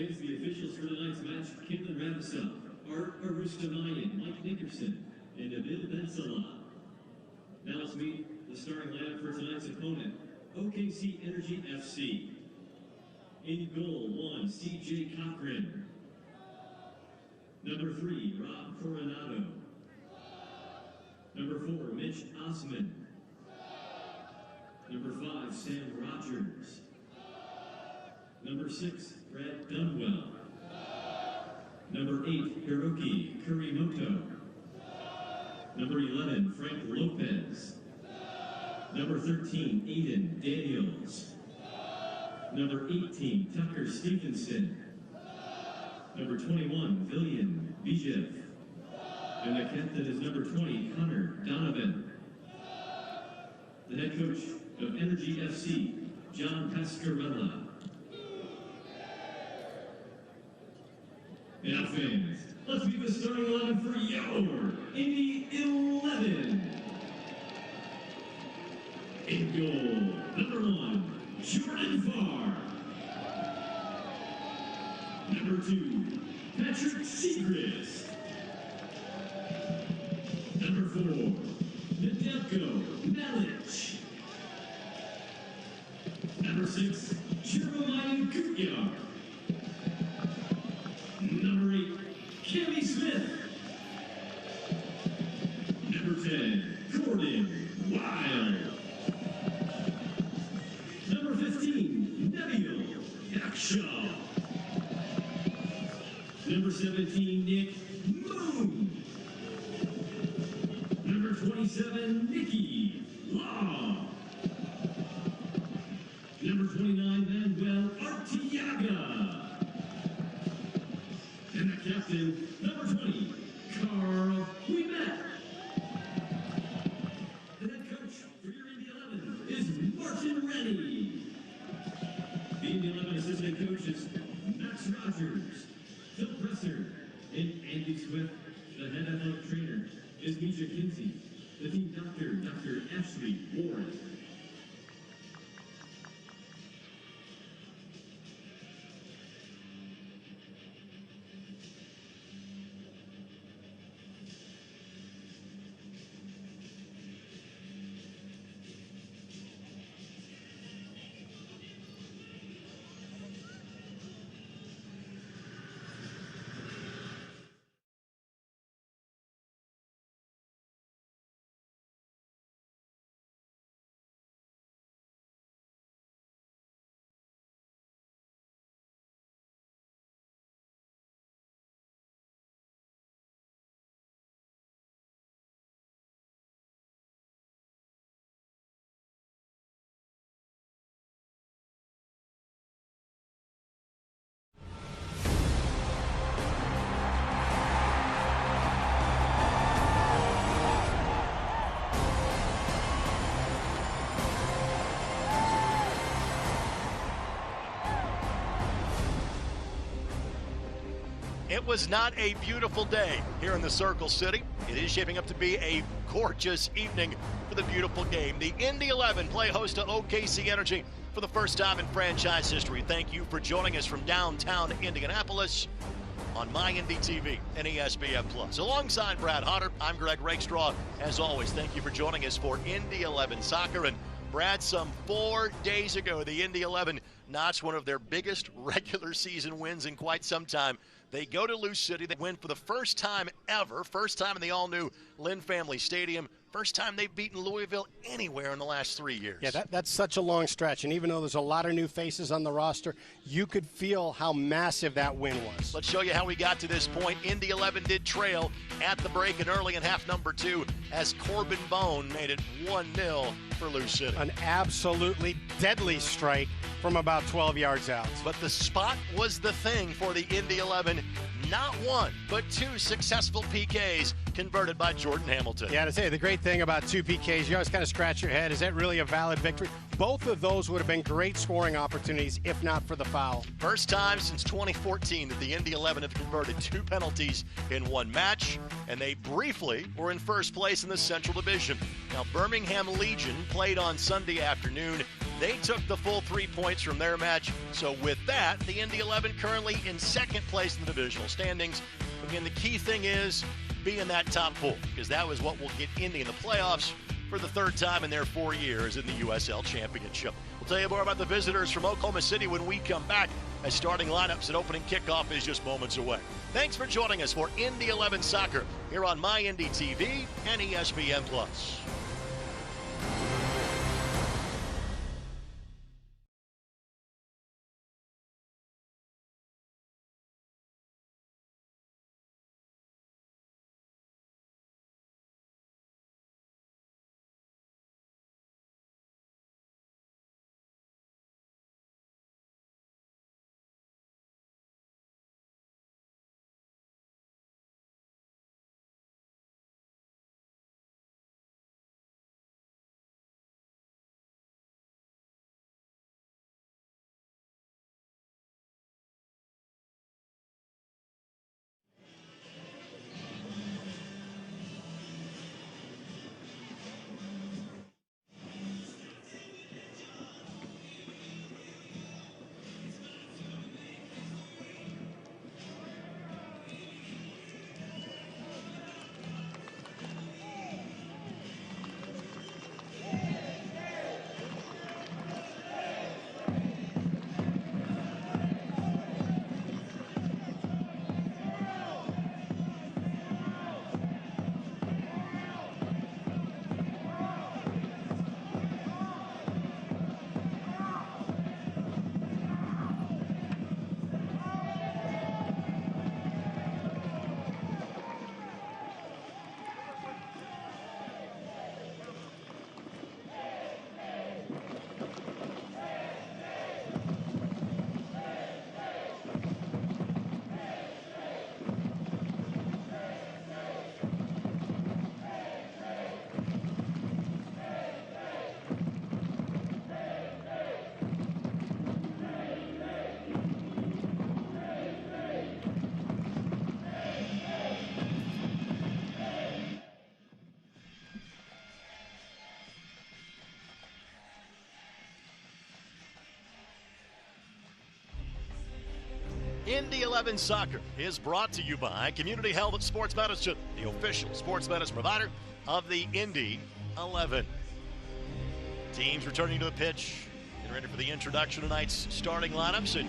Fans, the officials for tonight's match: Caitlin Ravisov, Art Arustamayan, Mike Nickerson, and Nabil Ben-Salah. Now let's meet the starting lineup for tonight's opponent, OKC Energy FC. In goal, 1, CJ Cochran. Number 3, Rob Coronado. Number 4, Mitch Osman. Number 5, Sam Rogers. Number 6, Brad Dunwell. Number 8, Hiroki Kurimoto. Number 11, Frank Lopez. Number 13, Aiden Daniels. Number 18, Tucker Stevenson. Number 21, Villian Bijev. And the captain is number 20, Connor Donovan. The head coach of Energy FC, John Pascarella. And fans, let's meet the starting 11 for your Indy 11. In goal, number 1, Jordan Farr. Number 2, Patrick Segrist. Number 4, Nedelko Melic. Number 6, Jeremiah Gutyar. Number 8, Cammy Smith. Number 10, Gordon Wild. Number 15, Nabil Akshaw. Number 17, Nick Moon. Number 27, Nikki Law. Number 29, Manuel Artiaga. And the captain, number 20, Carl Ouimet. The head coach for your Indy 11 is Martin Rennie. The Indy 11 assistant coaches, Max Rogers, Phil Presser, and Andy Swift. The head athletic trainer is Misha Kinsey. The team doctor, Dr. Ashley Warren. It was not a beautiful day here in the Circle City. It is shaping up to be a gorgeous evening for the beautiful game. The Indy 11 play host to OKC Energy for the first time in franchise history. Thank you for joining us from downtown Indianapolis on MyIndyTV and ESPN+. Alongside Brad Hodder, I'm Greg Rakestraw. As always, thank you for joining us for Indy 11 Soccer. And Brad, some 4 days ago, the Indy 11 notched one of their biggest regular season wins in quite some time. They go to Lou City. They win for the first time ever, first time in the all-new Lynn Family Stadium, first time they've beaten Louisville anywhere in the last 3 years. Yeah, that's such a long stretch, and even though there's a lot of new faces on the roster, you could feel how massive that win was. Let's show you how we got to this point. Indy 11 did trail at the break and early in half number 2 as Corbin Bone made it 1-0 for Lou City. An absolutely deadly strike from about 12 yards out. But the spot was the thing for the Indy 11. Not one, but 2 successful PKs converted by Jordan Hamilton. Yeah, to say the great thing about 2 PKs, you always kind of scratch your head. Is that really a valid victory? Both of those would have been great scoring opportunities if not for the foul. First time since 2014 that the Indy 11 have converted 2 penalties in one match, and they briefly were in first place in the Central Division. Now, Birmingham Legion played on Sunday afternoon. They took the full 3 points from their match. So with that, the Indy 11 currently in second place in the divisional standings. Again, the key thing is be in that top 4, because that was what will get Indy in the playoffs for the 3rd time in their 4 years in the USL Championship. We'll tell you more about the visitors from Oklahoma City when we come back, as starting lineups and opening kickoff is just moments away. Thanks for joining us for Indy 11 Soccer here on My Indy TV and ESPN+. Indy 11 Soccer is brought to you by Community Health Sports Medicine, the official sports medicine provider of the Indy 11. Teams returning to the pitch, getting ready for the introduction of tonight's starting lineups and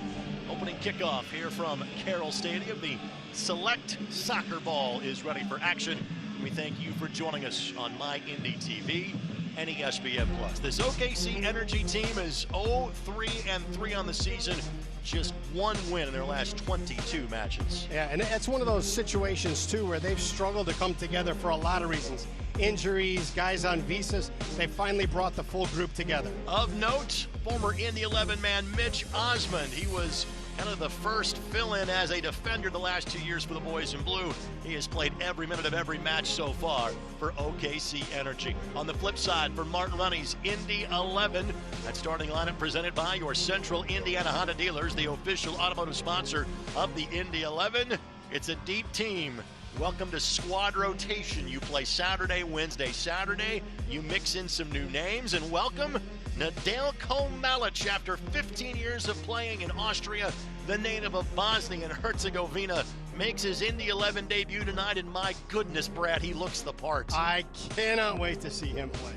opening kickoff here from Carroll Stadium. The Select Soccer Ball is ready for action. We thank you for joining us on My Indy TV and ESPN+. This OKC Energy team is 0-3-3 on the season. Just one win in their last 22 matches. Yeah, and it's one of those situations, too, where they've struggled to come together for a lot of reasons. Injuries, guys on visas. They finally brought the full group together. Of note, former Indy 11 man Mitch Osmond. He was kind of the first fill-in as a defender the last 2 years for the boys in blue. He has played every minute of every match so far for OKC Energy. On the flip side, for Martin Runny's Indy 11, that starting lineup presented by your Central Indiana Honda dealers, the official automotive sponsor of the Indy 11. It's a deep team. Welcome to squad rotation. You play Saturday, Wednesday, Saturday. You mix in some new names, and welcome Nedeljko Malic. After 15 years of playing in Austria, the native of Bosnia and Herzegovina makes his Indy 11 debut tonight, and my goodness, Brad, he looks the part. I cannot wait to see him play.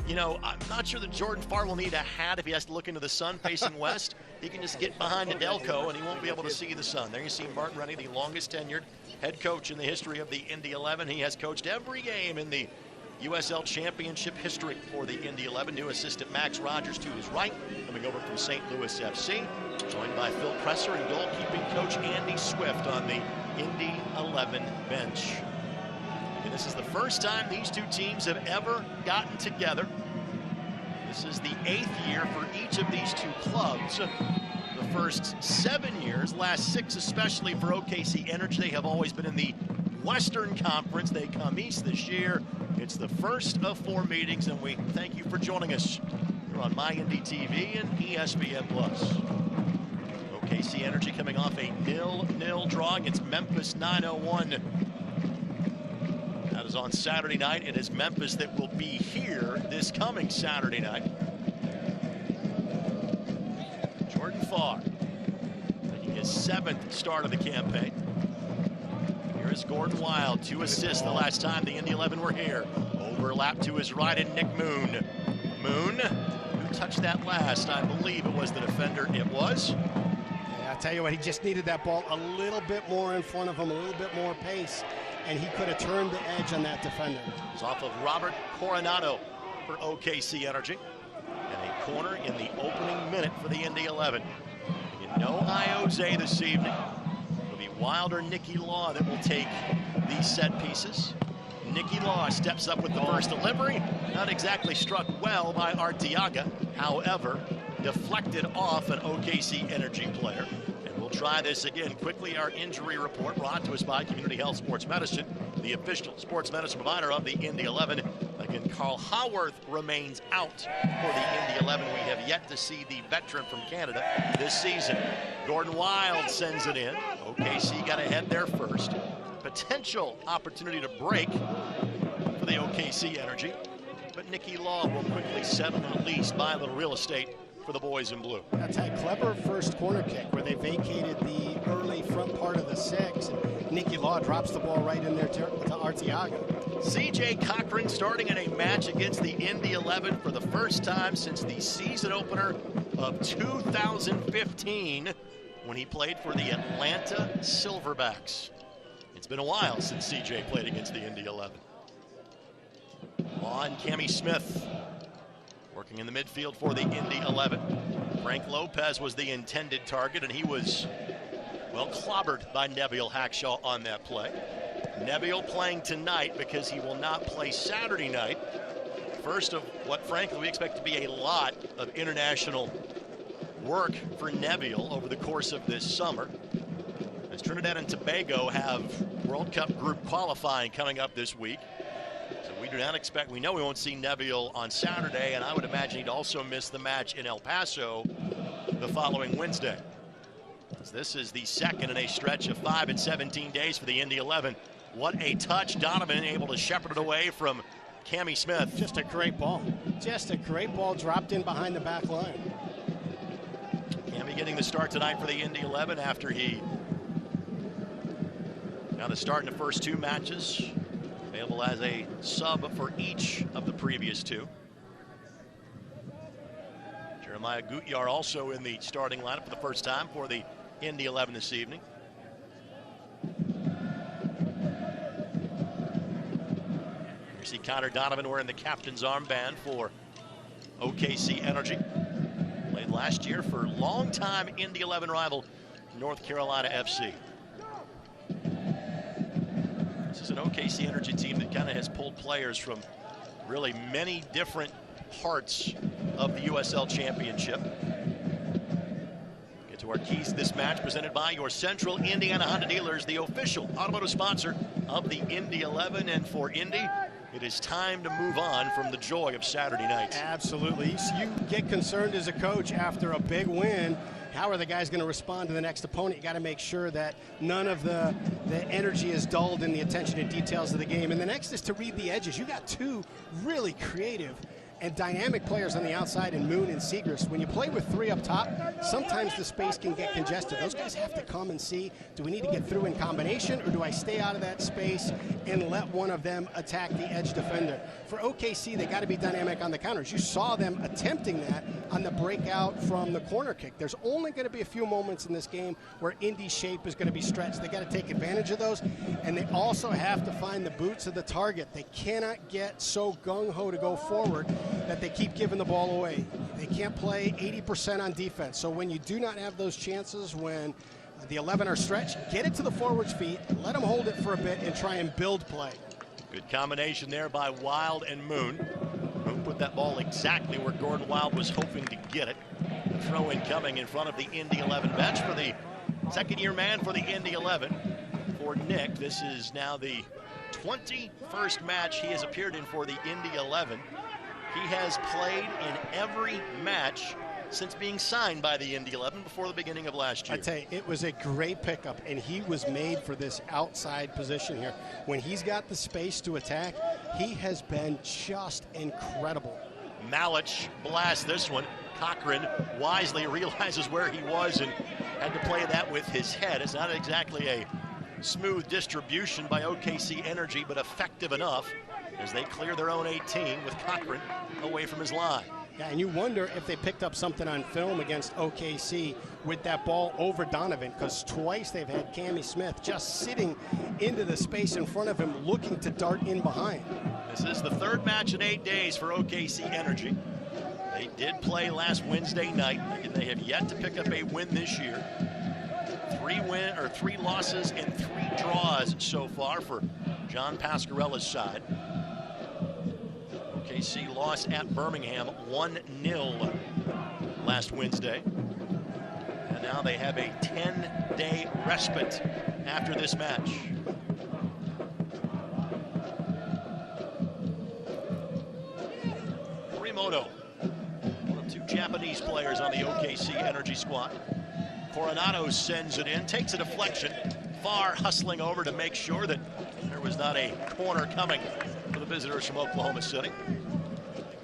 You know, I'm not sure that Jordan Farr will need a hat if he has to look into the sun facing west. He can just get behind Nedeljko, and he won't be able to see the sun. There you see Martin Runny, the longest tenured head coach in the history of the Indy 11. He has coached every game in the USL Championship history for the Indy 11. New assistant Max Rogers to his right, coming over from St. Louis FC, joined by Phil Presser and goalkeeping coach Andy Swift on the Indy 11 bench. And this is the first time these two teams have ever gotten together. This is the 8th year for each of these two clubs. The first 7 years, last 6 especially for OKC Energy, they have always been in the Western Conference. They come east this year. It's the first of 4 meetings, and we thank you for joining us here on My Indy TV and ESPN+. OKC Energy coming off a 0-0 draw against Memphis 901. That is on Saturday night. It is Memphis that will be here this coming Saturday night. far. Making his 7th start of the campaign. Here is Gordon Wild, 2 assists the last time the Indy 11 were here. Overlap to his right and Nick Moon. Moon, who touched that last? I believe it was the defender. It was. Yeah, I tell you what, he just needed that ball a little bit more in front of him, a little bit more pace, and he could have turned the edge on that defender. It's off of Robert Coronado for OKC Energy. And a corner in the opening minute for the Indy 11. No Iose this evening. It'll be Wild or Nicky Law that will take these set pieces. Nicky Law steps up with the first delivery. Not exactly struck well by Arteaga. However, deflected off an OKC Energy player. And we'll try this again. Quickly, our injury report brought to us by Community Health Sports Medicine, the official sports medicine provider of the Indy 11. Again, Carl Howarth remains out for the Indy 11. We have yet to see the veteran from Canada this season. Gordon Wild sends it in. OKC got ahead there first. Potential opportunity to break for the OKC Energy, but Nicky Law will quickly settle and at least buy a little real estate for the boys in blue. That's a clever first corner kick where they vacated the early front part of the 6. And Nicky Law drops the ball right in there to Arteaga. CJ Cochran starting in a match against the Indy 11 for the first time since the season opener of 2015 when he played for the Atlanta Silverbacks. It's been a while since CJ played against the Indy 11. On Cammy Smith, working in the midfield for the Indy 11. Frank Lopez was the intended target, and he was, well, clobbered by Neville Hackshaw on that play. Neville playing tonight because he will not play Saturday night. First of what, frankly, we expect to be a lot of international work for Neville over the course of this summer, as Trinidad and Tobago have World Cup group qualifying coming up this week. So we do not expect, we know we won't see Neville on Saturday, and I would imagine he'd also miss the match in El Paso the following Wednesday. So this is the second in a stretch of 5 and 17 days for the Indy 11. What a touch. Donovan able to shepherd it away from Cammy Smith. Just a great ball. Just a great ball dropped in behind the back line. Cammy getting the start tonight for the Indy 11 after he got a start in the first 2 matches. Available as a sub for each of the previous 2. Jeremiah Gutyar also in the starting lineup for the first time for the Indy 11 this evening. You see Connor Donovan wearing the captain's armband for OKC Energy. Played last year for longtime Indy 11 rival North Carolina FC. This is an OKC Energy team that kind of has pulled players from really many different parts of the USL Championship. Get to our keys to this match, presented by your Central Indiana Honda dealers, the official automotive sponsor of the Indy 11. And for Indy, it is time to move on from the joy of Saturday night. Absolutely. You get concerned as a coach after a big win. How are the guys going to respond to the next opponent? You got to make sure that none of the energy is dulled in the attention to details of the game. And the next is to read the edges. You got 2 really creative and dynamic players on the outside in Moon and Segrist. When you play with 3 up top, sometimes the space can get congested. Those guys have to come and see, do we need to get through in combination, or do I stay out of that space and let one of them attack the edge defender? For OKC, they got to be dynamic on the counters. You saw them attempting that on the breakout from the corner kick. There's only going to be a few moments in this game where Indy's shape is going to be stretched. They got to take advantage of those, and they also have to find the boots of the target. They cannot get so gung-ho to go forward that they keep giving the ball away. They can't play 80% on defense. So when you do not have those chances, when the 11 are stretched, get it to the forward's feet, let them hold it for a bit, and try and build play. Good combination there by Wild and Moon. Moon put that ball exactly where Gordon Wild was hoping to get it. The throw-in coming in front of the Indy 11 bench for the second-year man for the Indy 11. For Nick, this is now the 21st match he has appeared in for the Indy 11. He has played in every match since being signed by the Indy 11 before the beginning of last year. I tell you, it was a great pickup, and he was made for this outside position here. When he's got the space to attack, he has been just incredible. Malich blasts this one. Cochran wisely realizes where he was and had to play that with his head. It's not exactly a smooth distribution by OKC Energy, but effective enough as they clear their own 18 with Cochran away from his line. Yeah, and you wonder if they picked up something on film against OKC with that ball over Donovan, because twice they've had Cammie Smith just sitting into the space in front of him looking to dart in behind. This is the third match in 8 days for OKC Energy. They did play last Wednesday night, and they have yet to pick up a win this year. 3 losses and 3 draws so far for John Pascarella's side. OKC lost at Birmingham 1-0 last Wednesday. And now they have a 10-day respite after this match. Morimoto, one of 2 Japanese players on the OKC Energy squad. Coronado sends it in, takes a deflection, far hustling over to make sure that there was not a corner coming for the visitors from Oklahoma City.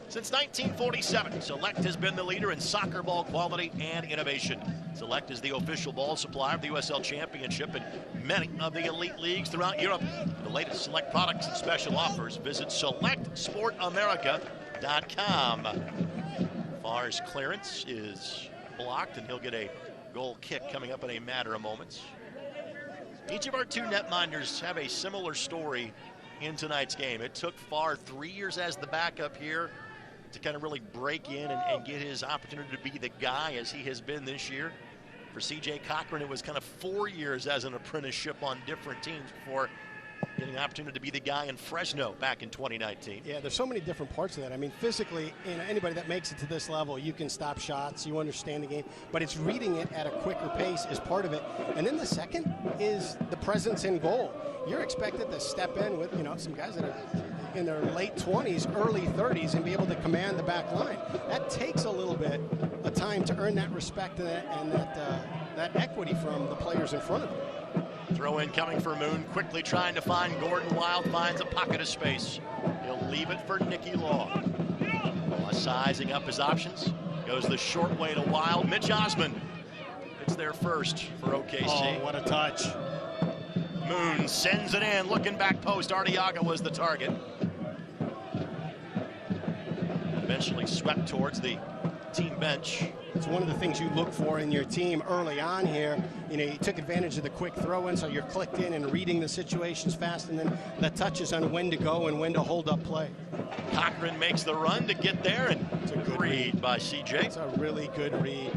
Since 1947, Select has been the leader in soccer ball quality and innovation. Select is the official ball supplier of the USL Championship and many of the elite leagues throughout Europe. For the latest Select products and special offers, visit SelectSportAmerica.com. Farr's clearance is blocked, and he'll get a goal kick coming up in a matter of moments. Each of our 2 netminders have a similar story in tonight's game. It took Farr 3 years as the backup here to kind of really break in and get his opportunity to be the guy as he has been this year. For CJ Cochran, it was kind of 4 years as an apprenticeship on different teams before getting an opportunity to be the guy in Fresno back in 2019. Yeah, there's so many different parts of that. I mean, physically, anybody that makes it to this level, you can stop shots, you understand the game, but it's reading it at a quicker pace is part of it. And then the second is the presence in goal. You're expected to step in with, some guys that are in their late 20s, early 30s, and be able to command the back line. That takes a little bit of time to earn that respect and that equity from the players in front of you. Throw in coming for Moon, quickly trying to find Gordon Wild, finds a pocket of space. He'll leave it for Nicky Law. Law sizing up his options, goes the short way to Wild. Mitch Osmond, it's their first for OKC. Oh, what a touch. Moon sends it in, looking back post. Arteaga was the target. Eventually swept towards the team bench. It's one of the things you look for in your team early on here. You took advantage of the quick throw-in, so you're clicked in and reading the situations fast, and then the touches on when to go and when to hold up play. Cochran makes the run to get there, and it's a good read by CJ. It's a really good read.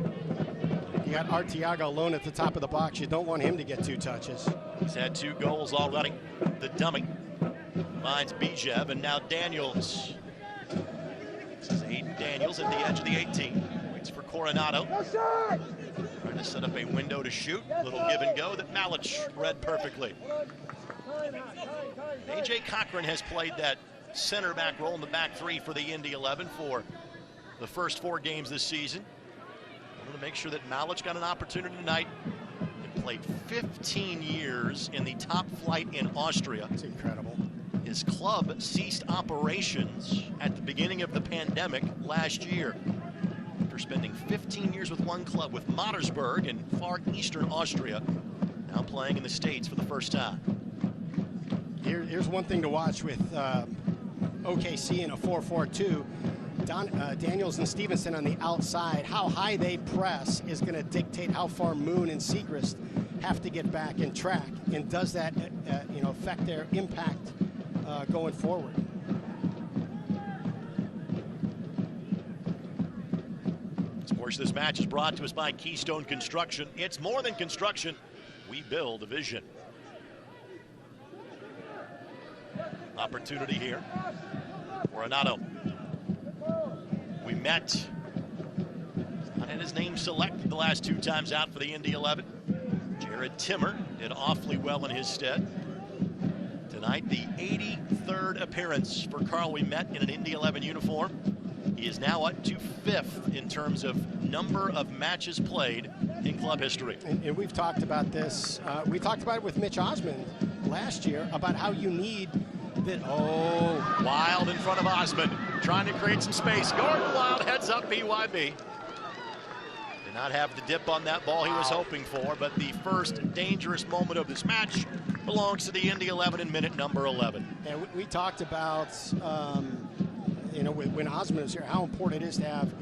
You got Arteaga alone at the top of the box. You don't want him to get 2 touches. He's had 2 goals already. The dummy finds Bijev, and now Daniels. This is Aiden Daniels at the edge of the 18. Waits for Coronado. Trying to set up a window to shoot. Little give and go that Malich read perfectly. AJ Cochran has played that center back role in the back 3 for the Indy 11 for the first 4 games this season. I want to make sure that Malich got an opportunity tonight. He played 15 years in the top flight in Austria. It's incredible. His club ceased operations at the beginning of the pandemic last year. After spending 15 years with one club, with Mattersburg in far eastern Austria, now playing in the States for the first time. Here's one thing to watch with OKC in a 4-4-2. Daniels and Stevenson on the outside. How high they press is going to dictate how far Moon and Siegrist have to get back and track. And does that affect their impact going forward? Of course, this match is brought to us by Keystone Construction. It's more than construction. We build a vision. Opportunity here. Coronado. We met. Not had his name selected the last 2 times out for the Indy 11. Jared Timmer did awfully well in his stead. Tonight, the 83rd appearance for Carl Ouimet in an Indy 11 uniform. He is now up to 5th in terms of number of matches played in club history. And we've talked about this. We talked about it with Mitch Osmond last year about how you need that. Oh, Wild in front of Osmond. trying to create some space. Gordon Wild heads up BYB. Did not have the dip on that ball he was hoping for, but the first dangerous moment of this match belongs to the Indy 11 in minute number 11. And we talked about, when Osmond was here, how important it is to have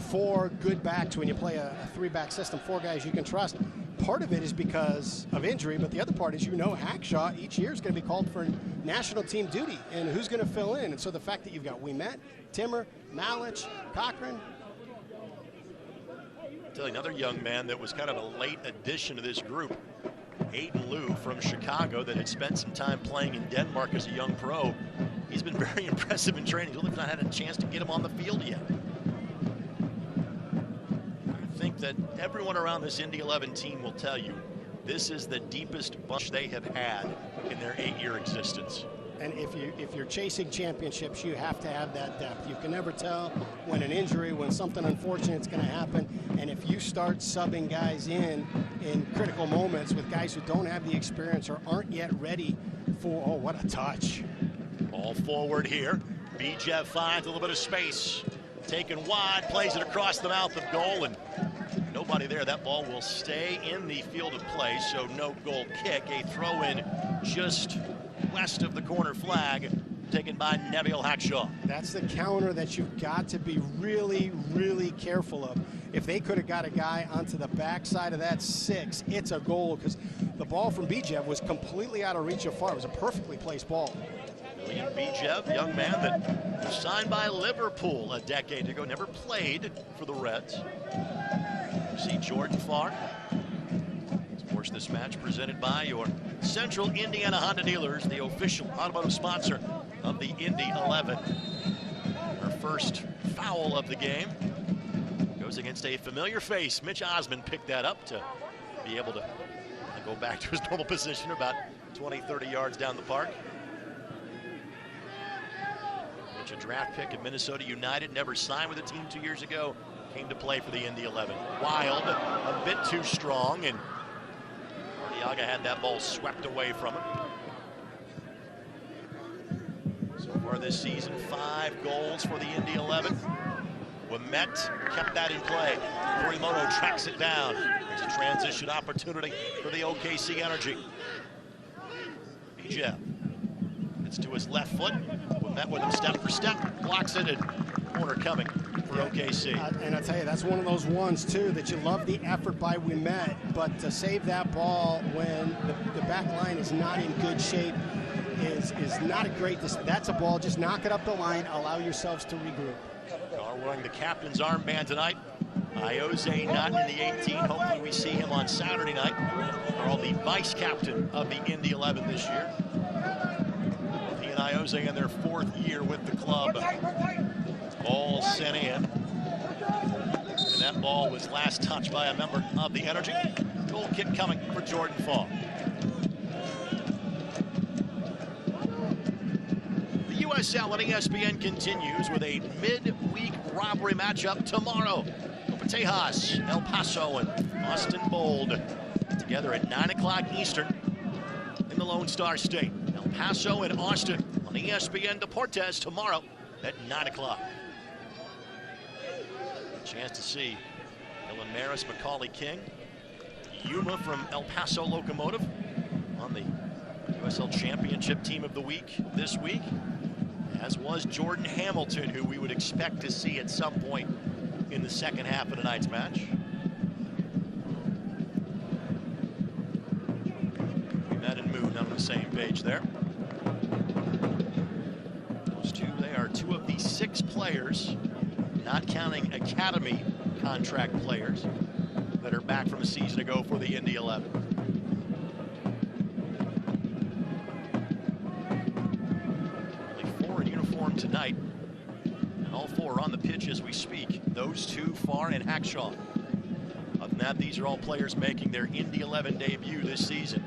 4 good backs when you play a 3-back system, 4 guys you can trust. Part of it is because of injury, but the other part is, Hackshaw each year is going to be called for national team duty, and who's going to fill in? And so the fact that you've got Ouimet, Timmer, Malich, Cochran. I'll tell you another young man that was kind of a late addition to this group, Aiden Liu from Chicago, that had spent some time playing in Denmark as a young pro. He's been very impressive in training. We've not had a chance to get him on the field yet. I think that everyone around this Indy 11 team will tell you this is the deepest bunch they have had in their 8-year existence. And if you're chasing championships, you have to have that depth. You can never tell when an injury, when something unfortunate is going to happen. And if you start subbing guys in critical moments with guys who don't have the experience or aren't yet ready for, oh, what a touch. Ball forward here. Bijev finds a little bit of space. Taken wide, plays it across the mouth of goal, and nobody there. That ball will stay in the field of play, so no goal kick. A throw-in just west of the corner flag, taken by Neville Hackshaw. That's the counter that you've got to be really, really careful of. If they could have got a guy onto the backside of that 6, it's a goal, because the ball from Bijev was completely out of reach of far. It was a perfectly placed ball. William Bijev, young man that was signed by Liverpool a decade ago, never played for the Reds. See Jordan Farr. Of course, this match presented by your Central Indiana Honda dealers, the official automotive sponsor of the Indy 11. Our first foul of the game goes against a familiar face. Mitch Osmond picked that up to be able to go back to his normal position about 20, 30 yards down the park. Mitch, a draft pick of Minnesota United, never signed with the team 2 years ago, came to play for the Indy 11. Wild, a bit too strong, and Arriaga had that ball swept away from him. So far this season, 5 goals for the Indy 11. Ouimet kept that in play. Morimoto tracks it down. There's a transition opportunity for the OKC Energy. Bijev. It's to his left foot. Ouimet with him step for step. Blocks it, and corner coming for OKC. And I tell you, that's one of those ones, too, that you love the effort by Ouimet, but to save that ball when the back line is not in good shape is not a great decision. That's a ball. Just knock it up the line. Allow yourselves to regroup. Carr wearing the captain's armband tonight. Ioze not in the 18. Hopefully we see him on Saturday night. Carl, the vice captain of the Indy 11 this year. He and Ioze in their 4th year with the club. Ball sent in. And that ball was last touched by a member of the Energy. Goal kick coming for Jordan Farr. The USL and ESPN continues with a midweek robbery matchup tomorrow. Tejas, El Paso, and Austin Bold together at 9 o'clock Eastern in the Lone Star State. El Paso and Austin on ESPN Deportes tomorrow at 9 o'clock. A chance to see Dylan Maris, Macaulay King, Yuma from El Paso Locomotive on the USL Championship Team of the Week this week, as was Jordan Hamilton, who we would expect to see at some point in the second half of tonight's match. Ouimet and Moon on the same page there. Those two, they are 2 of the 6 players, not counting academy contract players, that are back from a season ago for the Indy 11. Only 4 in uniform tonight. All 4 are on the pitch as we speak. Those 2, Farr and Hackshaw. Other than that, these are all players making their Indy 11 debut this season.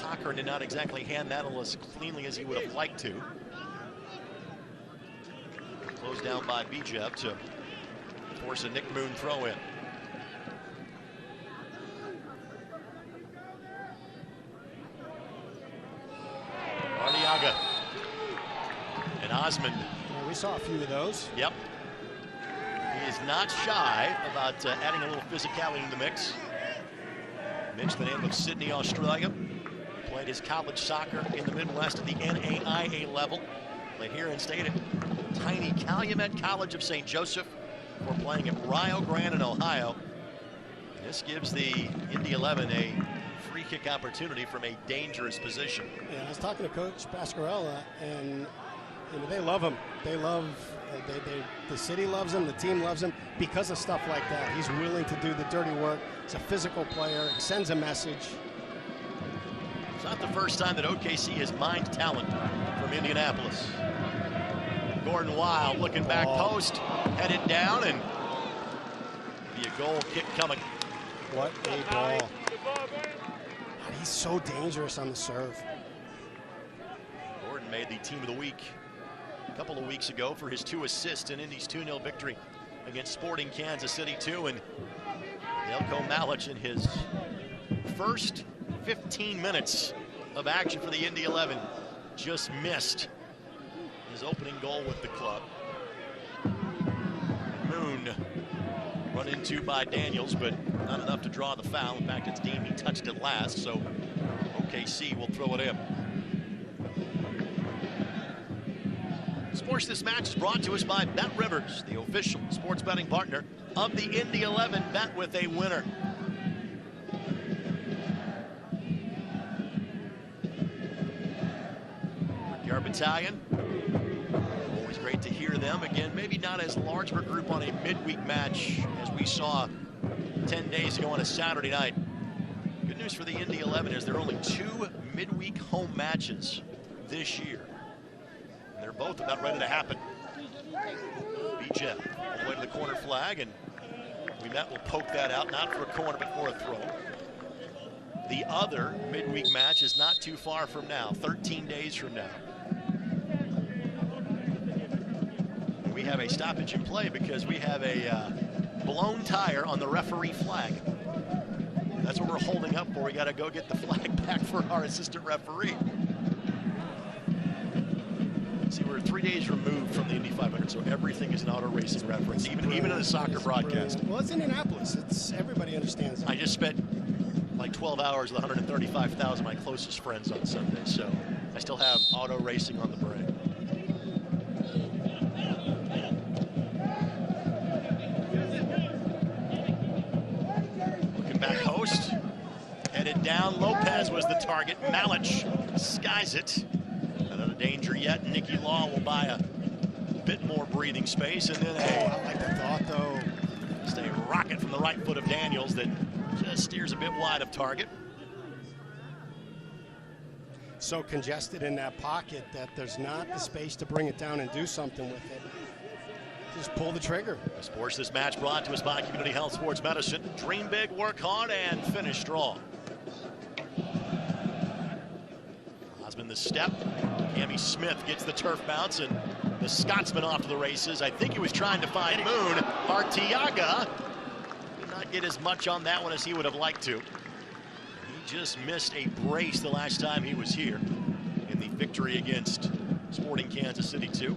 Cochran did not exactly hand that as cleanly as he would have liked to. Closed down by Bijev to force a Nick Moon throw in. Arriaga and Osmond We saw a few of those. Yep. He is not shy about adding a little physicality in the mix. Mentioned the name of Sydney, Australia. Played his college soccer in the Midwest at the NAIA level. Played here and stayed at tiny Calumet College of St. Joseph before playing at Rio Grande in Ohio. This gives the Indy 11 a free kick opportunity from a dangerous position. Yeah, I was talking to Coach Pasquarella, and they love him. The city loves him, the team loves him because of stuff like that. He's willing to do the dirty work. He's a physical player. He sends a message. It's not the first time that OKC has mined talent from Indianapolis. Gordon Wild looking back post, headed down, and be a goal kick coming. What a ball. He's so dangerous on the serve. Gordon made the team of the week a couple of weeks ago for his 2 assists in Indy's 2-0 victory against Sporting Kansas City 2. And Jelko Malic in his first 15 minutes of action for the Indy 11 just missed his opening goal with the club. Moon run into by Daniels, but not enough to draw the foul. In fact, it's deemed he touched it last, so OKC will throw it in. Sports This Match is brought to us by Bet Rivers, the official sports betting partner of the Indy 11. Bet with a winner. Our battalion, always great to hear them. Again, maybe not as large of a group on a midweek match as we saw 10 days ago on a Saturday night. Good news for the Indy 11 is there are only 2 midweek home matches this year. And they're both about ready to happen. BJ all the way to the corner flag, and we will poke that out, not for a corner, but for a throw. The other midweek match is not too far from now, 13 days from now. We have a stoppage in play because we have a blown tire on the referee flag. That's what we're holding up for. We got to go get the flag back for our assistant referee. See, we're 3 days removed from the Indy 500, so everything is an auto racing reference, even in a soccer broadcast. Well, it's Indianapolis. Everybody understands that. I just spent like 12 hours with 135,000 of my closest friends on Sunday, so I still have auto racing on the brain. Looking back host, headed down. Lopez was the target. Malic skies it. Not a danger yet. Nicky Law will buy a bit more breathing space, and then I like the thought, though. Just a rocket from the right foot of Daniels that just steers a bit wide of target. So congested in that pocket that there's not the space to bring it down and do something with it. Just pull the trigger. Sports This Match brought to us by Community Health Sports Medicine. Dream big, work hard, and finish strong. Osmond the step. Cammy Smith gets the turf bounce, and the Scotsman off to the races. I think he was trying to find Moon. Artiaga did not get as much on that one as he would have liked to. He just missed a brace the last time he was here in the victory against Sporting Kansas City 2.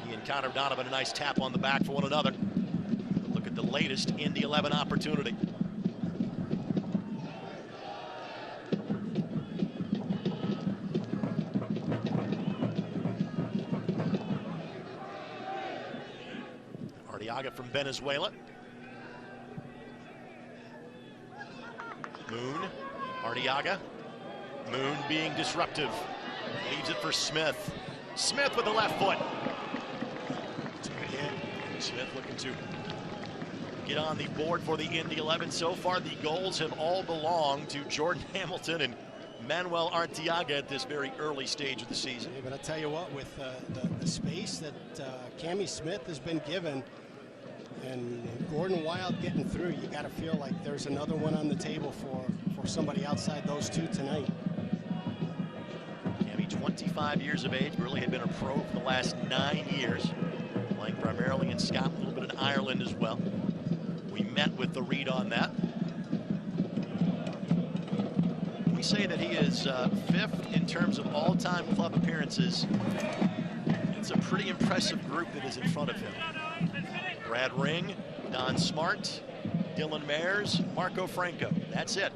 He and Connor Donovan a nice tap on the back for one another. But look at the latest Indy 11 opportunity. Artiaga from Venezuela. Moon, Artiaga. Moon being disruptive. Leaves it for Smith. Smith with the left foot. It's a good hit. Smith looking to get on the board for the Indy 11. So far, the goals have all belonged to Jordan Hamilton and Manuel Artiaga at this very early stage of the season. Yeah, but I tell you what, with the space that Cammy Smith has been given, and Gordon Wild getting through, you got to feel like there's another one on the table for somebody outside those two tonight. Cammy, 25 years of age, really had been a pro for the last 9 years, playing primarily in Scotland, a little bit in Ireland as well. We met with the read on that. We say that he is 5th in terms of all-time club appearances It's a pretty impressive group that is in front of him. Brad Ring, Don Smart, Dylan Mayers, Marco Franco. That's it.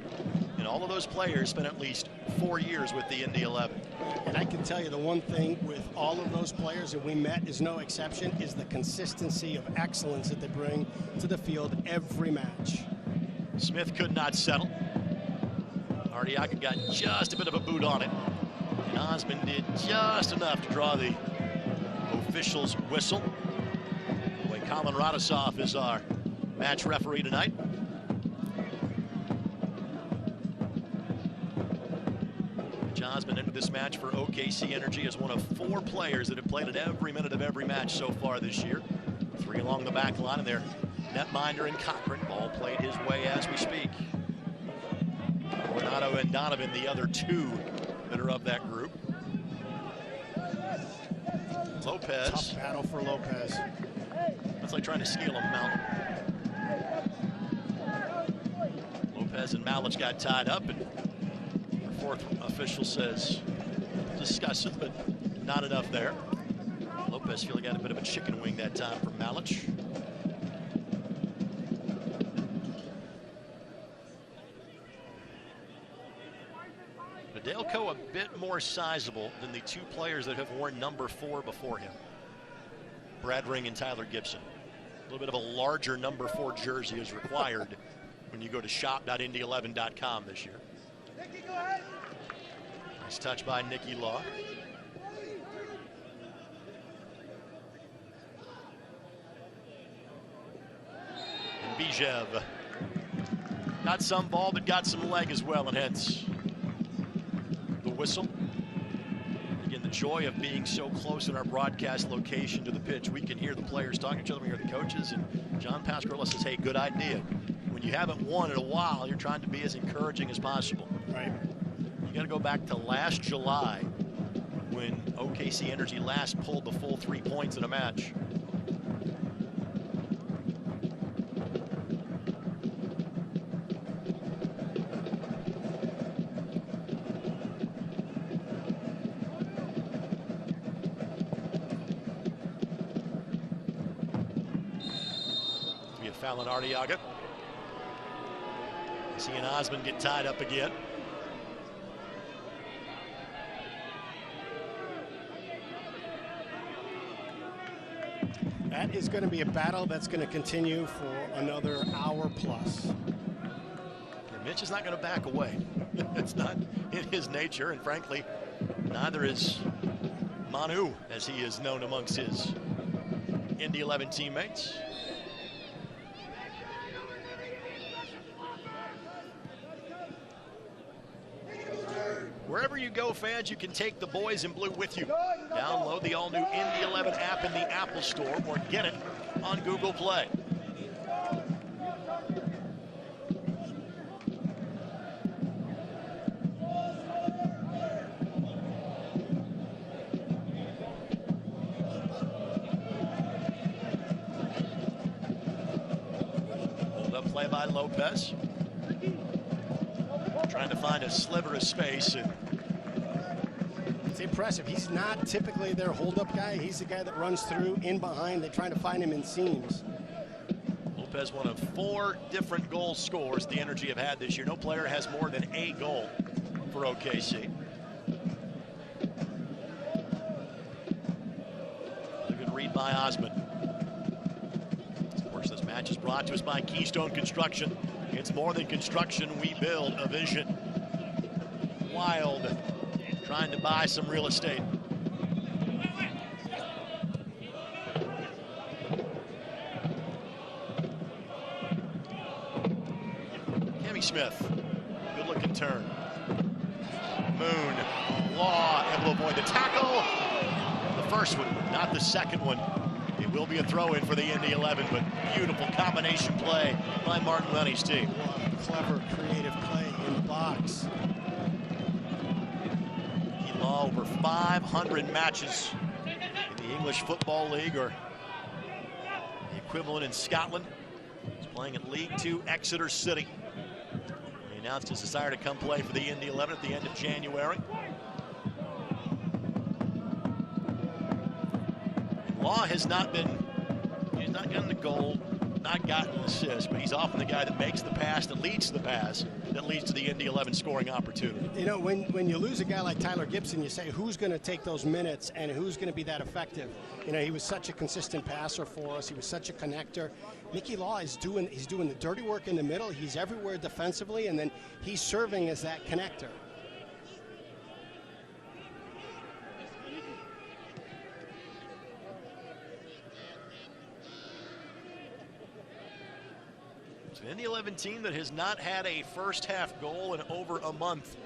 And all of those players spent at least 4 years with the Indy 11. And I can tell you the one thing with all of those players that we met is no exception is the consistency of excellence that they bring to the field every match. Smith could not settle. Arteaga got just a bit of a boot on it. And Osmond did just enough to draw the official's whistle. Boy, Colin Radosov is our match referee tonight. Osmond entered this match for OKC Energy as one of 4 players that have played at every minute of every match so far this year. 3 along the back line, and their netminder and Cochran. Ball played his way as we speak. Renato and Donovan, the other 2 that are of that group. Lopez. Tough battle for Lopez. That's like trying to scale a mountain. Lopez and Malich got tied up, and the 4th official says discuss it, but not enough there. Lopez feeling got a bit of a chicken wing that time from Malich. Nedeljko a bit more sizable than the 2 players that have worn number 4 before him. Brad Ring and Tyler Gibson. A little bit of a larger number 4 jersey is required when you go to shop.indy11.com this year. Nice touch by Nicky Law. And Bijev got some ball, but got some leg as well, and hence the whistle. Again, the joy of being so close in our broadcast location to the pitch. We can hear the players talking to each other, we hear the coaches, and John Pasquarella says, hey, good idea. When you haven't won in a while, you're trying to be as encouraging as possible. Right. You got to go back to last July when OKC Energy last pulled the full 3 points in a match. Be a foul on Arteaga. Seeing Osmond get tied up again. That is going to be a battle that's going to continue for another hour plus. And Mitch is not going to back away. It's not in his nature, and frankly, neither is Manu, as he is known amongst his Indy 11 teammates. Wherever you go, fans, you can take the boys in blue with you. Download the all-new Indy 11 app in the Apple Store or get it on Google Play. Hold up play by Lopez. Trying to find a sliver of space. And it's impressive. He's not typically their hold-up guy. He's the guy that runs through in behind. They're trying to find him in seams. Lopez, one of 4 different goal scorers the Energy have had this year. No player has more than a goal for OKC. A good read by Osmond. Of course, this match is brought to us by Keystone Construction. It's more than construction, we build a vision. Wild, trying to buy some real estate. Cammy Smith, good looking turn. Moon, Law, able to avoid the tackle. The first one, not the second one. It will be a throw-in for the Indy 11, but beautiful combination play by Martin Lenny's team. Clever, creative play in the box. Law over 500 matches in the English Football League, or the equivalent in Scotland. He's playing at League 2 Exeter City. He announced his desire to come play for the Indy 11 at the end of January. Law has not gotten the goal, not gotten an assist, but he's often the guy that makes the pass, that leads to the pass, that leads to the Indy 11 scoring opportunity. You know, when you lose a guy like Tyler Gibson, you say, who's going to take those minutes and who's going to be that effective? You know, he was such a consistent passer for us. He was such a connector. Nicky Law is doing the dirty work in the middle. He's everywhere defensively, and then he's serving as that connector. It's an Indy 11 team that has not had a first half goal in over a month.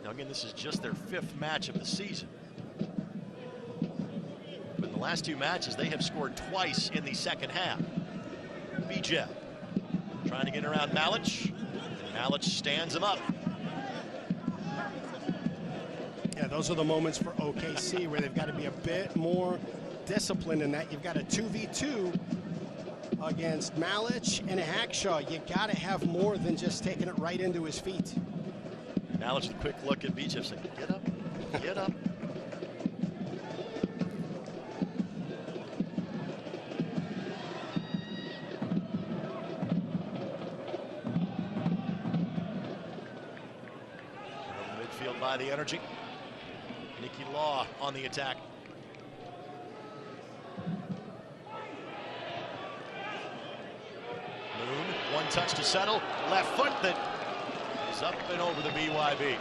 Now again, this is just their 5th match of the season. But in the last 2 matches, they have scored twice in the second half. Bijeb trying to get around Malic, and Malic stands him up. Yeah, those are the moments for OKC where they've got to be a bit more disciplined in that. You've got a 2v2 against Malic and a Hackshaw. You got to have more than just taking it right into his feet. Malic with a quick look at Bijeb saying, get up, get up. Midfield by the Energy. Nicky Law on the attack. Moon, one touch to settle. Left foot that is up and over the BYB.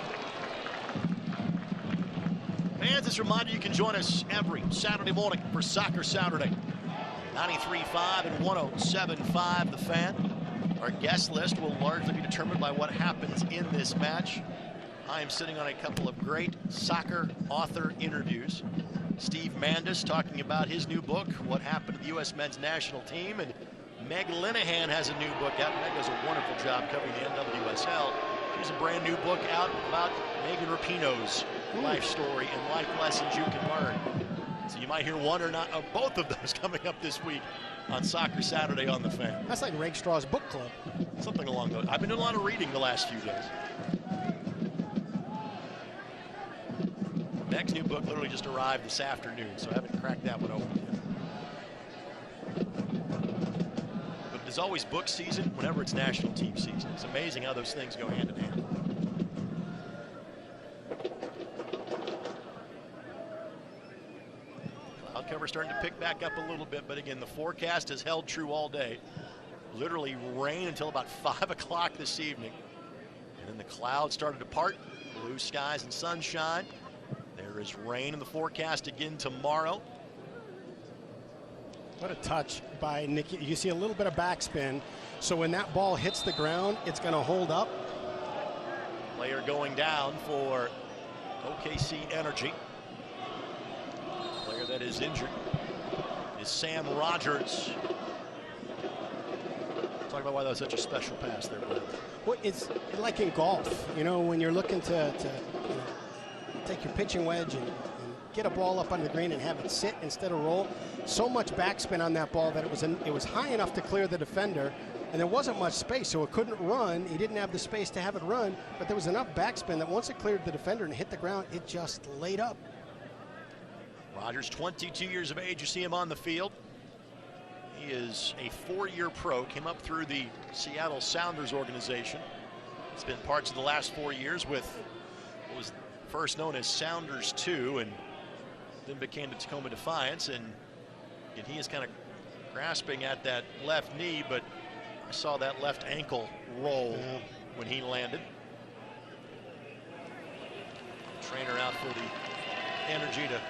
Fans, this reminder, you can join us every Saturday morning for Soccer Saturday. 93.5 and 107.5 The Fan. Our guest list will largely be determined by what happens in this match. I am sitting on a couple of great soccer author interviews. Steve Mandis talking about his new book, What Happened to the U.S. Men's National Team, and Meg Linehan has a new book out. Meg does a wonderful job covering the NWSL. There's a brand new book out about Megan Rapinoe's life story and life lessons you can learn. So you might hear one or not of both of those coming up this week on Soccer Saturday on The Fan. That's like Rakestraw's book club. Something along those. I've been doing a lot of reading the last few days. Meg's new book literally just arrived this afternoon, so I haven't cracked that one open yet. But there's always book season whenever it's national team season. It's amazing how those things go hand in hand. Cloud cover starting to pick back up a little bit, but again, the forecast has held true all day. Literally rain until about 5 o'clock this evening. And then the clouds started to part, blue skies and sunshine. There is rain in the forecast again tomorrow. What a touch by Nicky. You see a little bit of backspin, so when that ball hits the ground, it's going to hold up. Player going down for OKC Energy. Player that is injured is Sam Rogers. Talk about why that was such a special pass there, Brad. Well, it's like in golf, you know, when you're looking to take your pitching wedge and get a ball up under the green and have it sit instead of roll. So much backspin on that ball that it was high enough to clear the defender, and there wasn't much space, so it couldn't run. He didn't have the space to have it run, but there was enough backspin that once it cleared the defender and hit the ground, it just laid up. Rogers, 22 years of age. You see him on the field. He is a 4-year pro, came up through the Seattle Sounders organization. It's been parts of the last 4 years with what was first known as Sounders 2 and then became the Tacoma Defiance, and he is kind of grasping at that left knee, but I saw that left ankle roll when he landed. Trainer out for the Energy to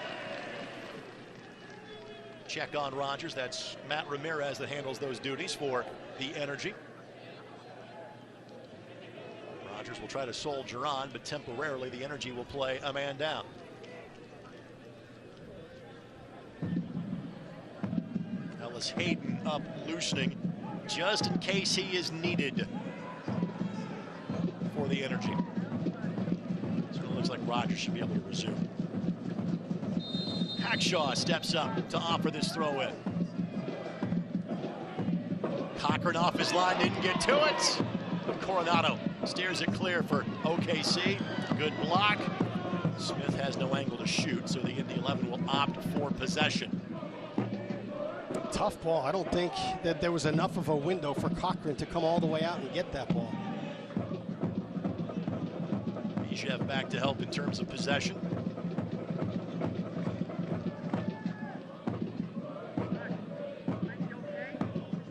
check on Rogers. That's Matt Ramirez that handles those duties for the Energy. Rogers will try to soldier on, but temporarily the Energy will play a man down. Ellis Hayden up, loosening, just in case he is needed for the Energy. So it looks like Rogers should be able to resume. Hackshaw steps up to offer this throw in. Cochran off his line, didn't get to it. But Coronado steers it clear for OKC. Good block. Smith has no angle to shoot, so the Indy 11 will opt for possession. tough ball. I don't think that there was enough of a window for Cochran to come all the way out and get that ball. Bijev back to help in terms of possession.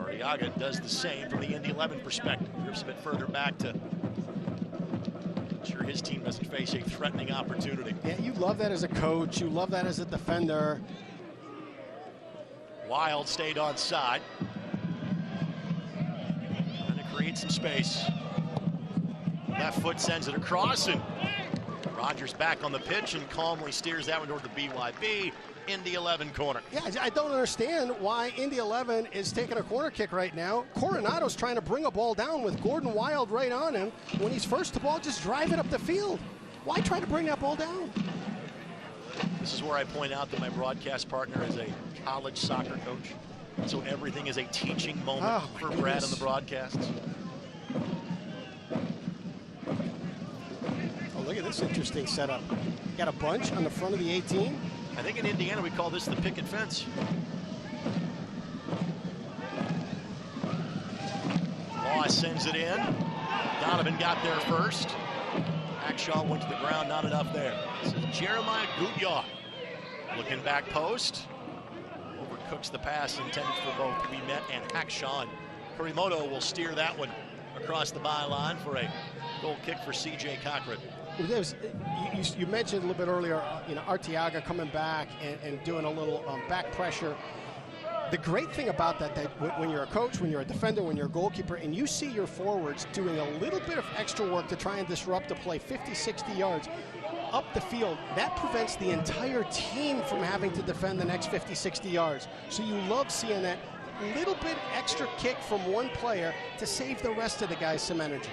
Arriaga does the same from the Indy 11 perspective. Moves a bit further back to ensure his team doesn't face a threatening opportunity. Yeah, you love that as a coach. You love that as a defender. Wild stayed on side. Trying to create some space. Left foot sends it across, and Rogers back on the pitch and calmly steers that one toward the BYB. Indy 11 corner. Yeah, I don't understand why Indy 11 is taking a corner kick right now. Coronado's trying to bring a ball down with Gordon Wild right on him. When he's first to ball, just drive it up the field. Why try to bring that ball down? This is where I point out that my broadcast partner is a college soccer coach, so everything is a teaching moment for Brad on the broadcasts. Oh, look at this interesting setup. Got a bunch on the front of the 18. I think in Indiana we call this the picket fence. Law sends it in. Donovan got there first. Hackshaw went to the ground, not enough there. This is Jeremiah Gutyar. Looking back post. Overcooks the pass intended for both to be met, and Hackshaw and Kurimoto will steer that one across the byline for a goal kick for C.J. Cochran. You mentioned a little bit earlier, Arteaga coming back and doing a little back pressure. The great thing about that when you're a coach, when you're a defender, when you're a goalkeeper, and you see your forwards doing a little bit of extra work to try and disrupt the play 50, 60 yards up the field, that prevents the entire team from having to defend the next 50, 60 yards. So you love seeing that little bit extra kick from one player to save the rest of the guys some energy.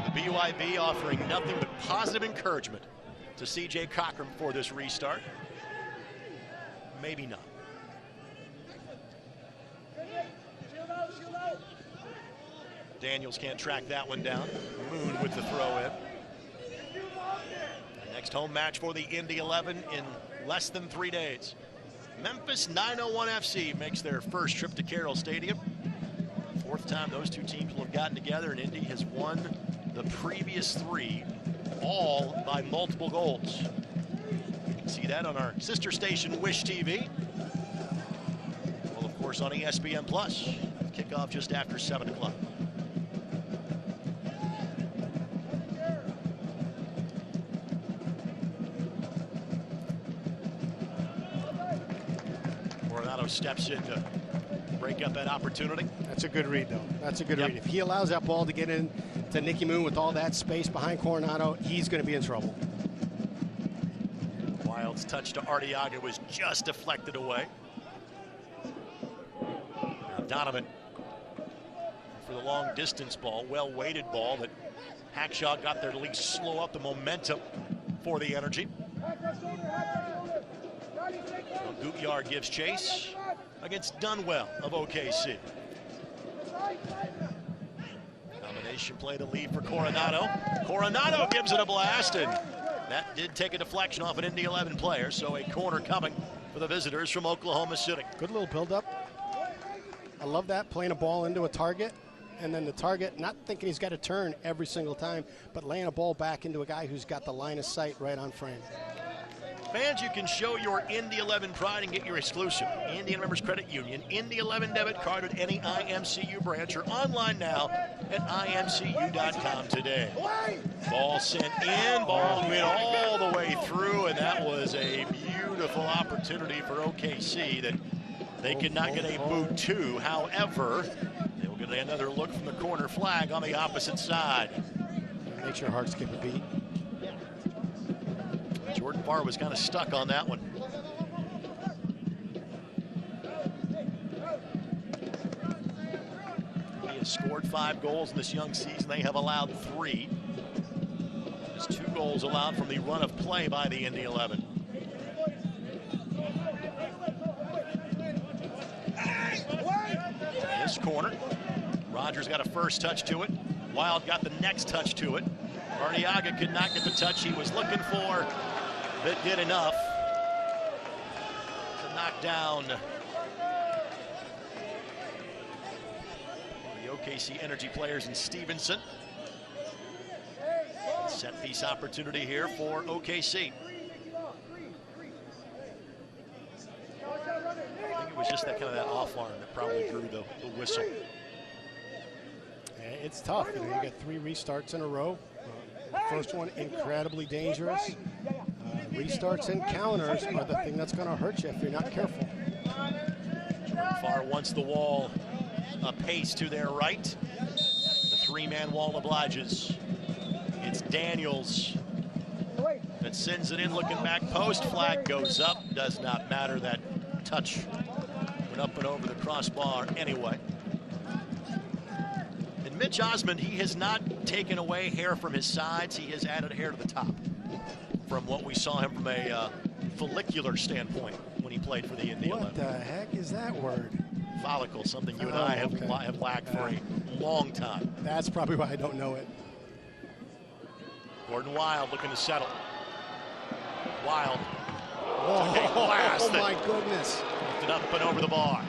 The BYB offering nothing but positive encouragement to C.J. Cochran for this restart. Maybe not. Daniels can't track that one down. Moon with the throw in. The next home match for the Indy 11 in less than 3 days. Memphis 901 FC makes their first trip to Carroll Stadium. Fourth time those two teams will have gotten together, and Indy has won the previous 3, all by multiple goals. You can see that on our sister station, Wish TV. Well, of course, on ESPN Plus. Kickoff just after 7 o'clock. Coronado steps in to break up that opportunity. That's a good read, though. That's a good read. If he allows that ball to get in to Nicky Moon with all that space behind Coronado, he's going to be in trouble. Wild's touch to Arteaga was just deflected away. Now Donovan for the long distance ball, well-weighted ball that Hackshaw got there to at least slow up the momentum for the Energy. Gutyar gives chase against Dunwell of OKC. Combination play to lead for Coronado. Coronado gives it a blast, and that did take a deflection off an Indy 11 player, so a corner coming for the visitors from Oklahoma City. Good little build-up. I love that, playing a ball into a target, and then the target not thinking he's got to turn every single time, but laying a ball back into a guy who's got the line of sight right on frame. Fans, you can show your Indy 11 pride and get your exclusive Indian Members Credit Union Indy 11 debit card at any IMCU branch or online now at imcu.com today. Ball sent in, ball went all the way through, and that was a beautiful opportunity for OKC that they could not get a boot to. However, they will get another look from the corner flag on the opposite side. Makes your heart skip a beat. Jordan Farr was kind of stuck on that one. He has scored 5 goals in this young season. They have allowed 3. There's 2 goals allowed from the run of play by the Indy 11. This corner, Rogers got a first touch to it. Wild got the next touch to it. Arteaga could not get the touch he was looking for, but did enough to knock down the OKC Energy players in Stevenson. Set piece opportunity here for OKC. I think it was just that kind of that off arm that probably drew the whistle. It's tough. You know, you get 3 restarts in a row. First one incredibly dangerous. Restarts and counters are the thing that's going to hurt you if you're not careful. Far wants the wall a pace to their right. The 3-man wall obliges. It's Daniels that sends it in, looking back post. Flag goes up. Does not matter. That touch went up and over the crossbar anyway. And Mitch Osmond, he has not taken away hair from his sides. He has added hair to the top from what we saw him from a follicular standpoint when he played for the Indy 11. What the heck is that word? Follicle, something you and I have lacked for a long time. That's probably why I don't know it. Gordon Wild looking to settle. Wild. Oh my goodness. Lifted up and over the bar.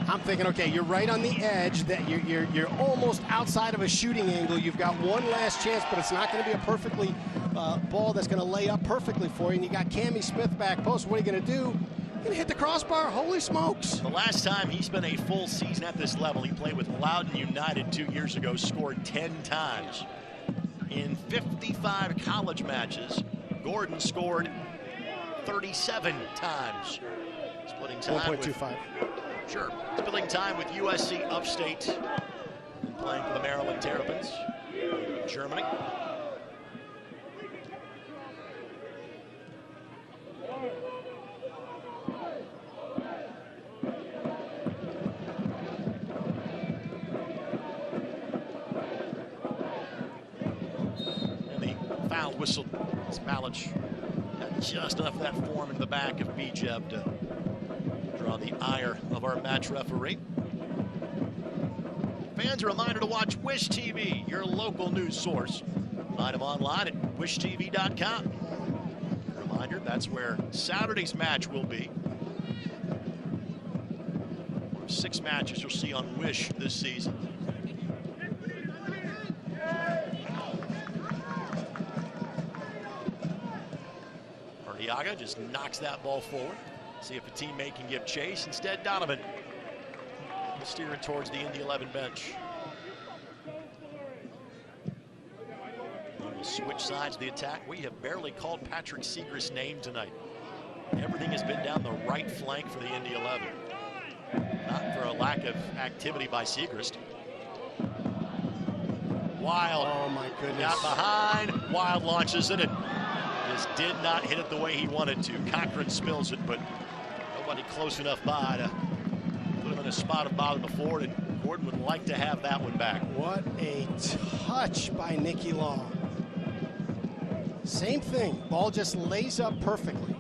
I'm thinking, okay, you're right on the edge, that you're almost outside of a shooting angle. You've got one last chance, but it's not going to be a perfectly ball that's going to lay up perfectly for you. And you got Cammy Smith back post. What are you going to do? You're going to hit the crossbar. Holy smokes. The last time he spent a full season at this level, he played with Loudoun United 2 years ago, scored 10 times. In 55 college matches, Gordon scored 37 times. Splitting time 1.25. Sure. Splitting time with USC Upstate. And playing for the Maryland Terrapins. Germany. Foul whistled as Malich had just enough of that form in the back of Bijeb to draw the ire of our match referee. Fans, a reminder to watch Wish TV, your local news source. Find them online at wishtv.com. Reminder, that's where Saturday's match will be. One of 6 matches you'll see on Wish this season. Yaga just knocks that ball forward. See if a teammate can give chase. Instead, Donovan will steer it towards the Indy 11 bench. We'll switch sides of the attack. We have barely called Patrick Segrist's name tonight. Everything has been down the right flank for the Indy 11. Not for a lack of activity by Segrist. Wild. Oh my goodness. Got behind. Wild launches it. Just did not hit it the way he wanted to. Cochran spills it, but nobody close enough by to put him in a spot of bottom of the forward, and Gordon would like to have that one back. What a touch by Nicky Long. Same thing. Ball just lays up perfectly.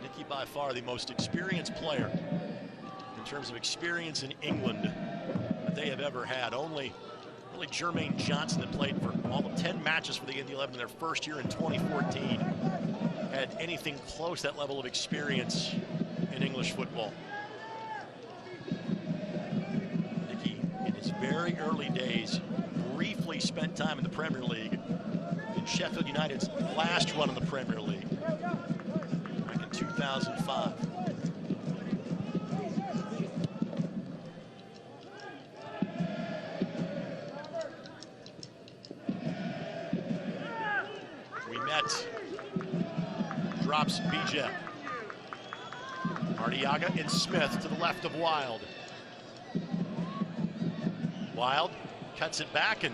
Nicky by far the most experienced player in terms of experience in England that they have ever had. Only Jermaine Johnson, that played for all of 10 matches for the Indy 11 in their first year in 2014, had anything close to that level of experience in English football. Nicky, in his very early days, briefly spent time in the Premier League in Sheffield United's last run in the Premier League back in 2005. Drops Bijeb. Martiaga and Smith to the left of Wild. Wild cuts it back, and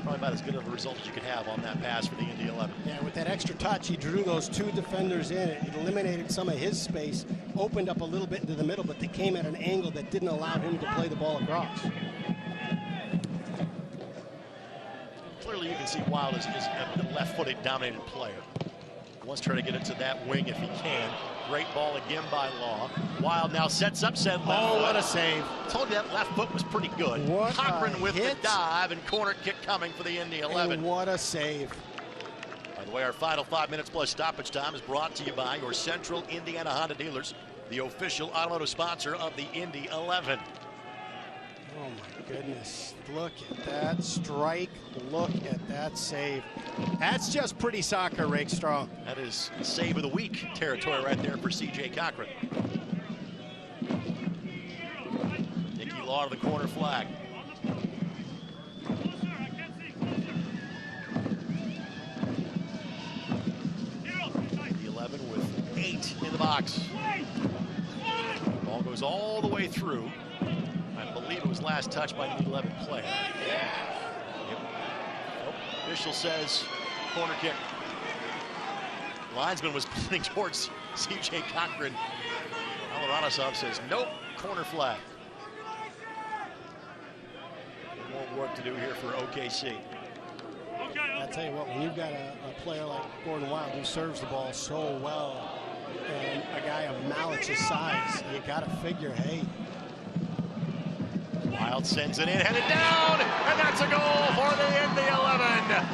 probably about as good of a result as you could have on that pass for the Indy 11. Yeah, with that extra touch, he drew those 2 defenders in. It eliminated some of his space, opened up a little bit into the middle, but they came at an angle that didn't allow him to play the ball across. Clearly you can see Wild is a left-footed dominated player. Wants to try to get into that wing if he can. Great ball again by Law. Wild now sets up, said left foot. What a save. Told you that left foot was pretty good. What Cochran with hit. the dive, and corner kick coming for the Indy 11. And what a save. By the way, our final 5 minutes plus stoppage time is brought to you by your Central Indiana Honda dealers. the official automotive sponsor of the Indy 11. Oh my goodness, look at that strike, look at that save. That's just pretty soccer, Rakestraw. That is save of the week territory right there for CJ Cochran. Nicky Law to the corner flag. The 11 with 8 in the box. Ball goes all the way through. I believe it was last touched by the 11 player. Yep. Nope. Official says corner kick. Linesman was pointing towards CJ Cochran. Alvarado says nope, corner flag. More work to do here for OKC. I'll tell you what, when you've got a player like Gordon Wild who serves the ball so well, and a guy of Malich's size, you got to figure, hey. Wild sends it in, headed down, and that's a goal for the Indy 11.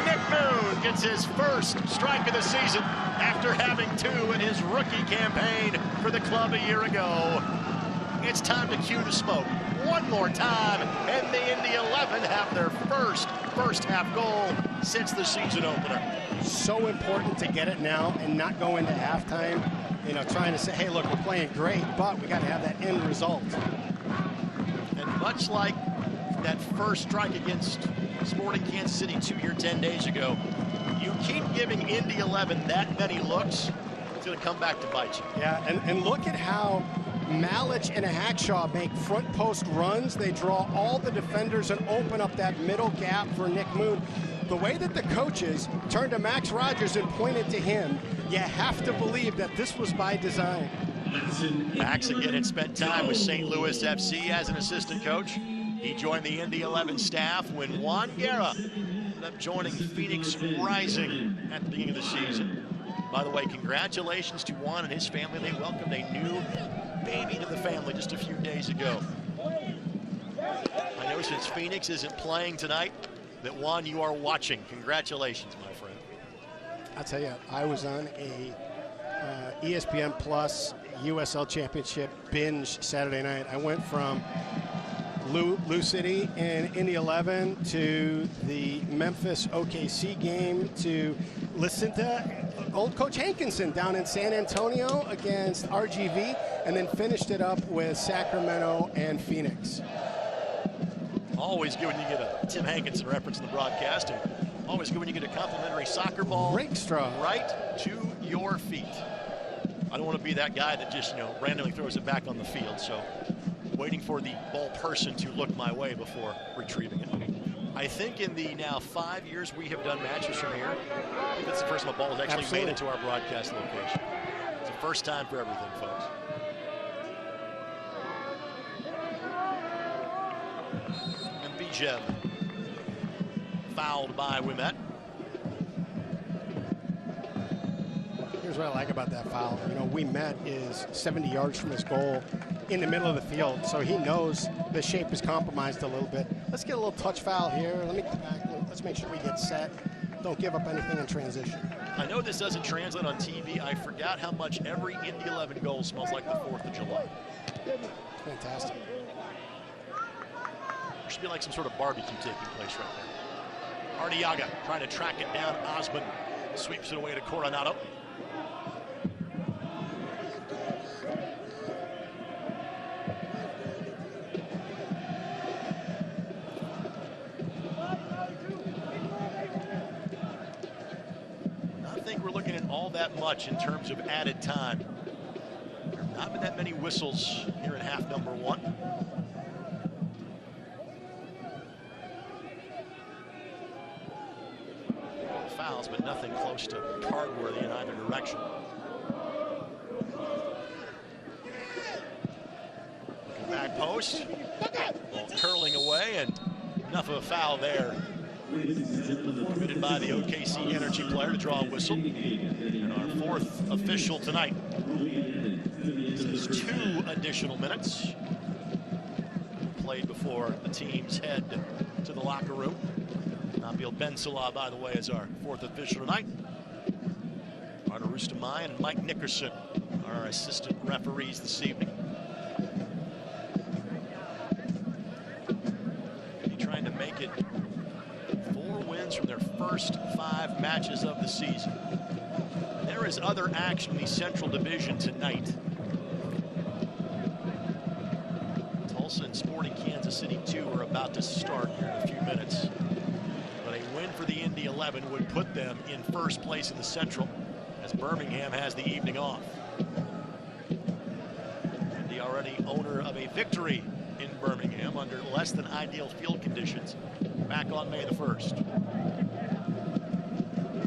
Nick Moon gets his first strike of the season after having 2 in his rookie campaign for the club a year ago. It's time to cue the smoke one more time, and the Indy 11 have their first half goal since the season opener. So important to get it now and not go into halftime, you know, trying to say, hey, look, we're playing great, but we got to have that end result. And much like that first strike against Sporting Kansas City 10 days ago, you keep giving Indy 11 that many looks, it's going to come back to bite you. Yeah, and look at how Malich and Hackshaw make front post runs. They draw all the defenders and open up that middle gap for Nick Moon. The way that the coaches turned to Max Rogers and pointed to him, you have to believe that this was by design. Max again had spent time with St. Louis FC as an assistant coach. He joined the Indy 11 staff when Juan Guerra ended up joining Phoenix Rising at the beginning of the season. By the way, congratulations to Juan and his family. They welcomed a new baby to the family just a few days ago. I know since Phoenix isn't playing tonight that, Juan, you are watching. Congratulations, my friend. I'll tell you, I was on a ESPN Plus USL Championship binge Saturday night. I went from Lou City and Indy 11 to the Memphis OKC game to listen to old Coach Hankinson down in San Antonio against RGV, and then finished it up with Sacramento and Phoenix. Always good when you get a Tim Hankinson reference in the broadcast, and always good when you get a complimentary soccer ball Rakestraw right to your feet. I don't want to be that guy that just, randomly throws it back on the field, so waiting for the ball person to look my way before retrieving it. I think in the now 5 years we have done matches from here, I think that's the first time a ball has actually made it to our broadcast location. It's the first time for everything, folks. And Bijev fouled by Ouimet. Here's what I like about that foul. Ouimet is 70 yards from his goal in the middle of the field, so he knows the shape is compromised a little bit. Let's get a little touch foul here. Let me get back. Let's make sure we get set. Don't give up anything in transition. I know this doesn't translate on TV. I forgot how much every Indy 11 goal smells like the 4th of July. Fantastic. There should be like some sort of barbecue taking place right there. Arteaga trying to track it down. Osman sweeps it away to Coronado. That much in terms of added time. There have not been that many whistles here in half number 1. Fouls, but nothing close to card-worthy in either direction. Looking back post, ball curling away, and enough of a foul there. Committed by the OKC Energy player to draw a whistle. And our 4th official tonight. This is 2 additional minutes played before the teams head to the locker room. Nabil Ben Salah, by the way, is our 4th official tonight. Artur Rustamai and Mike Nickerson are our assistant referees this evening. Trying to make it 4 wins from their first 5 matches of the season. There is other action in the Central Division tonight. Tulsa and Sporting Kansas City 2 are about to start here in a few minutes. But a win for the Indy 11 would put them in first place in the Central, as Birmingham has the evening off. Indy already owner of a victory in Birmingham under less than ideal field conditions back on May the 1st.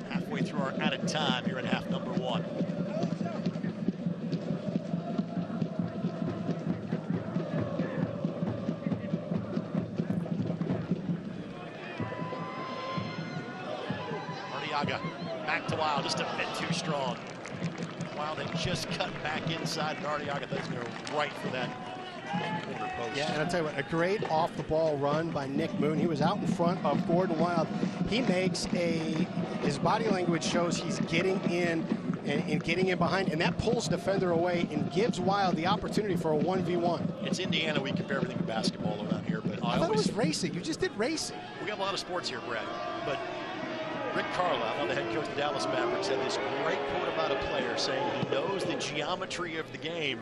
Halfway through our added time here in half number 1. Arriaga back to Wild, just a bit too strong. Wild had just cut back inside, and Arriaga doesn't go right for that corner post. Yeah, and I'll tell you what, a great off-the-ball run by Nick Moon. He was out in front of Gordon Wild. He makes his body language shows he's getting in and getting in behind, and that pulls defender away and gives Wild the opportunity for a 1v1. It's Indiana. We compare everything to basketball around here, but I thought it was racing. You just did racing. We have a lot of sports here, Brad, but Rick Carlisle, the head coach of the Dallas Mavericks, had this great quote about a player saying he knows the geometry of the game.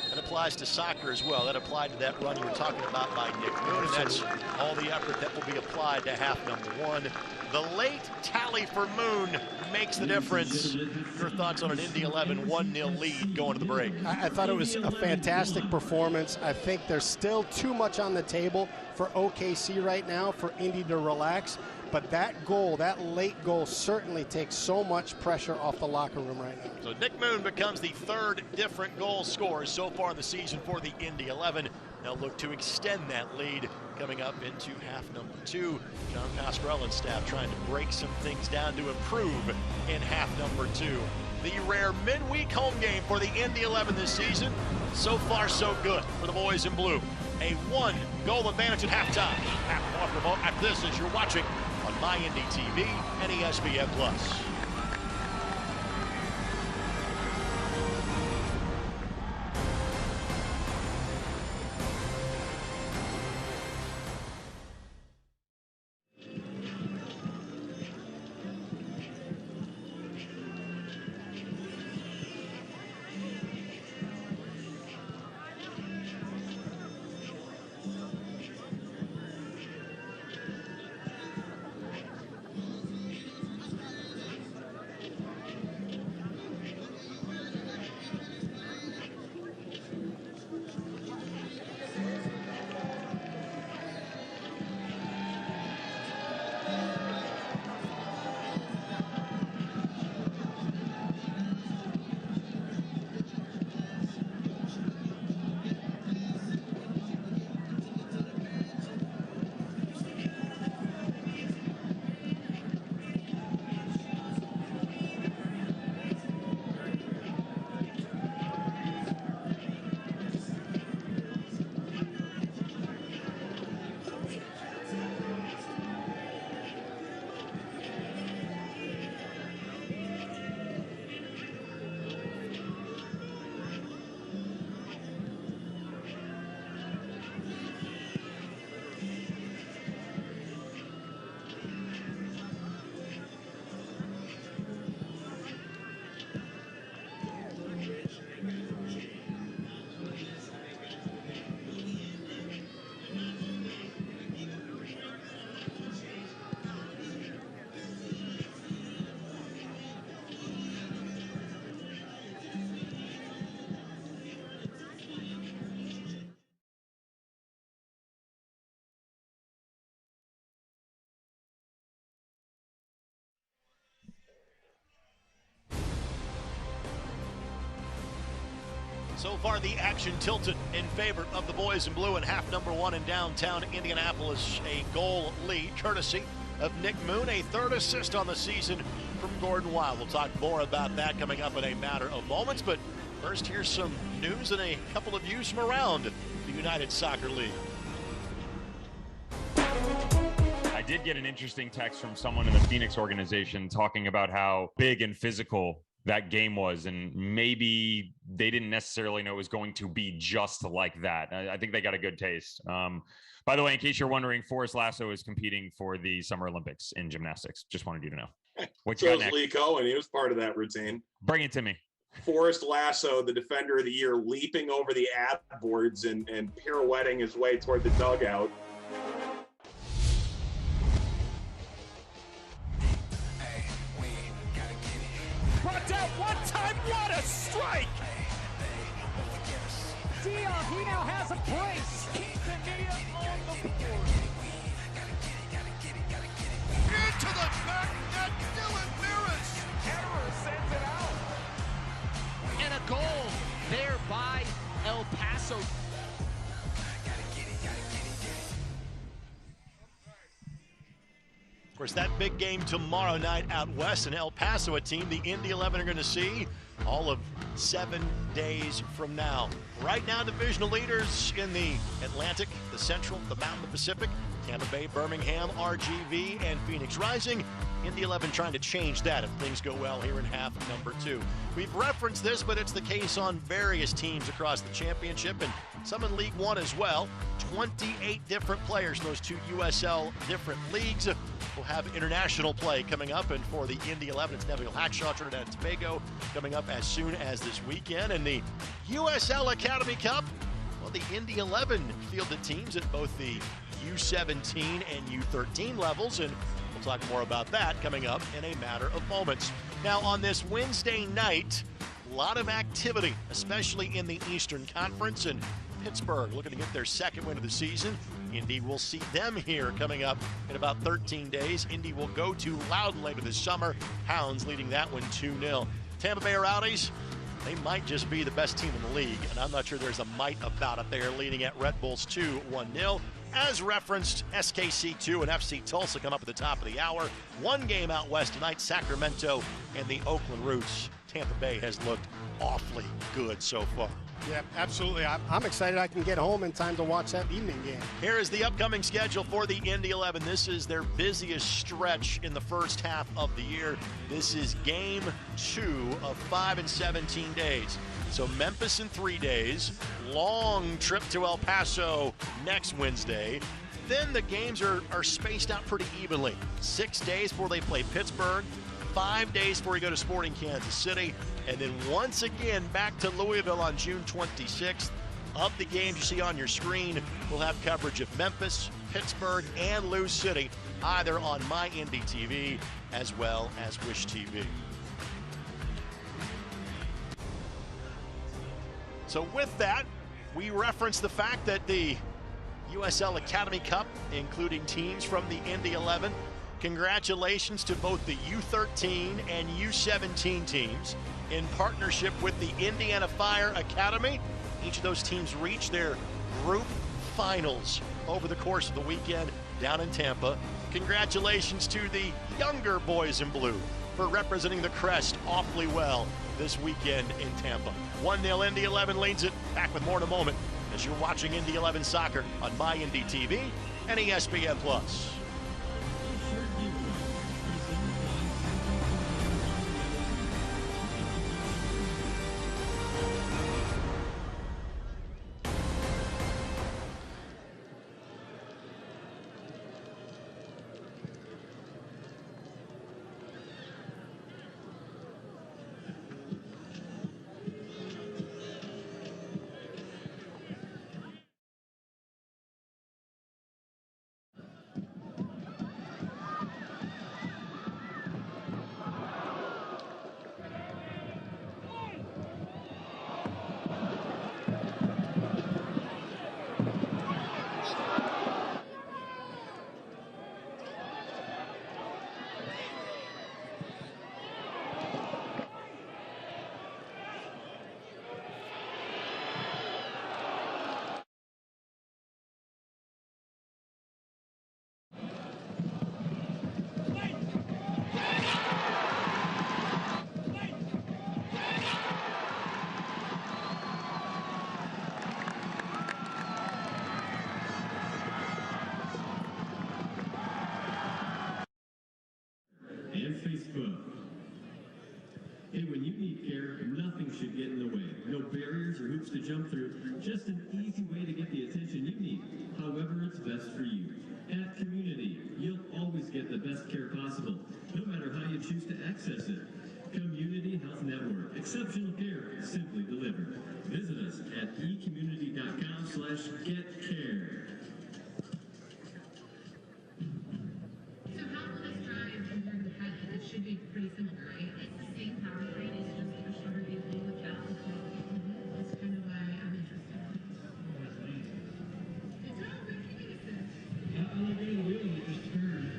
That applies to soccer as well. That applied to that run you were talking about by Nick Moon, and that's all the effort that will be applied to half number 1. The late tally for Moon makes the difference. Your thoughts on an Indy 11 1-0 lead going to the break? I thought it was a fantastic performance. I think there's still too much on the table for OKC right now for Indy to relax. But that goal, that late goal, certainly takes so much pressure off the locker room right now. So Nick Moon becomes the 3rd different goal scorer so far in the season for the Indy 11. They'll look to extend that lead coming up into half number 2. John Pasquarello and staff trying to break some things down to improve in half number 2. The rare midweek home game for the Indy 11 this season. So far, so good for the boys in blue. A 1-goal advantage at halftime. Half off remote after this as you're watching on MyIndy TV and ESPN+. So far, the action tilted in favor of the boys in blue in half number 1 in downtown Indianapolis. A goal lead courtesy of Nick Moon, a 3rd assist on the season from Gordon Wild. We'll talk more about that coming up in a matter of moments, but first, here's some news and a couple of views from around the United Soccer League. I did get an interesting text from someone in the Phoenix organization talking about how big and physical that game was, and maybe they didn't necessarily know it was going to be just like that. I think they got a good taste. By the way, in case you're wondering, Forrest Lasso is competing for the Summer Olympics in gymnastics. Just wanted you to know. What you So got is next? Lee Cohen. He was part of that routine. Bring it to me. Forrest Lasso, the defender of the year, leaping over the ad boards and pirouetting his way toward the dugout. Brought down one time, what a strike! Dion, he now has a brace. Bonilla on the board. Into the back net, Dylan Mirris. Terror sends it out. And a goal there by El Paso. Of course, that big game tomorrow night out west in El Paso, a team the Indy 11 are going to see all of 7 days from now. Right now, divisional leaders in the Atlantic, the Central, the Mountain, the Pacific, Tampa Bay, Birmingham, RGV, and Phoenix Rising. Indy 11 trying to change that if things go well here in half number 2. We've referenced this, but it's the case on various teams across the championship and some in League One as well. 28 different players in those 2 USL different leagues. We'll have international play coming up, and for the Indy 11, it's Neville Hackshaw, Trinidad and Tobago, coming up as soon as this weekend. And the USL Academy Cup, well, the Indy 11 fielded teams at both the U17 and U13 levels, and we'll talk more about that coming up in a matter of moments. Now, on this Wednesday night, a lot of activity, especially in the Eastern Conference, and Pittsburgh looking to get their second win of the season. Indy will see them here coming up in about 13 days. Indy will go to Loudon later this summer. Hounds leading that one 2-0. Tampa Bay Rowdies, they might just be the best team in the league, and I'm not sure there's a might about it. They are leading at Red Bulls 2, 1-0. As referenced, SKC2 and FC Tulsa come up at the top of the hour. One game out west tonight, Sacramento and the Oakland Roots. Tampa Bay has looked awfully good so far. Yeah, absolutely. I'm excited I can get home in time to watch that evening game. Here is the upcoming schedule for the Indy 11. This is their busiest stretch in the first half of the year. This is game 2 of 5 and 17 days. So Memphis in 3 days, long trip to El Paso next Wednesday. Then the games are spaced out pretty evenly. 6 days before they play Pittsburgh, 5 days before we go to Sporting Kansas City, and then once again back to Louisville on June 26th. Of the games you see on your screen, we'll have coverage of Memphis, Pittsburgh, and Lou City, either on My Indy TV as well as Wish TV. So with that, we reference the fact that the USL Academy Cup, including teams from the Indy 11, congratulations to both the U13 and U17 teams in partnership with the Indiana Fire Academy. Each of those teams reached their group finals over the course of the weekend down in Tampa. Congratulations to the younger boys in blue for representing the Crest awfully well this weekend in Tampa. 1-0 Indy 11 leads it. Back with more in a moment as you're watching Indy 11 soccer on My Indy TV and ESPN+. And Facebook. And when you you need care, nothing should get in the way. No barriers or hoops to jump through, just an easy way to get the attention you need, however it's best for you. At Community, you'll always get the best care possible, no matter how you choose to access it. Community Health Network, exceptional care, simply delivered. Visit us at ecommunity.com/getcare. So how will this drive in your head? It should be pretty simple, right? It's the same power train, it's just a shorter vehicle with gas. That's kind of why I'm interested. It's not really interesting. I like getting the wheel and it just turns.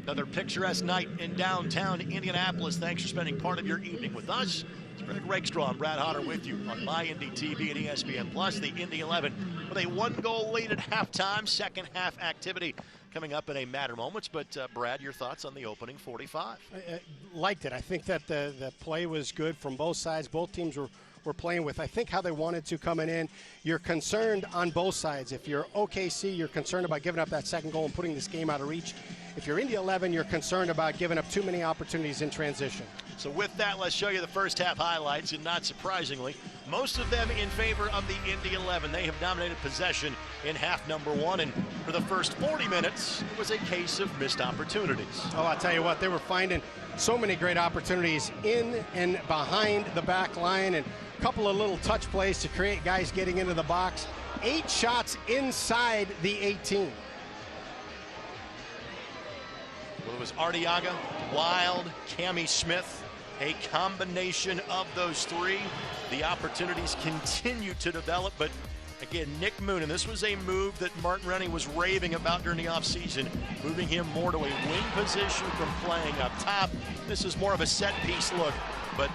Another picturesque night in downtown Indianapolis. Thanks for spending part of your evening with us. It's Greg Rakestraw and Brad Hodder with you on My Indy TV and ESPN Plus. The Indy 11 with a 1-goal lead at halftime. Second half activity coming up in a matter of moments. But Brad, your thoughts on the opening 45? I liked it. I think that the play was good from both sides. Both teams were playing with, I think, how they wanted to coming in. You're concerned on both sides. If you're OKC, you're concerned about giving up that second goal and putting this game out of reach. If you're Indy 11, you're concerned about giving up too many opportunities in transition. So with that, let's show you the first half highlights, and not surprisingly, most of them in favor of the Indy 11. They have dominated possession in half number one, and for the first 40 minutes, it was a case of missed opportunities. Oh, I'll tell you what, they were finding so many great opportunities in and behind the back line, and a couple of little touch plays to create guys getting into the box. 8 shots inside the 18. Well, it was Arteaga, Wild, Cammie Smith, a combination of those three. The opportunities continue to develop, but again, Nick Moon, and this was a move that Martin Rennie was raving about during the offseason, moving him more to a wing position from playing up top. This is more of a set-piece look, but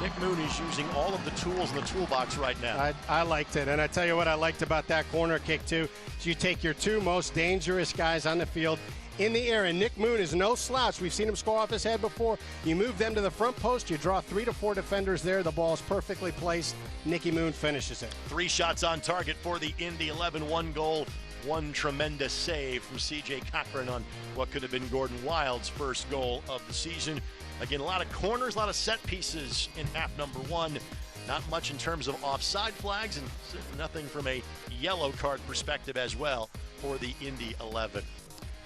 Nick Moon is using all of the tools in the toolbox right now. I liked it, and I tell you what I liked about that corner kick, too, is you take your 2 most dangerous guys on the field in the air, and Nick Moon is no slouch. We've seen him score off his head before. You move them to the front post, you draw 3 to 4 defenders there. The ball is perfectly placed. Nicky Moon finishes it. 3 shots on target for the Indy 11, 1 goal, 1 tremendous save from C.J. Cochran on what could have been Gordon Wild's first goal of the season. Again, a lot of corners, a lot of set pieces in half number one. Not much in terms of offside flags, and nothing from a yellow card perspective as well for the Indy 11.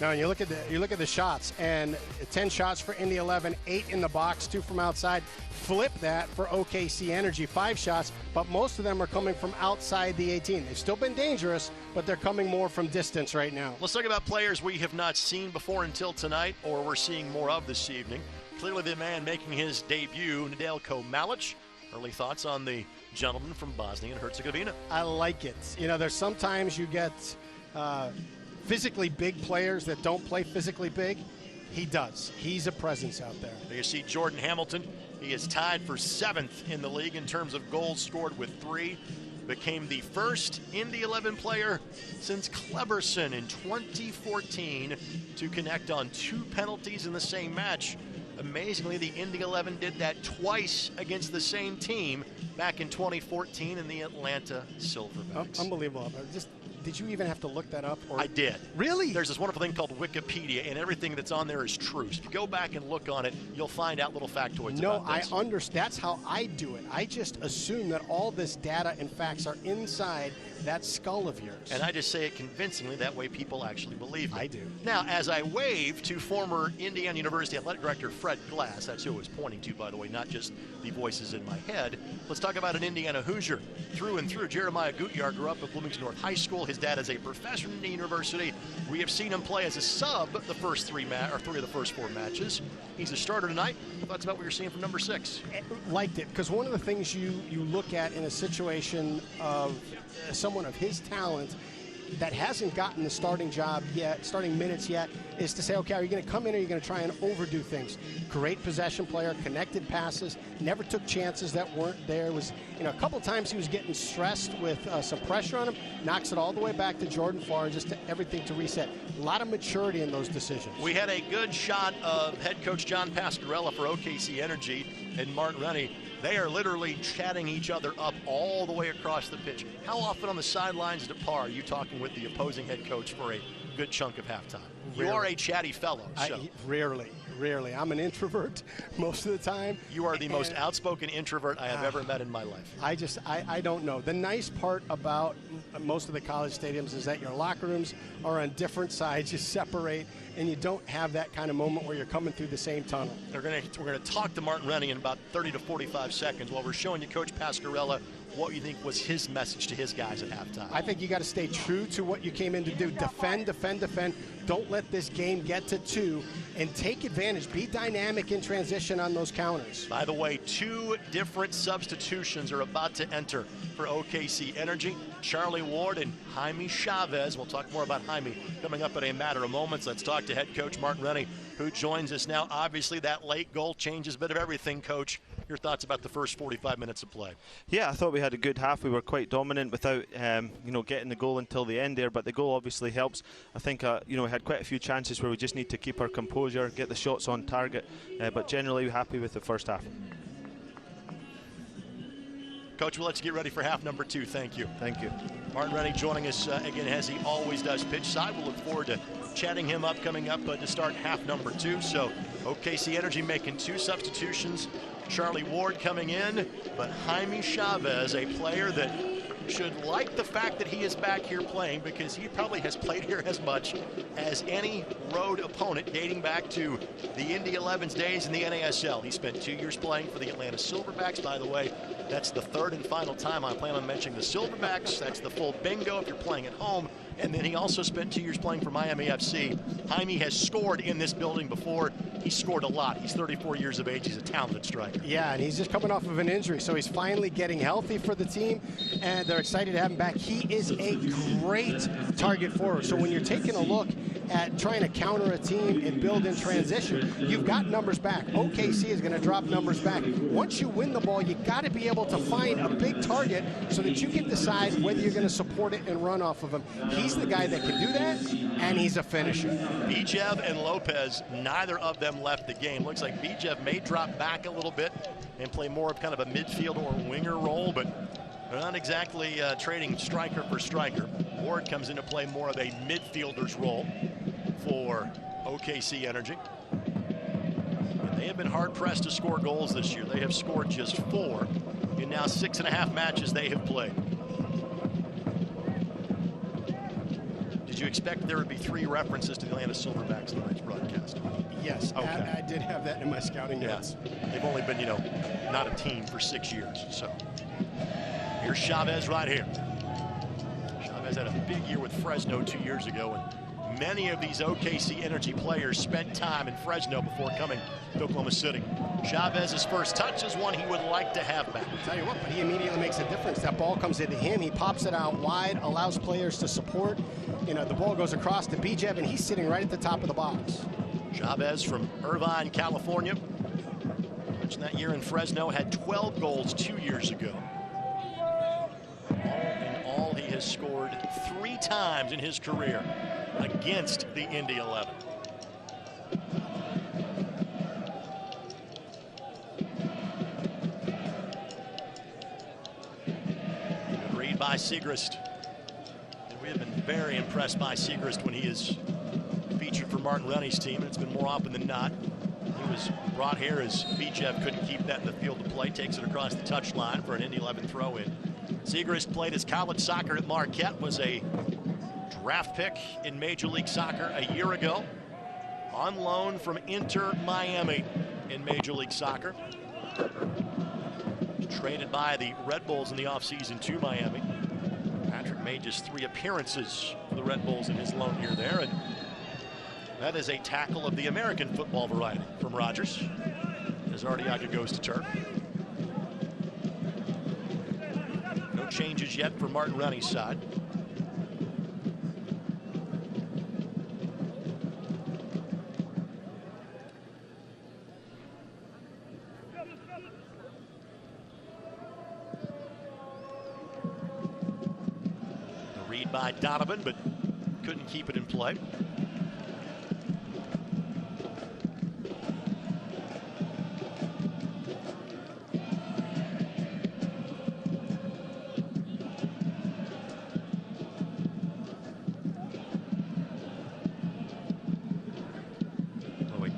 Now, you look at the shots, and 10 shots for Indy 11, 8 in the box, 2 from outside. Flip that for OKC Energy, 5 shots, but most of them are coming from outside the 18. They've still been dangerous, but they're coming more from distance right now. Let's talk about players we have not seen before until tonight, or we're seeing more of this evening. Clearly the man making his debut, Nedeljko Malic. Early thoughts on the gentleman from Bosnia and Herzegovina? I like it. You know, there's sometimes you get physically big players that don't play physically big. He does. He's a presence out there. You see Jordan Hamilton. He is tied for 7th in the league in terms of goals scored with 3. Became the first Indy 11 player since Kleberson in 2014 to connect on 2 penalties in the same match. Amazingly, the Indy 11 did that twice against the same team back in 2014 in the Atlanta Silverbacks. Unbelievable. Did you even have to look that up? Or? I did. Really? There's this wonderful thing called Wikipedia, and everything that's on there is true. So if you go back and look on it, you'll find out little factoids about this. No, I understand. That's how I do it. I just assume that all this data and facts are inside that skull of yours. And I just say it convincingly. That way people actually believe me. I do. Now, as I wave to former Indiana University Athletic Director Fred Glass, that's who I was pointing to, by the way, not just the voices in my head. Let's talk about an Indiana Hoosier through and through. Jeremiah Gutjahr grew up at Bloomington North High School. His dad is a professor at Indiana University. We have seen him play as a sub the first 3 of the first 4 matches. He's a starter tonight. Thoughts about what you're seeing from number 6? Liked it, because one of the things you look at in a situation of someone of his talent that hasn't gotten the starting minutes yet, is to say, okay, are you going to come in or are you going to try and overdo things? Great possession player, connected passes, never took chances that weren't there. Was, a couple times he was getting stressed with some pressure on him, knocks it all the way back to Jordan Farr, just everything to reset. A lot of maturity in those decisions. We had a good shot of head coach John Pasquarella for OKC Energy and Martin Rennie. They are literally chatting each other up all the way across the pitch. How often on the sidelines at Par are you talking with the opposing head coach for a good chunk of halftime? Rarely. You are a chatty fellow. So. Rarely. Rarely. I'm an introvert most of the time. You are the most outspoken introvert I have ever met in my life. I don't know. The nice part about most of the college stadiums is that your locker rooms are on different sides. You separate, and you don't have that kind of moment where you're coming through the same tunnel. We're going to talk to Martin Rennie in about 30 to 45 seconds while we're showing you Coach Pasquarella what you think was his message to his guys at halftime. I think you got to stay true to what you came in to do. Defend, defend, defend. Don't let this game get to 2, and take advantage. Be dynamic in transition on those counters. By the way, 2 different substitutions are about to enter for OKC Energy. Charlie Ward and Jaime Chavez. We'll talk more about Jaime coming up in a matter of moments. Let's talk to head coach Martin Rennie, who joins us now. Obviously, that late goal changes a bit of everything, Coach. Your thoughts about the first 45 minutes of play? Yeah, I thought we had a good half. We were quite dominant without, getting the goal until the end there. But the goal obviously helps. I think, we had quite a few chances where we just need to keep our composure, get the shots on target. But generally, happy with the first half. Coach, we'll let you get ready for half number 2. Thank you. Thank you. Martin Rennie joining us again, as he always does, pitch side. We'll look forward to chatting him up coming up to start half number 2. So OKC Energy making 2 substitutions. Charlie Ward coming in, but Jaime Chavez, a player that should like the fact that he is back here playing, because he probably has played here as much as any road opponent dating back to the Indy 11's days in the NASL. He spent 2 years playing for the Atlanta Silverbacks. By the way, that's the 3rd and final time I plan on mentioning the Silverbacks. That's the full bingo if you're playing at home. And then he also spent 2 years playing for Miami FC. Jaime has scored in this building before. He scored a lot. He's 34 years of age. He's a talented striker. Yeah, and he's just coming off of an injury, so he's finally getting healthy for the team, and they're excited to have him back. He is a great target forward. So when you're taking a look at trying to counter a team and build in transition, you've got numbers back. OKC is going to drop numbers back. Once you win the ball, you got to be able to find a big target so that you can decide whether you're going to support it and run off of him. He's the guy that can do that, and he's a finisher. Bijev and Lopez, neither of them left the game. Looks like Bijev may drop back a little bit and play more of kind of a midfield or winger role, but they're not exactly trading striker for striker. Ward comes into play more of a midfielder's role for OKC Energy. And they have been hard-pressed to score goals this year. They have scored just 4 in now 6.5 matches they have played. Did you expect there would be 3 references to the Atlanta Silverbacks in tonight's broadcast? Yes, okay. I did have that in my scouting notes. They've only been, not a team for 6 years. So here's Chavez right here. Chavez had a big year with Fresno 2 years ago, and many of these OKC Energy players spent time in Fresno before coming to Oklahoma City. Chavez's first touch is one he would like to have back. I'll tell you what, but he immediately makes a difference. That ball comes into him, he pops it out wide, allows players to support. The ball goes across to Bijev, and he's sitting right at the top of the box. Chavez from Irvine, California. Mentioned that year in Fresno, had 12 goals 2 years ago. All in all, he has scored 3 times in his career against the Indy 11. Good read by Siegrist. And we have been very impressed by Siegrist when he is featured for Martin Rennie's team, and it's been more often than not. He was brought here as Bijev couldn't keep that in the field of play, takes it across the touchline for an Indy 11 throw-in. Siegrist played his college soccer at Marquette, was a draft pick in Major League Soccer a year ago, on loan from Inter Miami in Major League Soccer. Traded by the Red Bulls in the offseason to Miami. Patrick made just 3 appearances for the Red Bulls in his loan year there, and that is a tackle of the American football variety from Rogers, as Arteaga goes to turf. No changes yet for Martin Rennie's side. The read by Donovan, but couldn't keep it in play.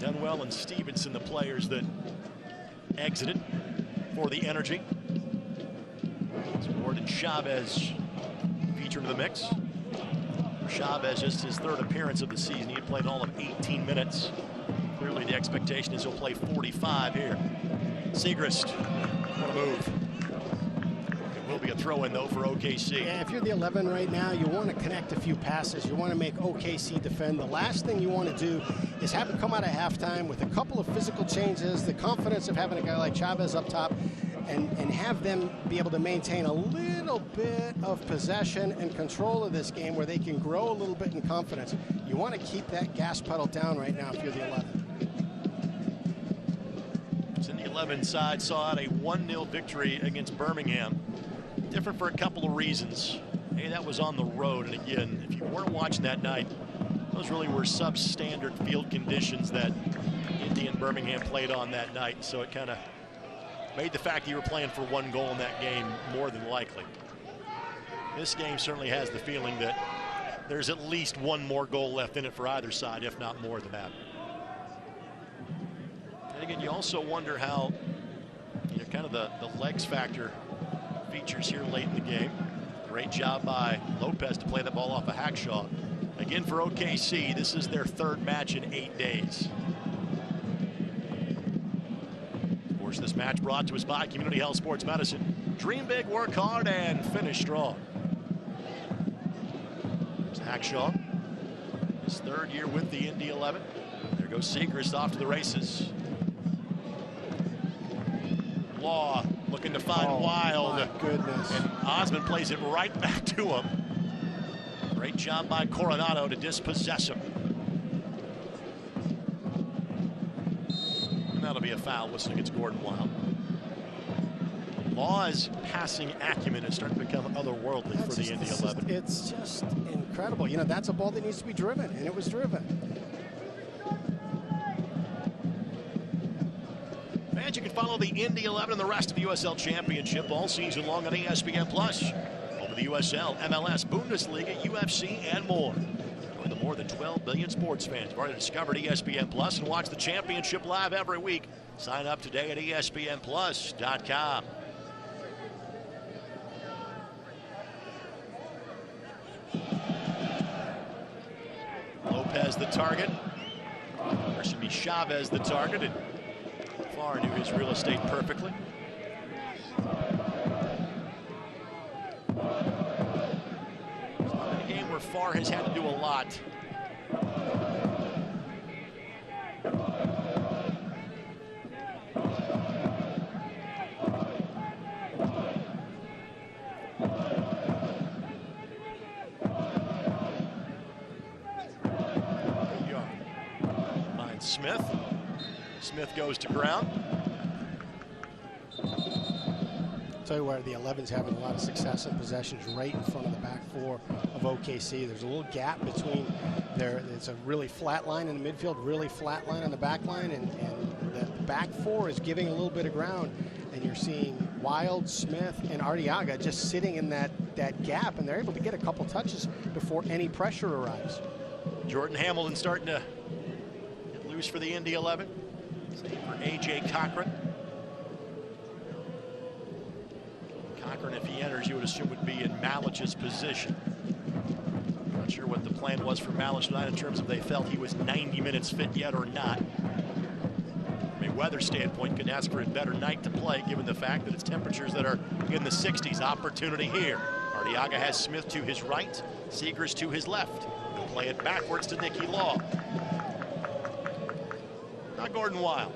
Dunwell and Stevenson, the players that exited for the Energy. Ward and Chavez featured in the mix. Chavez, just his third appearance of the season. He had played all of 18 minutes. Clearly the expectation is he'll play 45 here. Siegrist, what a move. It will be a throw-in, though, for OKC. Yeah, if you're the 11 right now, you want to connect a few passes. You want to make OKC defend. The last thing you want to do is have it come out of halftime with a couple of physical changes, the confidence of having a guy like Chavez up top, and have them be able to maintain a little bit of possession and control of this game where they can grow a little bit in confidence. You want to keep that gas pedal down right now if you're the 11. The 11 side saw out a 1-0 victory against Birmingham. Different for a couple of reasons. Hey, that was on the road, and again, if you weren't watching that night, those really were substandard field conditions that Indy and Birmingham played on that night, so it kind of made the fact that you were playing for 1 goal in that game more than likely. This game certainly has the feeling that there's at least 1 more goal left in it for either side, if not more than that. And again, you also wonder how, you know, kind of the legs factor features here late in the game. Great job by Lopez to play the ball off of Hackshaw. Again, for OKC, this is their 3rd match in 8 days. Of course, this match brought to us by Community Health Sports Medicine. Dream big, work hard, and finish strong. There's Hackshaw, his 3rd year with the Indy 11. There goes Siegrist off to the races. Law looking to find Wild. My goodness. And Osmond plays it right back to him. Great job by Coronado to dispossess him. And that'll be a foul whistle against Gordon Wild. Law's passing acumen is starting to become otherworldly for the Indy 11. It's just incredible. You know, that's a ball that needs to be driven, and it was driven. And you can follow the Indy 11 and the rest of the USL Championship all season long on ESPN+. Over the USL, MLS, Bundesliga, UFC, and more. Join the more than 12 million sports fans who've already discovered ESPN+ and watch the championship live every week. Sign up today at ESPNplus.com. Lopez the target. Or should be Chavez the target. And Farr knew his real estate perfectly. It's not been a game where Farr has had to do a lot. Finds Smith. Smith goes to ground. I'll tell you where the 11's having a lot of success in possessions right in front of the back 4 of OKC. There's a little gap between there. It's a really flat line in the midfield, really flat line on the back line, and the back 4 is giving a little bit of ground, and you're seeing Wild, Smith, and Arteaga just sitting in that gap, and they're able to get a couple touches before any pressure arrives. Jordan Hamilton starting to get loose for the Indy 11. Same for A.J. Cochran. Cochran, if he enters, you would assume would be in Malich's position. Not sure what the plan was for Malich tonight in terms of they felt he was 90 minutes fit yet or not. From a weather standpoint, can ask for a better night to play given the fact that it's temperatures that are in the 60s. Opportunity here. Arteaga has Smith to his right, Siegrist to his left. He'll play it backwards to Nicky Law. Now Gordon Wild.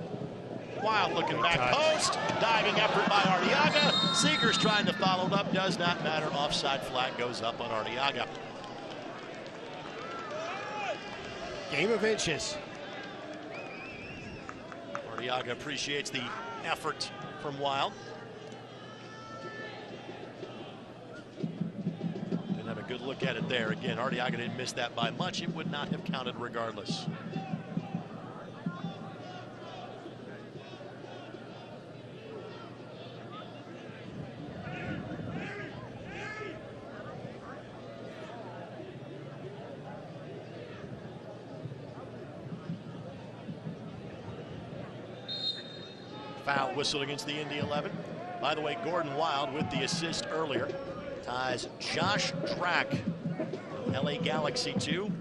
Wild looking back post, diving effort by Arteaga. Siegrist trying to follow it up, does not matter. Offside flag goes up on Arteaga. Game of inches. Arteaga appreciates the effort from Wild. Didn't have a good look at it there. Again, Arteaga didn't miss that by much. It would not have counted regardless. Foul whistled against the Indy 11. By the way, Gordon Wild with the assist earlier ties Josh Drack of LA Galaxy 2.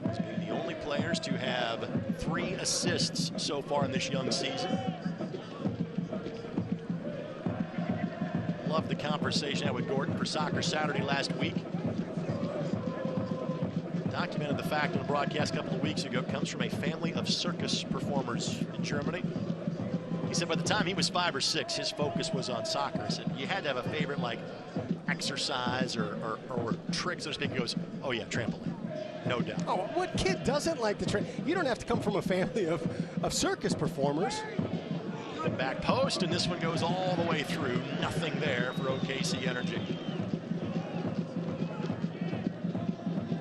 He's been the only players to have 3 assists so far in this young season. Love the conversation I had with Gordon for Soccer Saturday last week. Documented the fact on a broadcast a couple of weeks ago. Comes from a family of circus performers in Germany. He said by the time he was 5 or 6, his focus was on soccer. He said you had to have a favorite like exercise or trick, so to speak. He goes, oh yeah, trampoline, no doubt. Oh, what kid doesn't like the you don't have to come from a family of circus performers. The back post, and this one goes all the way through. Nothing there for OKC Energy.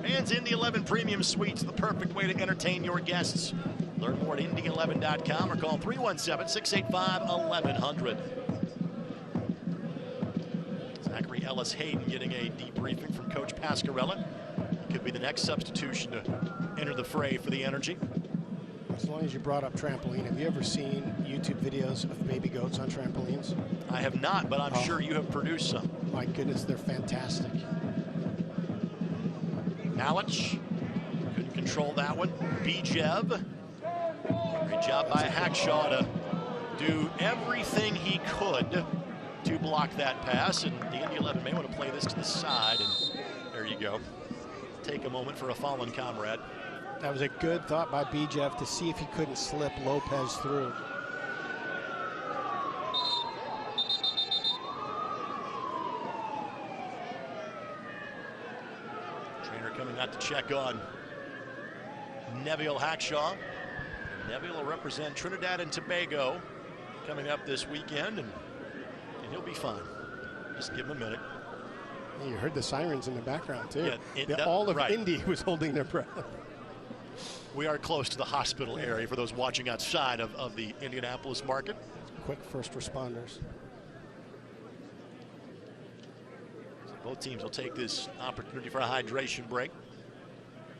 Fans Indy 11 Premium Suites, the perfect way to entertain your guests. Learn more at Indy11.com or call 317-685-1100. Zachary Ellis Hayden getting a debriefing from Coach Pascarella. He could be the next substitution to enter the fray for the Energy. As long as you brought up trampoline, have you ever seen YouTube videos of baby goats on trampolines? I have not, but I'm sure you have produced some. My goodness, they're fantastic. Malich couldn't control that one. Bijev, great job by Hackshaw to do everything he could to block that pass, and the Indy 11 may want to play this to the side, and there you go. Take a moment for a fallen comrade. That was a good thought by Bijev to see if he couldn't slip Lopez through. Trainer coming out to check on Neville Hackshaw. Neville will represent Trinidad and Tobago coming up this weekend, and he'll be fine. Just give him a minute. Yeah, you heard the sirens in the background, too. Yeah, all of Indy was holding their breath. We are close to the hospital area for those watching outside of the Indianapolis market. Quick first responders. So both teams will take this opportunity for a hydration break.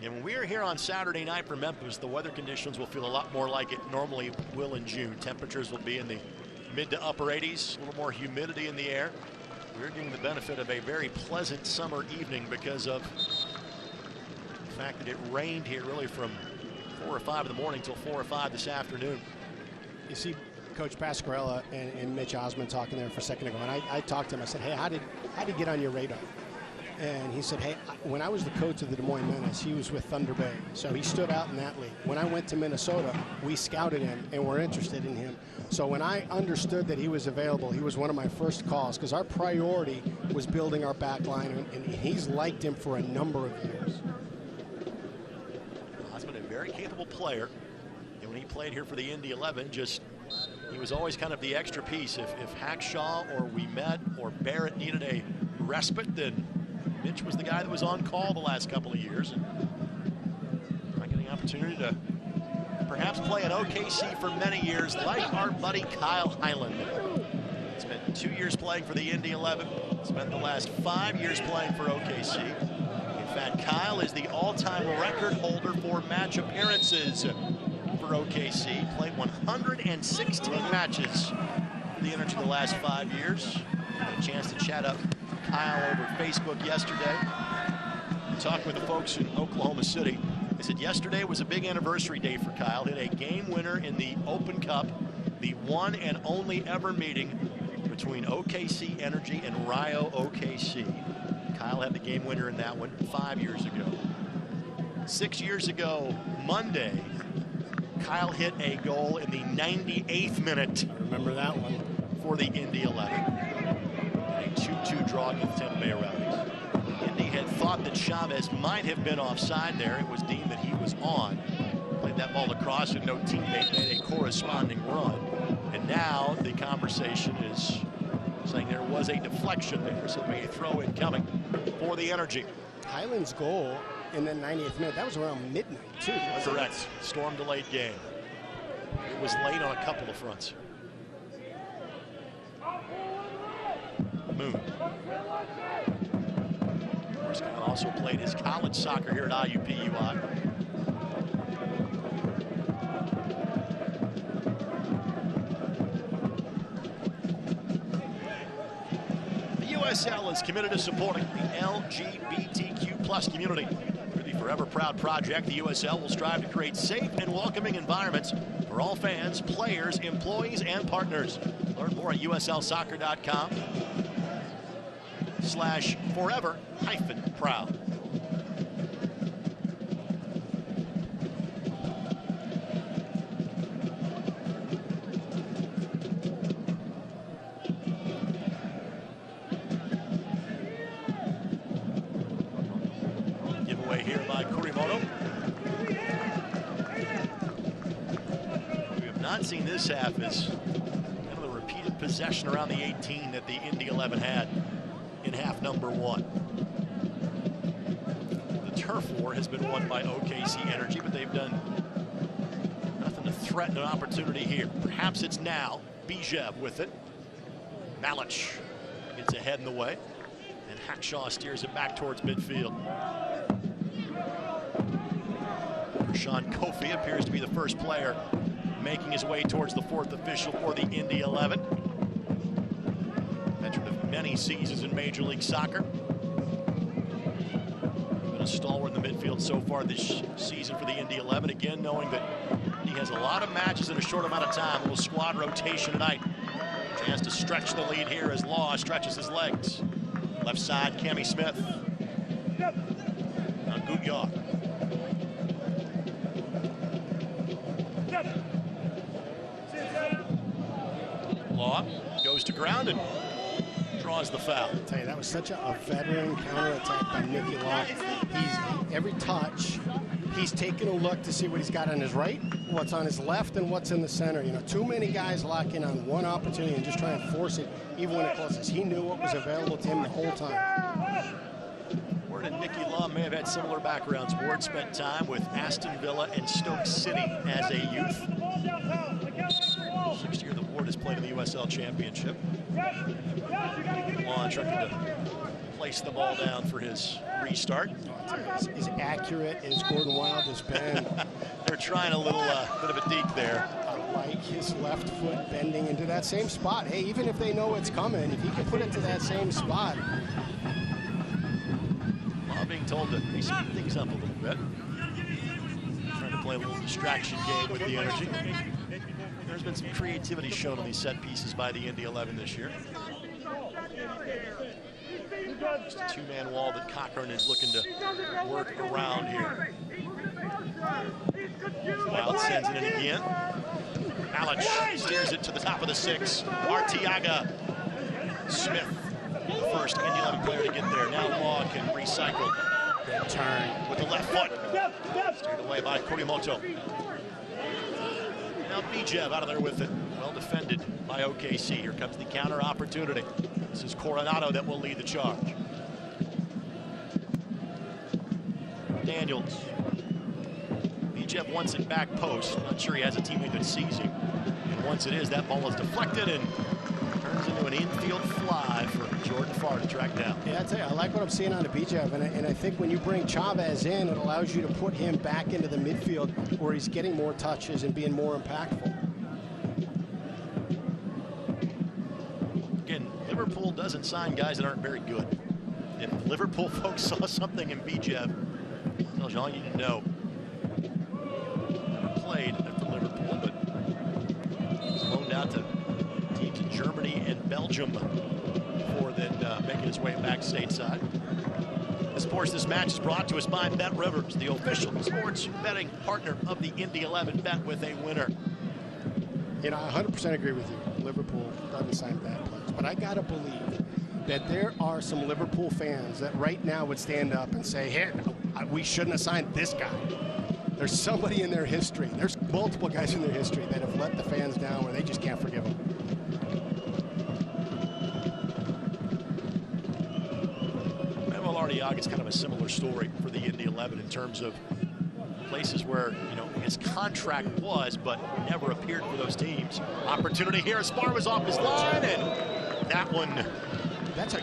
And when we are here on Saturday night for Memphis, the weather conditions will feel a lot more like it normally will in June. Temperatures will be in the mid to upper 80s, a little more humidity in the air. We're getting the benefit of a very pleasant summer evening because of the fact that it rained here really from 4 or 5 in the morning till 4 or 5 this afternoon. You see Coach Pascarella and Mitch Osmond talking there for a second ago, and I talked to him. I said, hey, how did he get on your radar? And he said, hey, when I was the coach of the Des Moines Menace, he was with Thunder Bay, so he stood out in that league. When I went to Minnesota, we scouted him and were interested in him. So when I understood that he was available, he was one of my first calls, because our priority was building our back line, and he's liked him for a number of years. Osmond, a very capable player, and when he played here for the Indy 11, he was always kind of the extra piece. If Hackshaw or Ouimet or Barrett needed a respite, then Mitch was the guy that was on call the last couple of years, and not getting an opportunity to perhaps play at OKC for many years, like our buddy Kyle Hyland. Spent 2 years playing for the Indy 11, spent the last 5 years playing for OKC. In fact, Kyle is the all-time record holder for match appearances for OKC. Played 116 matches for the Energy the last 5 years. Had a chance to chat up Kyle over Facebook yesterday. Talking with the folks in Oklahoma City. They said yesterday was a big anniversary day for Kyle. Hit a game winner in the Open Cup, the one and only ever meeting between OKC Energy and Rio OKC. Kyle had the game winner in that one 5 years ago. 6 years ago, Monday, Kyle hit a goal in the 98th minute. I remember that one. For the Indy 11. A 2-2 draw against the Tampa Bay Rowdies. Indy had thought that Chavez might have been offside there. It was deemed that he was on. Played that ball across and no teammate made a corresponding run. And now the conversation is saying there was a deflection there, so maybe a throw in coming for the Energy. Highland's goal in the 90th minute, that was around midnight too. Correct. Storm delayed game. It was late on a couple of fronts. Moon. Scott also played his college soccer here at IUPUI. USL is committed to supporting the LGBTQ+ community. Through the Forever Proud project, the USL will strive to create safe and welcoming environments for all fans, players, employees, and partners. Learn more at uslsoccer.com/forever-proud. Giveaway here by Kurimoto. We have not seen this half as kind of the repeated possession around the 18 that the Indy 11 had in half number 1. The turf war has been won by OKC Energy, but they've done nothing to threaten an opportunity here. Perhaps it's now. Bijev with it. Malich gets ahead in the way, and Hackshaw steers it back towards midfield. Sean Kofi appears to be the first player making his way towards the 4th official for the Indy 11. Veteran of many seasons in Major League Soccer. Been a stalwart in the midfield so far this season for the Indy 11. Again, knowing that he has a lot of matches in a short amount of time. A little squad rotation tonight. Chance to stretch the lead here as Law stretches his legs. Left side, Cammy Smith. Now Gutjahr. Law goes to ground and draws the foul. I'll tell you, that was such a veteran counterattack by Nicky Law. Every touch, he's taking a look to see what he's got on his right, what's on his left, and what's in the center. You know, too many guys lock in on one opportunity and just try and force it, even when it closes. He knew what was available to him the whole time. Ward and Nicky Law may have had similar backgrounds. Ward spent time with Aston Villa and Stoke City as a youth. 6th year that Ward has played in the USL Championship. Law trying to place the ball down for his restart. As accurate as Gordon Wild has been. They're trying a little bit of a deke there. I like his left foot bending into that same spot. Hey, even if they know it's coming, if he can put it to that same spot. Law being told to speed things up a little bit. Trying to play a little distraction game with the energy. There's been some creativity shown on these set pieces by the Indy 11 this year. Just a two-man wall that Cochran is looking to work around here. Wild sends it in again. Malich steers it to the top of the 6. Arteaga. Smith, the first Indy 11 player to get there. Now Law can recycle. Good turn with the left foot. Steered away by Kurimoto. Now Bijev out of there with it. Well defended by OKC. Here comes the counter opportunity. This is Coronado that will lead the charge. Daniels. Bijev wants it back post. Not sure he has a teammate that sees him. And once it is, that ball is deflected and turns into an infield fly for Jordan Farr to track down. Yeah, I tell you, I like what I'm seeing out of Bijev, and I think when you bring Chavez in, it allows you to put him back into the midfield where he's getting more touches and being more impactful. Again, Liverpool doesn't sign guys that aren't very good. If Liverpool folks saw something in Bijev, tells you all you need to know. Played for Liverpool, but he's loaned out to teams in Germany and Belgium before then making his way back stateside. Of course, this match is brought to us by Bet Rivers, the official sports betting partner of the Indy 11. Bet with a winner. You know, I 100% agree with you. Liverpool doesn't sign bad players, but I gotta believe that there are some Liverpool fans that right now would stand up and say, hey, we shouldn't have signed this guy. There's somebody in their history. There's multiple guys in their history that have let the fans down where they just can't forgive them. Manuel Arteaga is kind of a similar story for the Indy 11 in terms of places where, you know, his contract was, but never appeared for those teams. Opportunity here. Spar was off his line, and that one. That's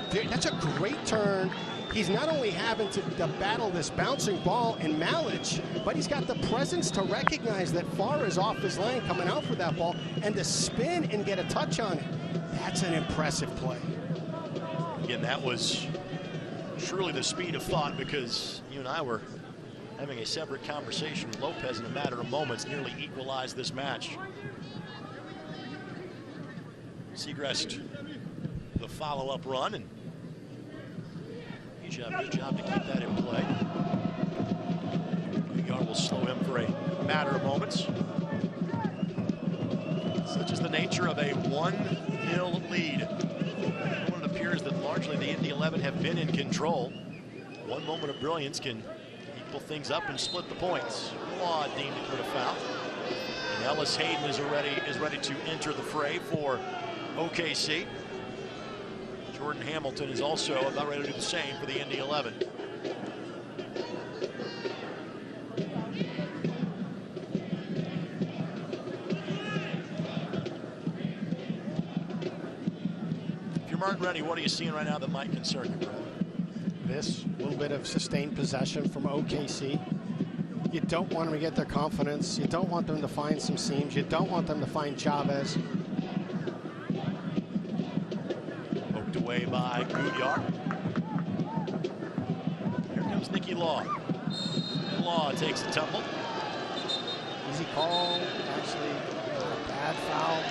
a great turn. He's not only having to battle this bouncing ball in Malich, but he's got the presence to recognize that Farr is off his lane coming out for that ball and to spin and get a touch on it. That's an impressive play. again, that was truly the speed of thought, because you and I were having a separate conversation with Lopez in a matter of moments, nearly equalized this match. Segrest, the follow-up run, and good job to keep that in play. Guillard will slow him for a matter of moments. Such is the nature of a 1-0 lead. It appears that largely the Indy 11 have been in control. One moment of brilliance can equal things up and split the points. Law deemed to put a foul. And Ellis Hayden is ready to enter the fray for OKC. Jordan Hamilton is also about ready to do the same for the Indy 11. If you're Martin Rennie, what are you seeing right now that might concern you, Brad? This little bit of sustained possession from OKC. You don't want them to get their confidence. You don't want them to find some seams. You don't want them to find Chavez. Poked away by Goudiard. Here comes Nicky Law. And Law takes the tumble. Easy call. Actually, a bad foul.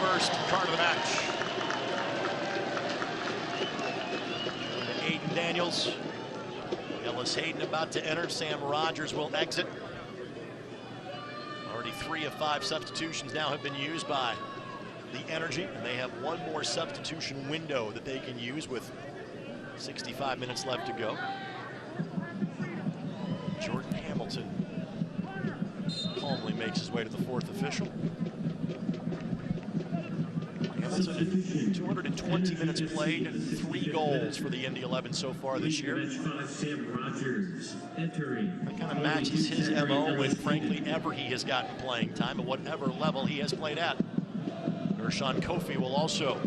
First card of the match. Aiden Daniels. Ellis Hayden about to enter. Sam Rogers will exit. Already 3 of 5 substitutions now have been used by the Energy, and they have one more substitution window that they can use with 65 minutes left to go. Jordan Hamilton calmly makes his way to the 4th official. Hamilton, 220 minutes played, 3 goals for the Indy 11 so far this year. That kind of matches his MO with, frankly, ever he has gotten playing time at whatever level he has played at. Gershon Kofi will also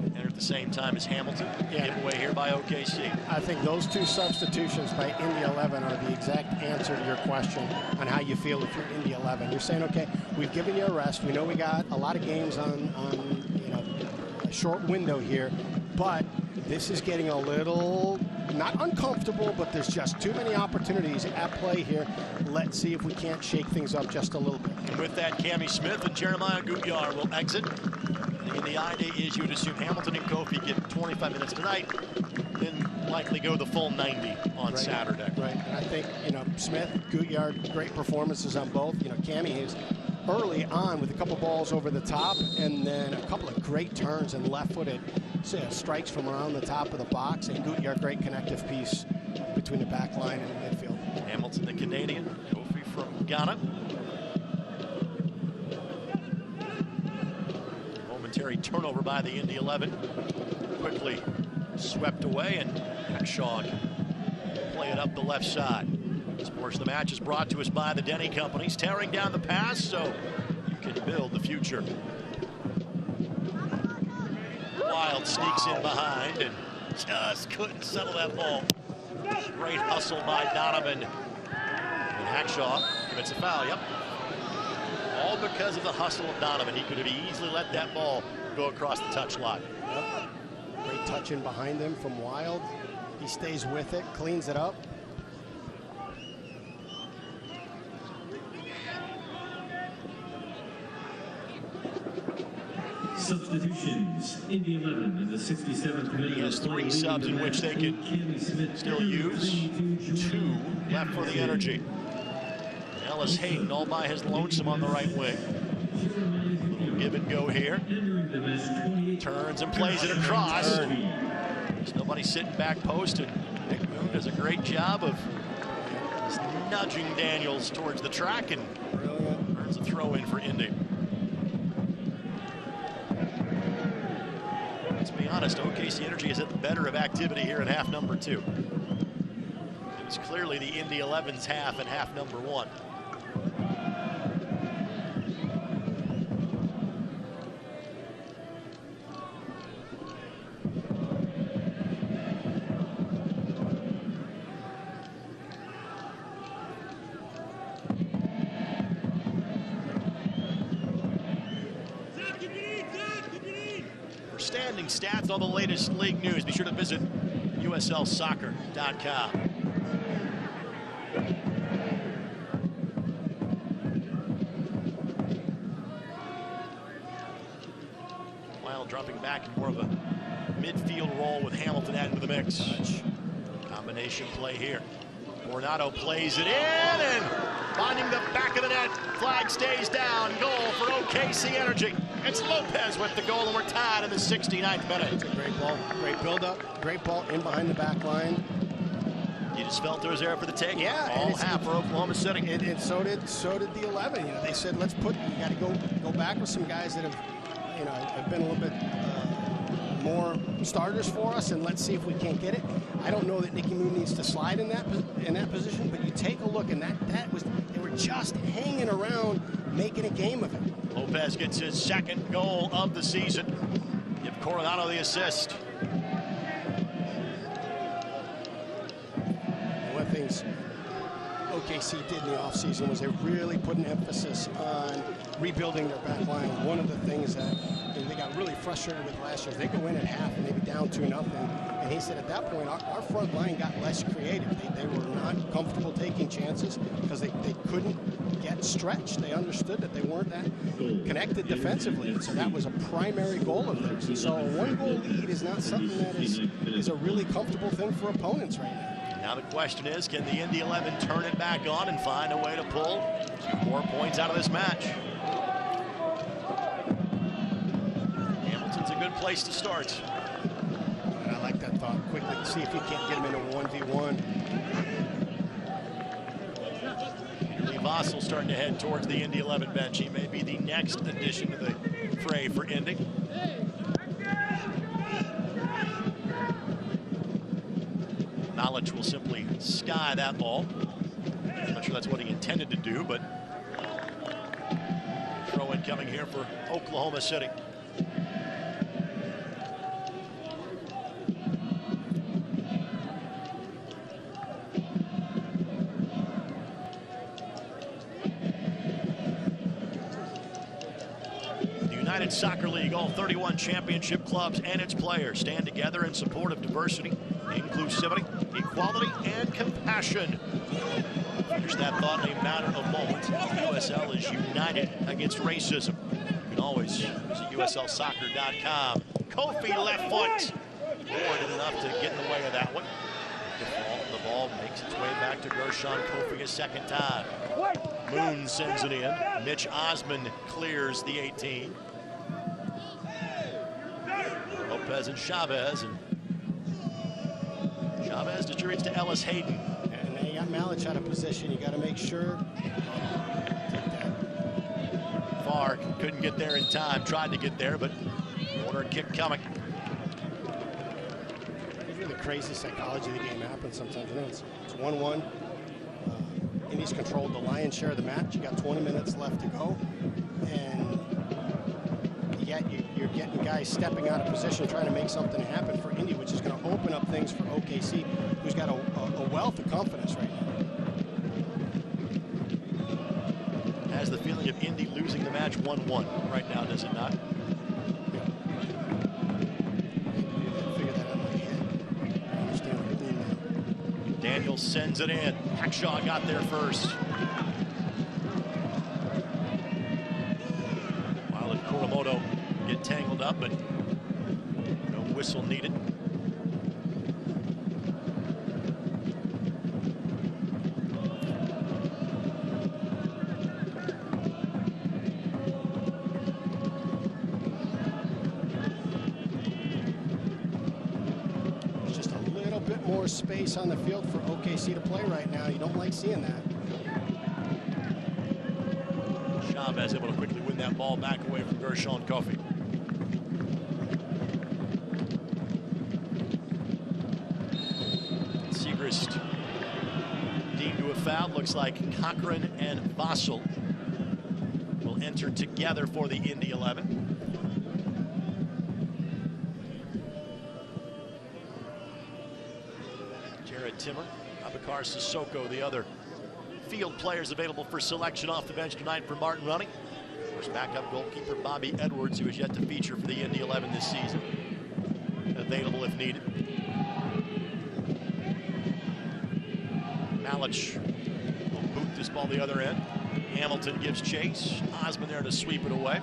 enter at the same time as Hamilton. Giveaway here by OKC. I think those 2 substitutions by Indy 11 are the exact answer to your question on how you feel if you're Indy 11. You're saying, okay, we've given you a rest. We know we got a lot of games on a short window here, but this is getting a little, not uncomfortable, but there's just too many opportunities at play here. Let's see if we can't shake things up just a little bit. And with that, Cammie Smith and Jeremiah Goudiard will exit. And the idea is you would assume Hamilton and Kofi get 25 minutes tonight, then likely go the full 90 on Saturday. Right, and I think, Smith, Goudiard, great performances on both. Cammie is early on with a couple balls over the top, and then a couple of great turns and left-footed strikes from around the top of the box, and Goudiard, great connective piece between the back line and the midfield. Hamilton, the Canadian, Kofi from Ghana. Momentary turnover by the Indy 11. Quickly swept away, and Hackshaw can play it up the left side. This portion of the match is brought to us by the Denny Companies, tearing down the past so you can build the future. Wild sneaks in behind and just couldn't settle that ball. Great hustle by Donovan. And Hackshaw commits a foul, yep. All because of the hustle of Donovan. He could have easily let that ball go across the touch line. Yep. Great touch in behind him from Wild. He stays with it, cleans it up. Substitutions. Indy 11 in the 67th minute. He has 3 subs in which they can still use. 2 left for the Energy. Ellis Hayden all by his lonesome on the right wing. Little give and go here. Turns and plays it across. There's nobody sitting back post, and Nick Moon does a great job of nudging Daniels towards the track, and earns a throw in for Indy. Let's be honest, OKC Energy is at the better of activity here in half number 2. It was clearly the Indy 11's half and half number 1. stats and all the latest league news, be sure to visit uslsoccer.com. Dropping back in more of a midfield role with Hamilton added to the mix. Combination play here. Coronado plays it in and finding the back of the net. Flag stays down. Goal for OKC Energy. It's Lopez with the goal, and we're tied in the 69th minute. It's a great ball, great build-up, great ball in behind the back line. You just felt there was there for the take. Yeah, all half for Oklahoma City. And so did the 11. You know, they said you got to go back with some guys that have been a little bit more starters for us, and let's see if we can't get it. I don't know that Nicky Moon needs to slide in that position, but you take a look, and they were just hanging around, making a game of it. Lopez gets his second goal of the season. Give Coronado the assist. One of the things OKC did in the offseason was they really put an emphasis on rebuilding their back line. One of the things that they got really frustrated with last year is they go in at half and maybe down 2-0, and he said at that point our front line got less creative. They were not comfortable taking chances because they couldn't get stretched. They understood that they weren't that connected defensively, and so that was a primary goal of theirs. And so a one-goal lead is not something that is a really comfortable thing for opponents right now. Now the question is, can the Indy 11 turn it back on and find a way to pull 2 more points out of this match? Hamilton's a good place to start. And I like that thought. Quickly see if you can't get him into 1v1. Lee Vossel starting to head towards the Indy 11 bench. He may be the next addition to the fray for Indy. Knowledge will simply sky that ball. I'm not sure that's what he intended to do, but throw in coming here for Oklahoma City. The United Soccer League, all 31 championship clubs and its players stand together in support of diversity, inclusivity, equality, and compassion. Finish that thought in a matter of moments. USL is united against racism. You can always visit uslsoccer.com. Kofi left foot. More than enough to get in the way of that one. The ball makes its way back to Gershon Kofi a second time. Moon sends it in. Mitch Osmond clears the 18. Lopez and Chavez, and Chavez distributes to Ellis Hayden. And now you got Malich out of position. You got to make sure. Farr couldn't get there in time. Tried to get there, but corner kick coming. It's really crazy psychology of the game happens sometimes. You know, it's 1-1. Indy's controlled the lion's share of the match. You got 20 minutes left to go, and yet you're getting guys stepping out of position, trying to make something happen for Indy, which is going to open up things for OKC, who's got a wealth of confidence right now. Has the feeling of Indy losing the match 1-1 right now, does it not? Figure that out in my head. I understand what you're doing now. Daniels sends it in. Hackshaw got there first. While let Kuramoto get tangled up, but no whistle needed. Just a little bit more space on the field for OKC to play right now. You don't like seeing that. Chavez able to quickly win that ball back away from Gershon Kofi. Segrist deemed to have fouled. Looks like Cochran and Vossel will enter together for the Indy 11. Jared Timmer, Abakar Sissoko, the other field players available for selection off the bench tonight for Martin Running. Of course, backup goalkeeper Bobby Edwards, who has yet to feature for the Indy 11 this season. available if needed. Malich will boot this ball the other end. Hamilton gives chase. Osman there to sweep it away.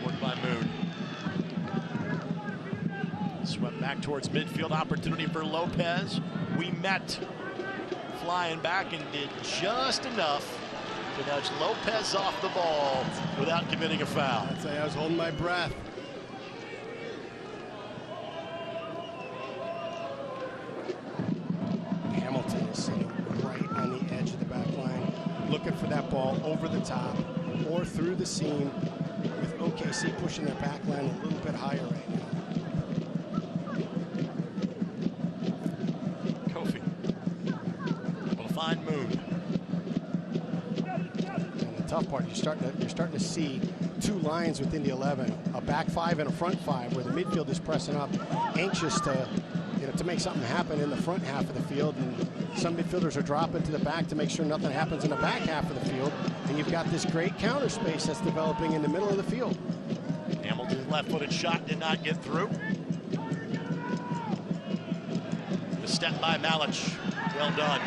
Worked by Moon. Swept back towards midfield. Opportunity for Lopez. We met. Flying back and did just enough to nudge Lopez off the ball without committing a foul. I'd say I was holding my breath. Hamilton is sitting right on the edge of the back line, looking for that ball over the top or through the seam, with OKC pushing their back line a little bit higher right now. Kofi will find Moon. And the tough part, you're starting to see two lines within the 11, a back five and a front five, where the midfield is pressing up, anxious to make something happen in the front half of the field, and some midfielders are dropping to the back to make sure nothing happens in the back half of the field, and you've got this great counter space that's developing in the middle of the field. Hamilton's left-footed shot did not get through. The step by Malich, well done.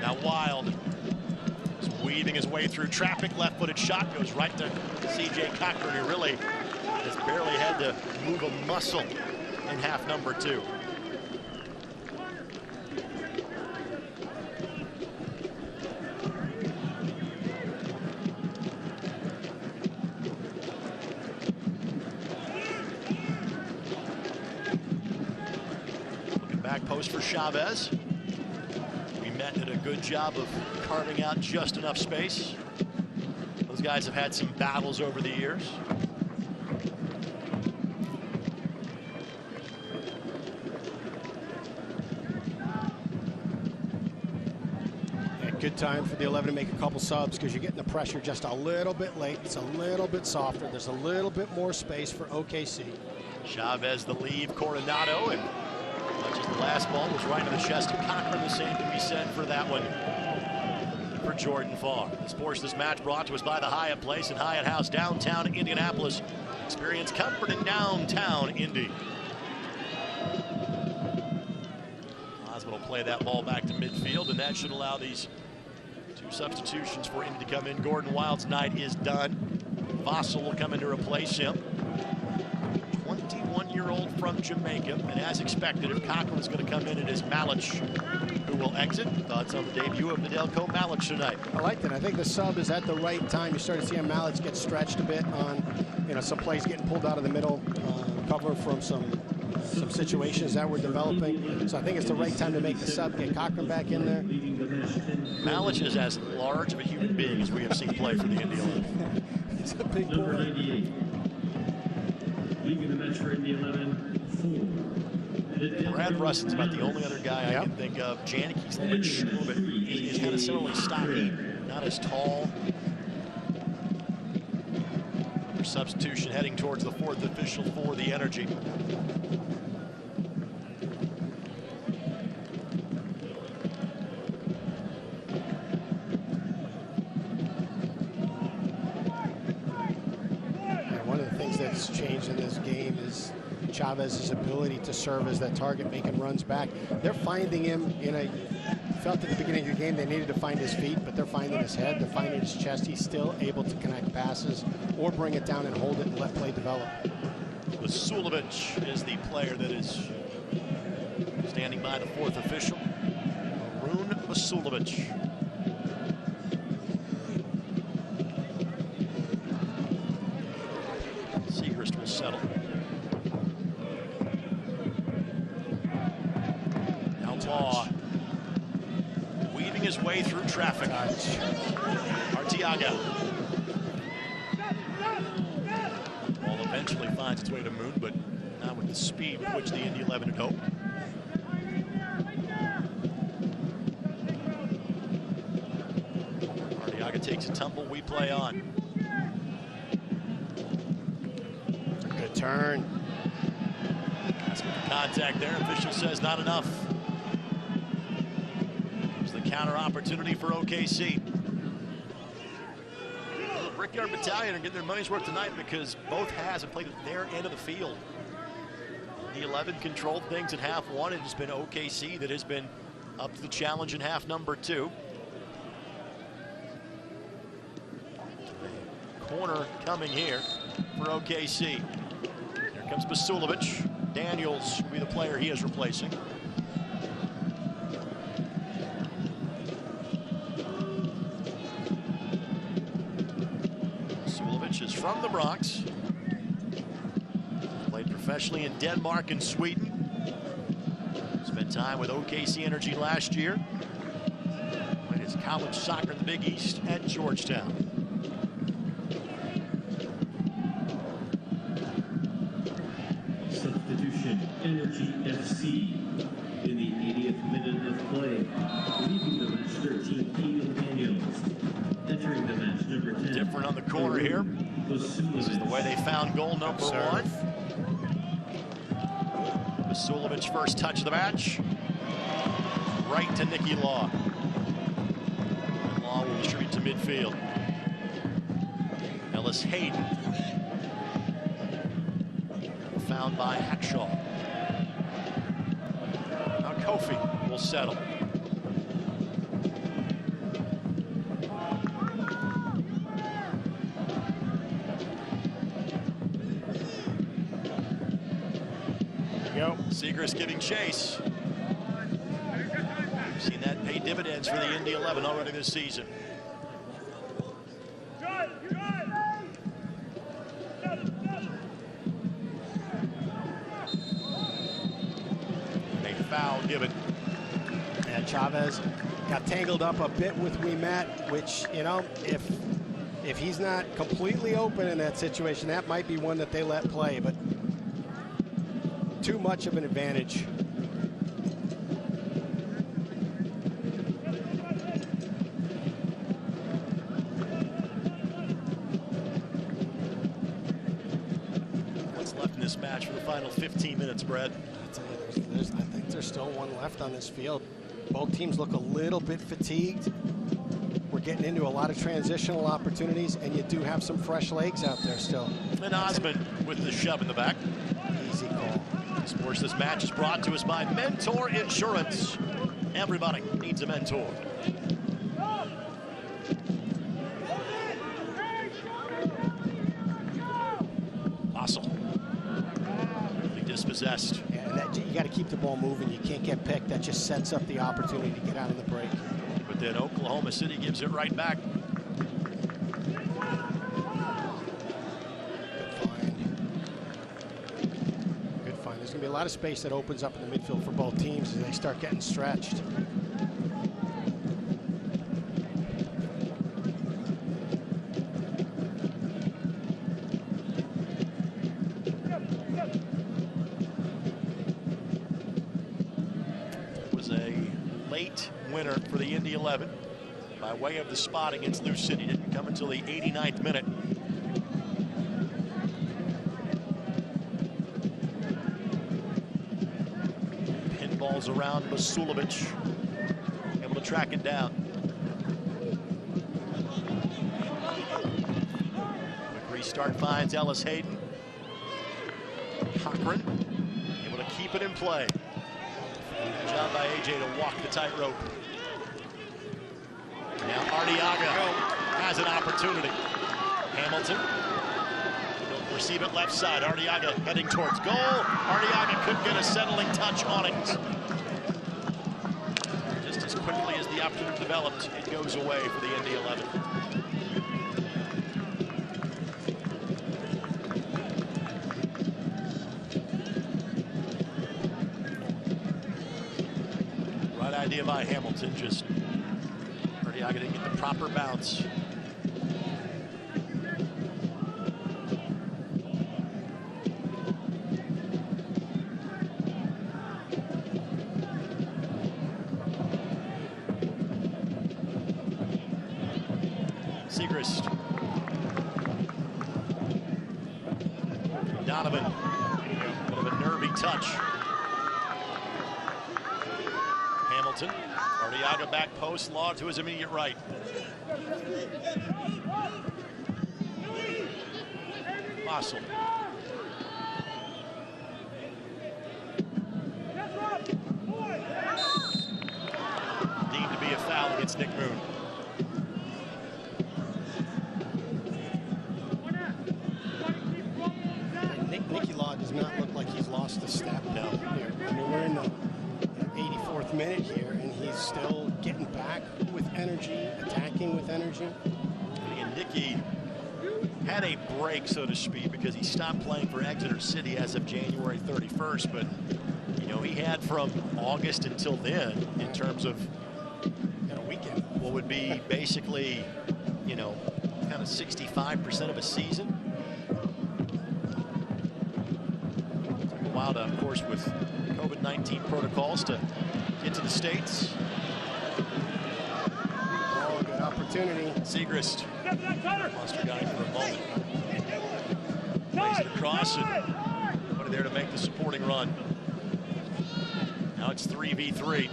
Now Wild is weaving his way through traffic. Left-footed shot goes right to C.J. Cochran, who really has barely had to move a muscle in half number 2. Looking back post for Chavez. We met did a good job of carving out just enough space. Those guys have had some battles over the years. Good time for the 11 to make a couple subs, because you're getting the pressure just a little bit late. It's a little bit softer. There's a little bit more space for OKC. Chavez the lead, Coronado, and much as the last ball was right to the chest of Cochran, the same can be said for that one for Jordan Farr. This portion of this match brought to us by the Hyatt Place and Hyatt House, downtown Indianapolis. Experience comfort in downtown Indy. Osman will play that ball back to midfield, and that should allow these two substitutions for Indy to come in. Gordon Wild's night is done. Fossil will come in to replace him. 21-year-old from Jamaica, and as expected, if Cochran is going to come in, it is Malich who will exit. Thoughts on the debut of Nedeljko Malich tonight? I liked it. I think the sub is at the right time. You start to see Malich get stretched a bit on, some plays getting pulled out of the middle, cover from some situations that were developing. So I think it's the right time to make the sub, get Cochran back in there. Malich is as large of a human being as we have seen play for the Indy 11. He's a big boy. Leaving the match for Indy 11, Brad Russin's about the only other guy I can think of. Janicki's a little bit, he's kind of similarly stocky, not as tall. For substitution heading towards the 4th official for the Energy. That's changed in this game is Chavez's ability to serve as that target, making runs back. They're finding him felt at the beginning of the game they needed to find his feet, but they're finding his head, they're finding his chest. He's still able to connect passes or bring it down and hold it and let play develop. Vasilovic is the player that is standing by the 4th official. Arun Vasilovic. Will settle. Now Law weaving his way through traffic. Arteaga. Ball eventually finds its way to Moon, but not with the speed with which the Indy 11 had hoped. Arteaga takes a tumble. We play on. Turn. Contact there. Official says not enough. There's the Counter opportunity for OKC. The Brickyard Battalion are getting their money's worth tonight because both halves have played at their end of the field. The 11 controlled things at half one. It has been OKC that has been up to the challenge in half number 2. Corner coming here for OKC. Here comes Basulovic. Daniels will be the player he is replacing. Basulovic is from the Bronx. Played professionally in Denmark and Sweden. Spent time with OKC Energy last year. Played his college soccer in the Big East at Georgetown. Substitution, Energy FC. In the 80th minute of play, leaving the match 13, Ian Daniels. Entering the match, number 10. Different on the corner here. This is the way they found goal number 1. Basulovic first touch of the match. Right to Nicky Law. And Law will distribute to midfield. Ellis Hayden. Found by Hackshaw. Now Kofi will settle. Seagrass giving chase. We've seen that pay dividends for the Indy 11 already this season. A foul given. And Chavez got tangled up a bit with Ouimet, which, you know, if he's not completely open in that situation, that might be one that they let play, but too much of an advantage. What's left in this match for the final 15 minutes, Brad? I think there's still one left on this field. Both teams look a little bit fatigued. We're getting into a lot of transitional opportunities, and you do have some fresh legs out there still. And Osmond with the shove in the back. Easy call. Sports, this match is brought to us by Mentor Insurance. Everybody needs a mentor. Awesome. Really dispossessed. Yeah, and you got to keep the ball moving. You can't get picked. That just sets up the opportunity to get out of the break. But then Oklahoma City gives it right back. There's going to be a lot of space that opens up in the midfield for both teams as they start getting stretched. It was a late winner for the Indy 11 by way of the spot against Lou City. Didn't come until the 89th minute. Balls around Basulovic, able to track it down. Quick restart finds Ellis Hayden. Cochran able to keep it in play. Good job by AJ to walk the tightrope. Now Arteaga has an opportunity. Hamilton will receive it left side. Arteaga heading towards goal. Arteaga couldn't get a settling touch on it. Just as quickly as the opportunity developed, it goes away for the Indy 11. Right idea by Hamilton, just Arteaga didn't get the proper bounce. Seagrass. Donovan. Bit of a nervy touch. Hamilton. Arteaga back post, Law to his immediate right. Fossil. Deemed to be a foul against Nick Moon. Nicky Law does not look like he's lost a step down here. I mean, we're in the 84th minute here, and he's still getting back with energy, attacking with energy. And Nicky had a break, so to speak, because he stopped playing for Exeter City as of January 31st. But, you know, he had from August until then, in terms of a weekend, what would be basically, you know, kind of 65% of a season. Took a while to, of course, with COVID-19 protocols to get to the States. Oh, good opportunity. Siegrist lost her guy for a moment. Plays it across and put it there to make the supporting run. Now it's 3v3.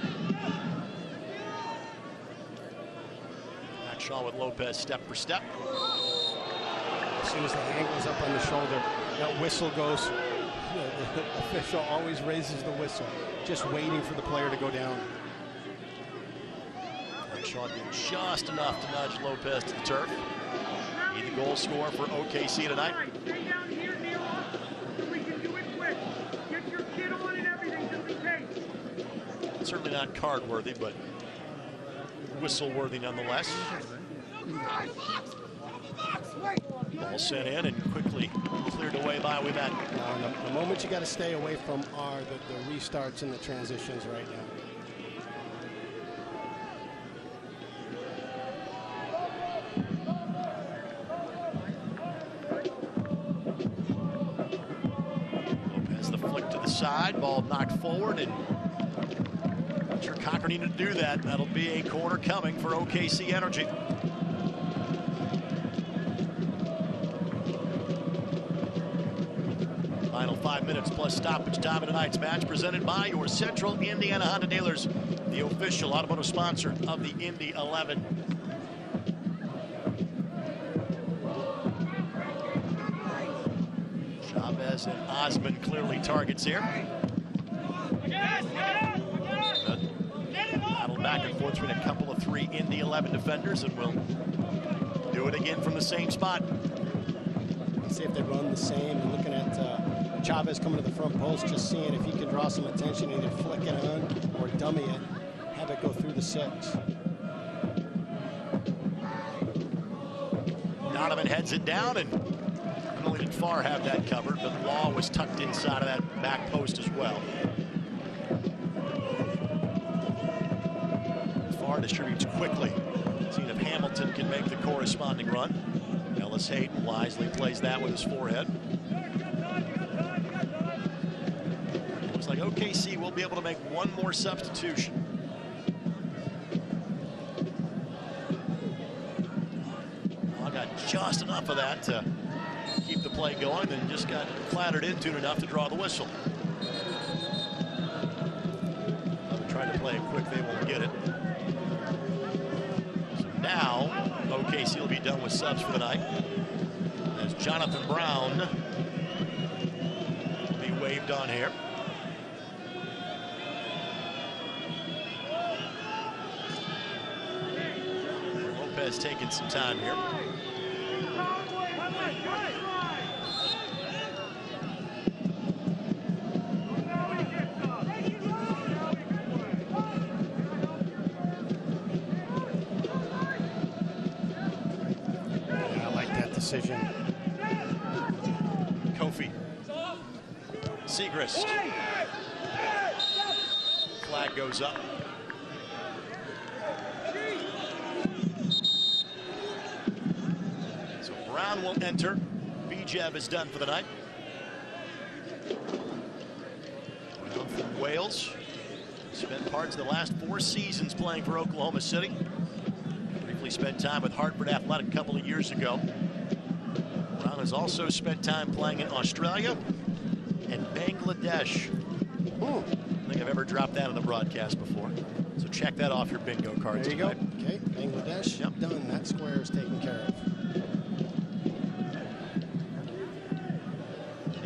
Shaw with Lopez step for step. As soon as the hand goes up on the shoulder, that whistle goes. The official always raises the whistle, just waiting for the player to go down. Shaw did just enough to nudge Lopez to the turf. Be the goal scorer for OKC tonight. Stay down here, Neil. We can do it quick. Get your kid on and everything just in case. Certainly not card worthy, but whistle worthy nonetheless. Ball sent in and quickly cleared away by Ouimet. The moment you got to stay away from are the restarts and the transitions right now. Lopez the flick to the side, ball knocked forward, and I'm sure Cochran needed to do that. That'll be a corner coming for OKC Energy. Final 5 minutes plus stoppage time of tonight's match, presented by your Central Indiana Honda dealers, the official automotive sponsor of the Indy 11. Chavez and Osmond clearly targets here. Battle back and forth between a couple of 3 Indy 11 defenders, and we'll do it again from the same spot. Let's see if they run the same. And looking at Chavez coming to the front post, just seeing if he can draw some attention, either flick it on or dummy it, have it go through the 6. Donovan heads it down, and not only did Farr have that covered, but Law was tucked inside of that back post as well. Farr distributes quickly, seeing if Hamilton can make the corresponding run. Ellis Hayden wisely plays that with his forehead. Looks like OKC will be able to make one more substitution. Well, got just enough of that to keep the play going, then just got clattered into it enough to draw the whistle. Tried to play it quick, they won't get it. So now OKC will be done with subs for the night, as Jonathan Brown will be waved on here. Lopez taking some time here. Decision. Kofi. Siegrist. Flag goes up. So Brown will enter. Bijeb is done for the night. Brown from Wales. Spent parts of the last 4 seasons playing for Oklahoma City. Briefly spent time with Hartford Athletic a couple of years ago. Brown has also spent time playing in Australia and Bangladesh. I don't think I've ever dropped that on the broadcast before. So check that off your bingo cards. There you go. Okay, Bangladesh, Yep. done. That square is taken care of.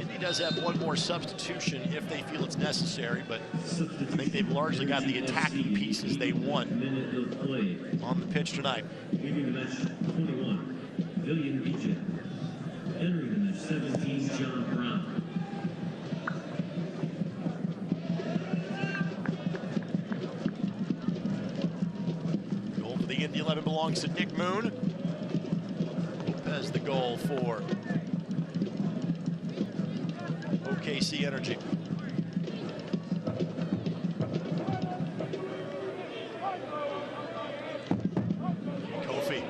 Indy does have one more substitution if they feel it's necessary, but I think they've largely got the attacking pieces they want Minute of play. on the pitch tonight. Leaving the match 21, Villian Egypt. Entering the match 17, John Brown. Goal for the Indy 11 belongs to Nick Moon. Lopez the goal for OKC Energy. Kofi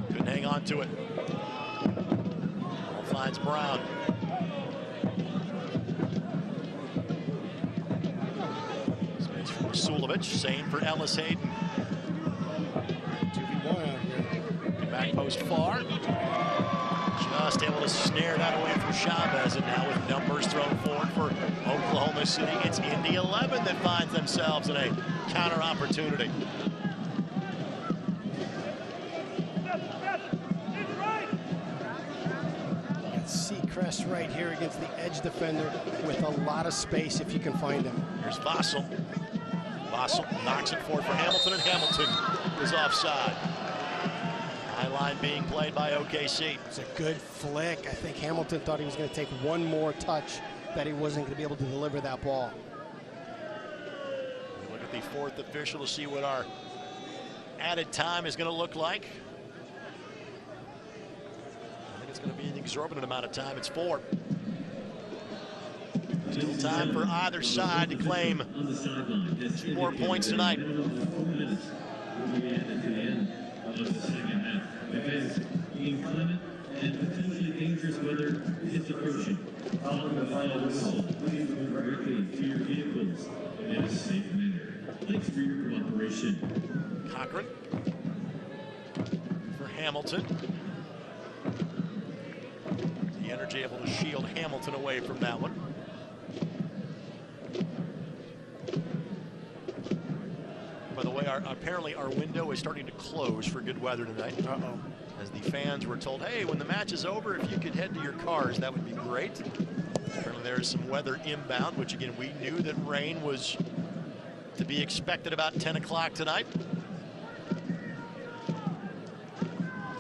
couldn't hang on to it. Ball finds Brown. Space for Rasulovic. Same for Ellis Hayden. 2v1 out here. Back post far. Just able to snare that away from Chavez, and now with numbers thrown forward for Oklahoma City, it's Indy 11 that finds themselves in a counter opportunity. Seacrest right here against the edge defender with a lot of space if you can find him. Here's Vassell. Vassell knocks it forward for Hamilton, and Hamilton is offside. High line being played by OKC. It's a good flick. I think Hamilton thought he was going to take one more touch, that he wasn't going to be able to deliver that ball. Look at the fourth official to see what our added time is going to look like. I think it's going to be an exorbitant amount of time. It's 4. Still time for either side to claim 2 more points tonight. 4 minutes will be added to the end of the second half. Because inclement and potentially dangerous weather is approaching. Following the final whistle, please move directly to your vehicles in a safe manner. Thanks for your cooperation. Cochran for Hamilton. The Energy able to shield Hamilton away from that one. By the way, apparently our window is starting to close for good weather tonight. Uh-oh. As the fans were told, hey, when the match is over, if you could head to your cars, that would be great. Apparently there is some weather inbound, which again, we knew that rain was to be expected about 10 o'clock tonight.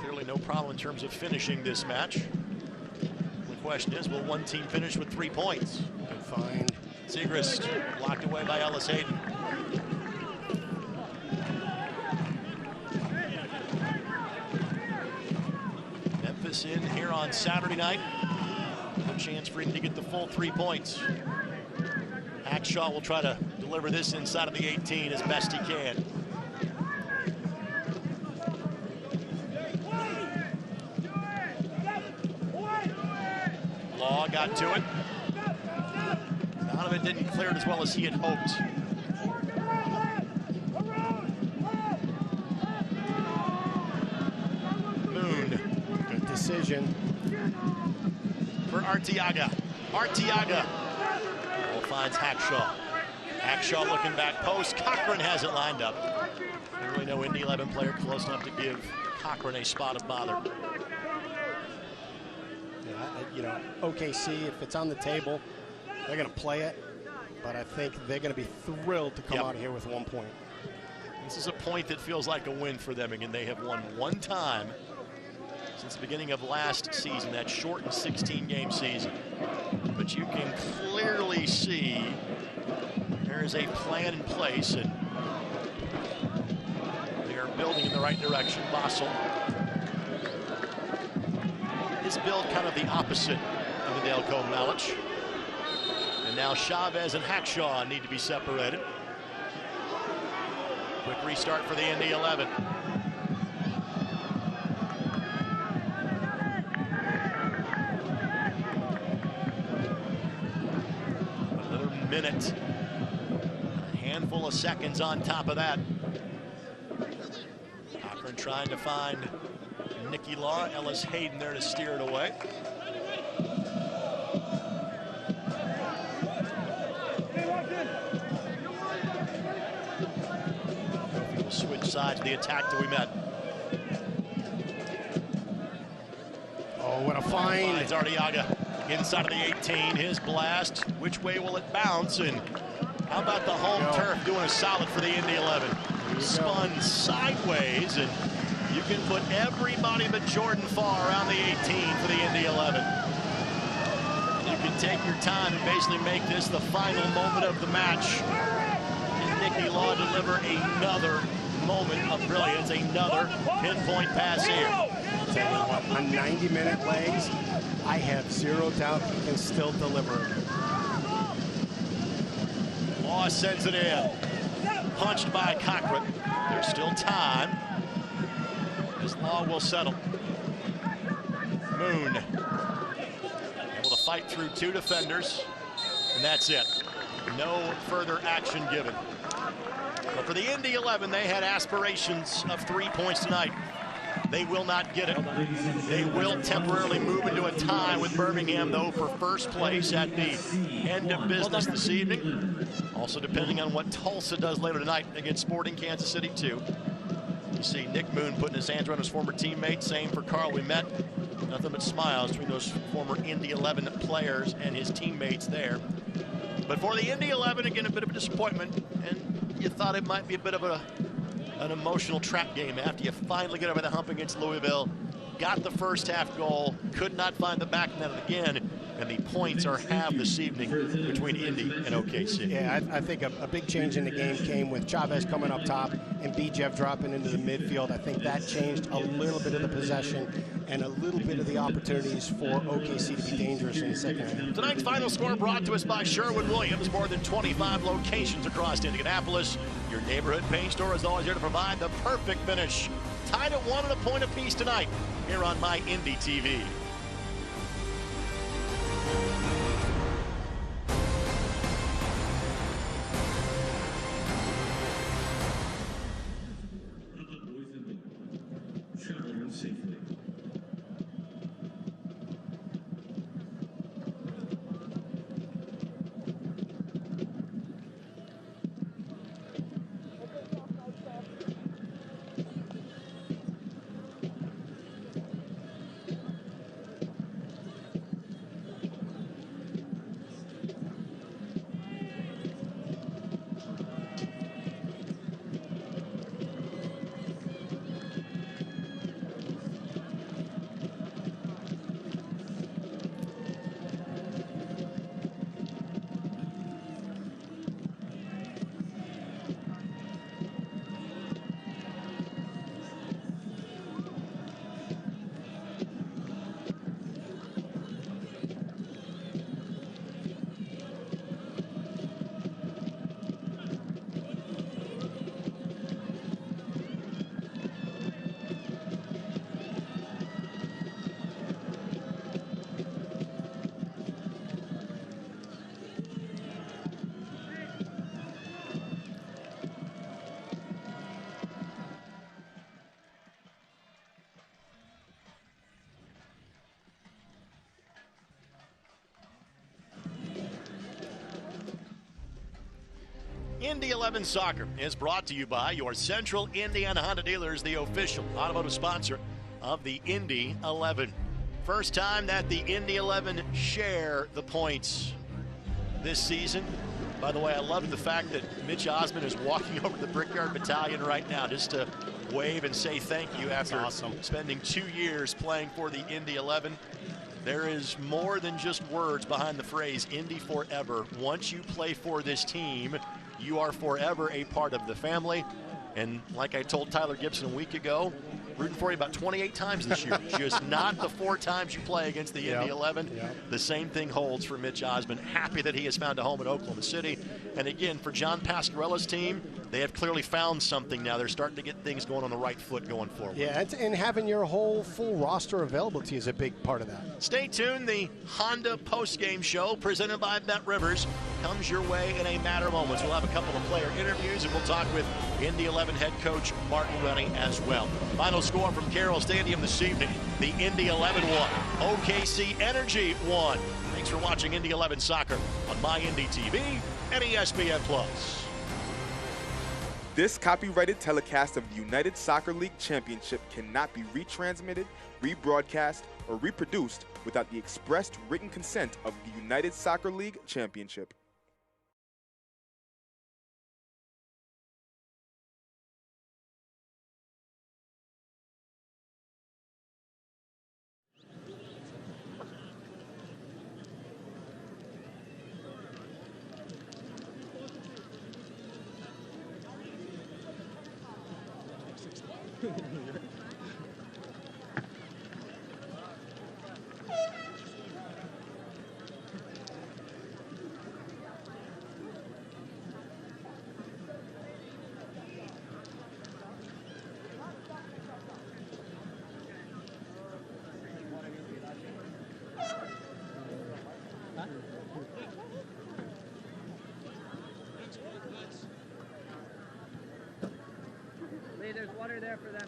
Clearly no problem in terms of finishing this match. The question is, will one team finish with 3 points? Good find. Segrist blocked away by Ellis Hayden. Memphis in here on Saturday night. No chance for him to get the full 3 points. Hackshaw will try to deliver this inside of the 18 as best he can. Law got to it. Donovan didn't clear it as well as he had hoped. Moon. Good decision. For Arteaga. Arteaga. Ball finds Hackshaw. Hackshaw looking back post. Cochran has it lined up. Clearly no Indy 11 player close enough to give Cochran a spot of bother. Yeah, OKC, if it's on the table, they're going to play it. But I think they're going to be thrilled to come out of here with 1 point. This is a point that feels like a win for them. Again, they have won one time since the beginning of last season, that shortened 16-game season. But you can clearly see there is a plan in place, and they are building in the right direction. Vassell is built kind of the opposite of Nedeljko Malic. And now Chavez and Hackshaw need to be separated. Quick restart for the Indy 11. Another minute. A handful of seconds on top of that. Cochran trying to find Nicky Law. Ellis Hayden there to steer it away. switch sides of the attack that we met. Oh, what a find. Finds Arteaga inside of the 18. His blast. Which way will it bounce? And how about the home turf doing a solid for the Indy 11? Spun sideways, and you can put everybody but Jordan Farr around the 18 for the Indy 11. You can take your time and basically make this the final moment of the match. And Nicky Law deliver another moment of brilliance, another pinpoint pass here. On 90-minute legs, I have zero doubt he can still deliver. Law sends it in. Punched by Cochran. There's still time. This Law will settle. Moon able to fight through two defenders, and that's it. No further action given. But for the Indy 11, they had aspirations of 3 points tonight. They will not get it. They will temporarily move into a tie with Birmingham, though, for first place at the end of business this evening. Also depending on what Tulsa does later tonight against Sporting Kansas City, too. You see Nick Moon putting his hands around his former teammate. Same for Carl Ouimet. Nothing but smiles between those former Indy 11 players and his teammates there. But for the Indy 11, again, a bit of a disappointment. And you thought it might be a bit of an emotional trap game after you finally get over the hump against Louisville. Got the first half goal, could not find the back net again, and the points are halved this evening between Indy and OKC. Yeah, I think a big change in the game came with Chavez coming up top and Bijev dropping into the midfield. I think that changed a little bit of the possession and a little bit of the opportunities for OKC to be dangerous in the second half. Tonight's final score brought to us by Sherwin-Williams. More than 25 locations across Indianapolis. Your neighborhood paint store is always here to provide the perfect finish. Tied at 1 and a point apiece tonight here on My Indy TV. Travel home safely. Indy 11 Soccer is brought to you by your Central Indiana Honda dealers, the official automotive sponsor of the Indy 11. First time that the Indy 11 share the points this season. By the way, I love the fact that Mitch Osmond is walking over the Brickyard Battalion right now just to wave and say thank you after spending 2 years playing for the Indy 11. There is more than just words behind the phrase Indy Forever. Once you play for this team, you are forever a part of the family. And like I told Tyler Gibson a week ago, rooting for you about 28 times this year. Just not the 4 times you play against the Indy 11. The same thing holds for Mitch Osmond. Happy that he has found a home in Oklahoma City. And again, for John Pasquarella's team, they have clearly found something now. They're starting to get things going on the right foot going forward. Yeah, and having your whole full roster available to you is a big part of that. Stay tuned. The Honda post-game show presented by Bet Rivers comes your way in a matter of moments. We'll have a couple of player interviews, and we'll talk with Indy 11 head coach Martin Rennie as well. Final score from Carroll Stadium this evening. The Indy 11 won. OKC Energy won. Thanks for watching Indy 11 Soccer on My Indy TV and ESPN+. This copyrighted telecast of the United Soccer League Championship cannot be retransmitted, rebroadcast, or reproduced without the expressed written consent of the United Soccer League Championship. Lee, there's water there for them.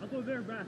I'll go there, Brad.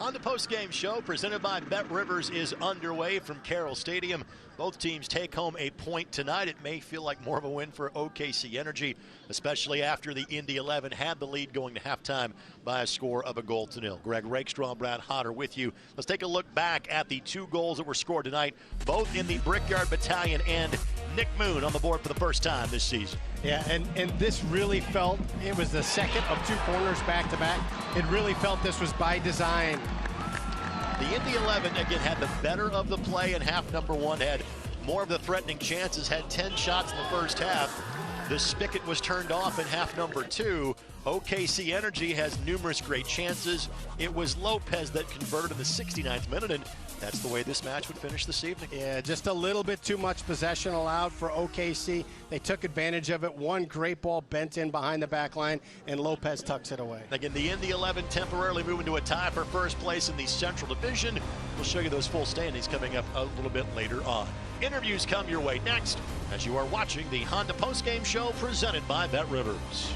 On the post-game show presented by Bet Rivers is underway from Carroll Stadium. Both teams take home a point tonight. It may feel like more of a win for OKC Energy, especially after the Indy 11 had the lead going to halftime by a score of 1-0. Greg Rakestraw, Brad Hodder with you. Let's take a look back at the 2 goals that were scored tonight, both in the Brickyard Battalion, and Nick Moon on the board for the first time this season. Yeah, and this really felt, it was the second of 2 corners back-to-back. It really felt this was by design. The Indy 11, again, had the better of the play in half number 1, had more of the threatening chances, had 10 shots in the first half. The spigot was turned off in half number 2. OKC Energy has numerous great chances. It was Lopez that converted in the 69th minute, and that's the way this match would finish this evening. Yeah, just a little bit too much possession allowed for OKC. They took advantage of it. One great ball bent in behind the back line, and Lopez tucks it away. Again, the Indy 11 temporarily moving to a tie for first place in the Central Division. We'll show you those full standings coming up a little bit later on. Interviews come your way next as you are watching the Honda postgame show presented by Bet Rivers.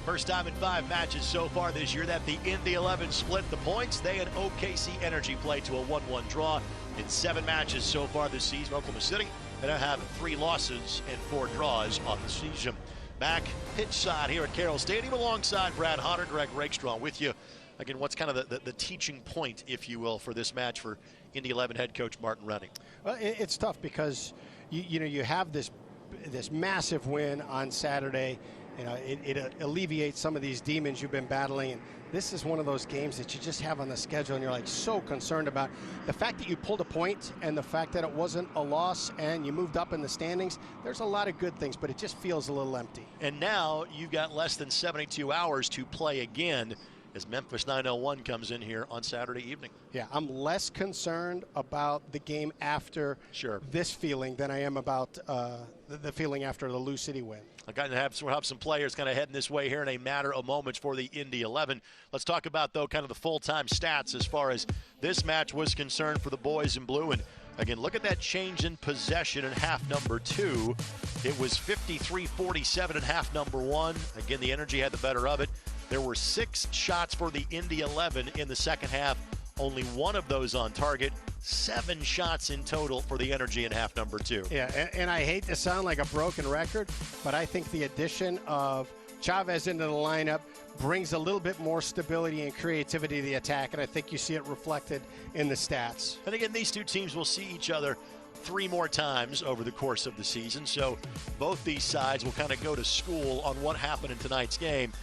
First time in 5 matches so far this year that the Indy 11 split the points. They and OKC Energy played to a 1-1 draw in 7 matches so far this season. Oklahoma City, they now have 3 losses and 4 draws on the season. Back pitch side here at Carroll Stadium alongside Brad Hodder, Greg Rakestraw with you. Again, what's kind of the teaching point, if you will, for this match for Indy 11 head coach Martin Rennie? Well, it's tough because you have this massive win on Saturday. It alleviates some of these demons you've been battling. And this is one of those games that you just have on the schedule and you're like so concerned about. The fact that you pulled a point and the fact that it wasn't a loss and you moved up in the standings, there's a lot of good things, but it just feels a little empty. And now you've got less than 72 hours to play again as Memphis 901 comes in here on Saturday evening. Yeah, I'm less concerned about the game after this feeling than I am about the feeling after the Lou City win. I've got to have some players kind of heading this way here in a matter of moments for the Indy 11. Let's talk about, though, kind of the full-time stats as far as this match was concerned for the boys in blue. And, again, look at that change in possession in half number 2. It was 53-47 in half number 1. Again, the Energy had the better of it. There were 6 shots for the Indy 11 in the second half. Only 1 of those on target. 7 shots in total for the Energy in half number 2. Yeah, and I hate to sound like a broken record, but I think the addition of Chavez into the lineup brings a little bit more stability and creativity to the attack, and I think you see it reflected in the stats. And again, these two teams will see each other 3 more times over the course of the season, so both these sides will kind of go to school on what happened in tonight's game.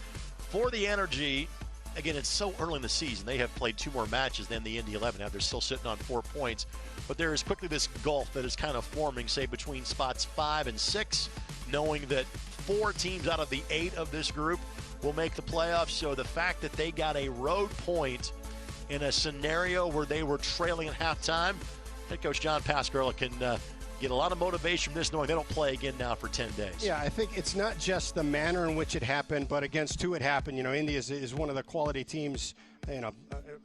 For the Energy, again, it's so early in the season. They have played 2 more matches than the Indy 11 have. They're still sitting on 4 points. But there is quickly this gulf that is kind of forming, say, between spots 5 and 6, knowing that 4 teams out of the 8 of this group will make the playoffs. So the fact that they got a road point in a scenario where they were trailing at halftime, head coach John Pascarella can get a lot of motivation from this, knowing they don't play again now for 10 days. Yeah, I think it's not just the manner in which it happened, but against who it happened. Indy is one of the quality teams,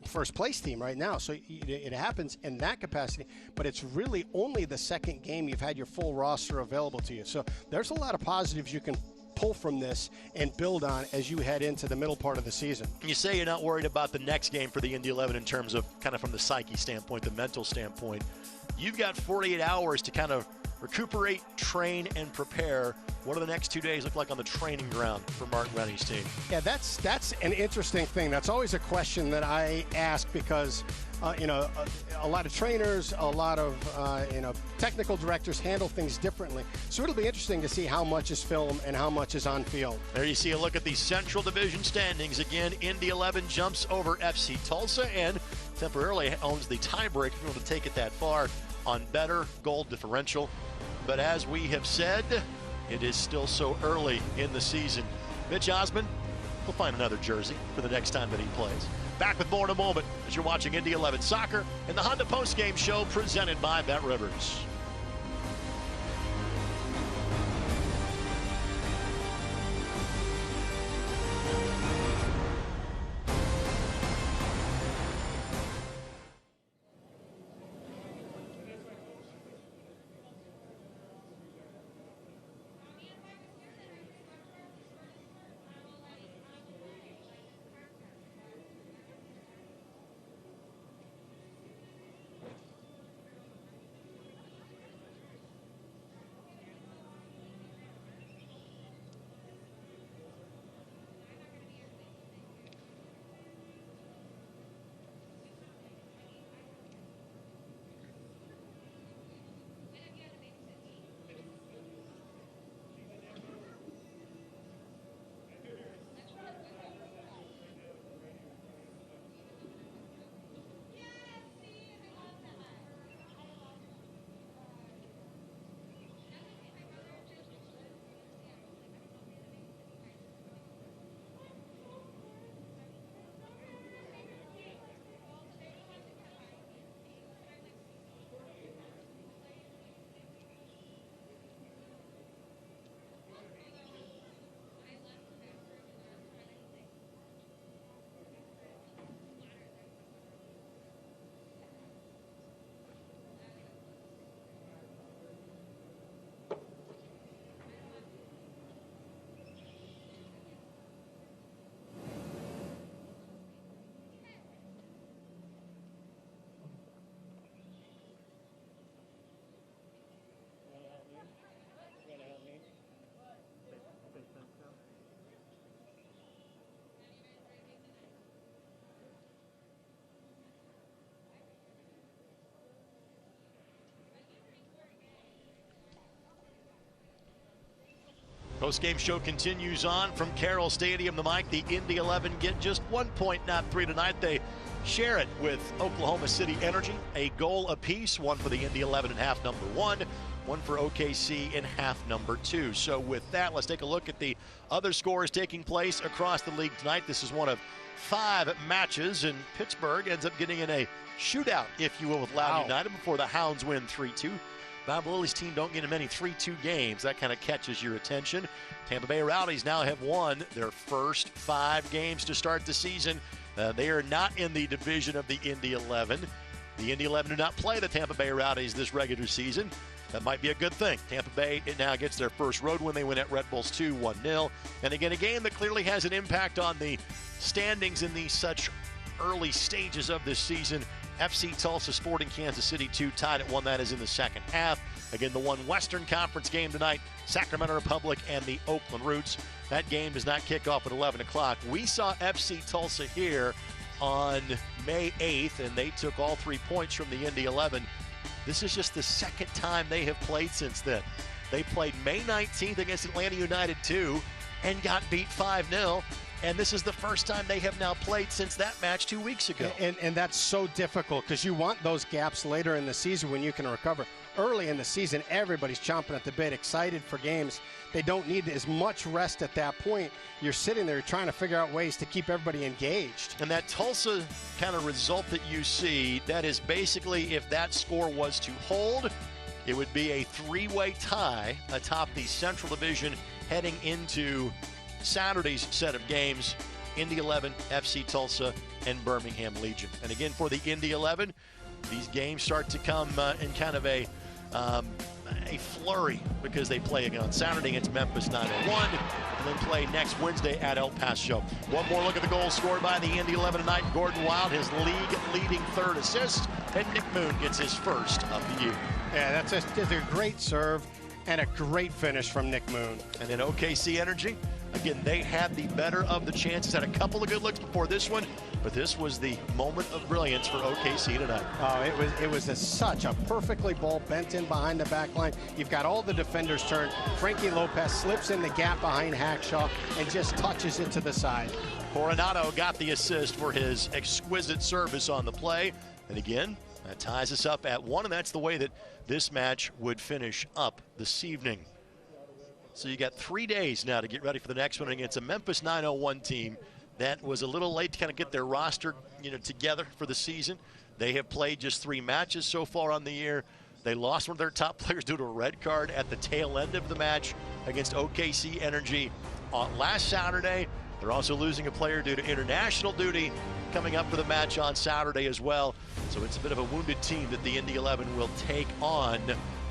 first place team right now. So it happens in that capacity, but it's really only the second game you've had your full roster available to you. So there's a lot of positives you can pull from this and build on as you head into the middle part of the season. You say you're not worried about the next game for the Indy 11 in terms of kind of from the psyche standpoint, the mental standpoint. You've got 48 hours to kind of recuperate, train, and prepare. What do the next 2 days look like on the training ground for Martin Rennie's team? Yeah, that's an interesting thing. That's always a question that I ask because, a lot of trainers, a lot of, technical directors handle things differently. So it'll be interesting to see how much is film and how much is on field. There you see a look at the Central Division standings. Again, Indy 11 jumps over FC Tulsa and temporarily owns the tiebreak if you want to take it that far on better goal differential. But as we have said, it is still so early in the season. Mitch Osmond will find another jersey for the next time that he plays. Back with more in a moment as you're watching Indy 11 Soccer and the Honda Postgame Show presented by BetRivers. Post-game show continues on from Carroll Stadium. The Mike, the Indy 11 get just 1 point, not 3 tonight. They share it with Oklahoma City Energy. A goal apiece, one for the Indy 11 in half number 1, one for OKC in half number 2. So with that, let's take a look at the other scores taking place across the league tonight. This is one of 5 matches, and Pittsburgh ends up getting in a shootout, if you will, with Loudoun United before the Hounds win 3-2. Bob Lilly's team don't get in many 3-2 games. That kind of catches your attention. Tampa Bay Rowdies now have won their first 5 games to start the season. They are not in the division of the Indy 11. The Indy 11 do not play the Tampa Bay Rowdies this regular season. That might be a good thing. Tampa Bay now gets their first road win. They win at Red Bulls 2, 1-0. And again, a game that clearly has an impact on the standings in these such early stages of this season. FC Tulsa Sporting Kansas City 2 tied at 1. That is in the second half. Again, the one Western Conference game tonight, Sacramento Republic and the Oakland Roots. That game does not kick off at 11 o'clock. We saw FC Tulsa here on May 8th, and they took all 3 points from the Indy 11. This is just the second time they have played since then. They played May 19th against Atlanta United 2 and got beat 5-0. And this is the first time they have now played since that match 2 weeks ago. And that's so difficult because you want those gaps later in the season when you can recover. Early in the season, everybody's chomping at the bit, excited for games. They don't need as much rest at that point. You're sitting there trying to figure out ways to keep everybody engaged. And that Tulsa kind of result that you see, that is basically if that score was to hold, it would be a 3-way tie atop the Central Division heading into Saturday's set of games, Indy 11, FC Tulsa, and Birmingham Legion. And again, for the Indy 11, these games start to come in kind of a flurry because they play again on Saturday against Memphis 901 and then play next Wednesday at El Paso. One more look at the goals scored by the Indy 11 tonight. Gordon Wild, his league-leading 3rd assist, and Nick Moon gets his first of the year. Yeah, that's a great serve and a great finish from Nick Moon. And then OKC Energy, again, they had the better of the chances, had a couple of good looks before this one, but this was the moment of brilliance for OKC tonight. Oh, it was such a perfectly ball bent in behind the back line. You've got all the defenders turned. Frankie Lopez slips in the gap behind Hackshaw and just touches it to the side. Coronado got the assist for his exquisite service on the play. And again, that ties us up at 1, and that's the way that this match would finish up this evening. So you got 3 days now to get ready for the next one against a Memphis 901 team that was a little late to kind of get their roster, together for the season. They have played just 3 matches so far on the year. They lost one of their top players due to a red card at the tail end of the match against OKC Energy on last Saturday. They're also losing a player due to international duty coming up for the match on Saturday as well. So it's a bit of a wounded team that the Indy 11 will take on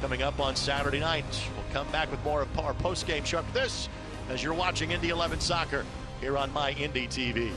coming up on Saturday night. We'll come back with more of our post-game show after this as you're watching Indy 11 Soccer here on My Indy TV.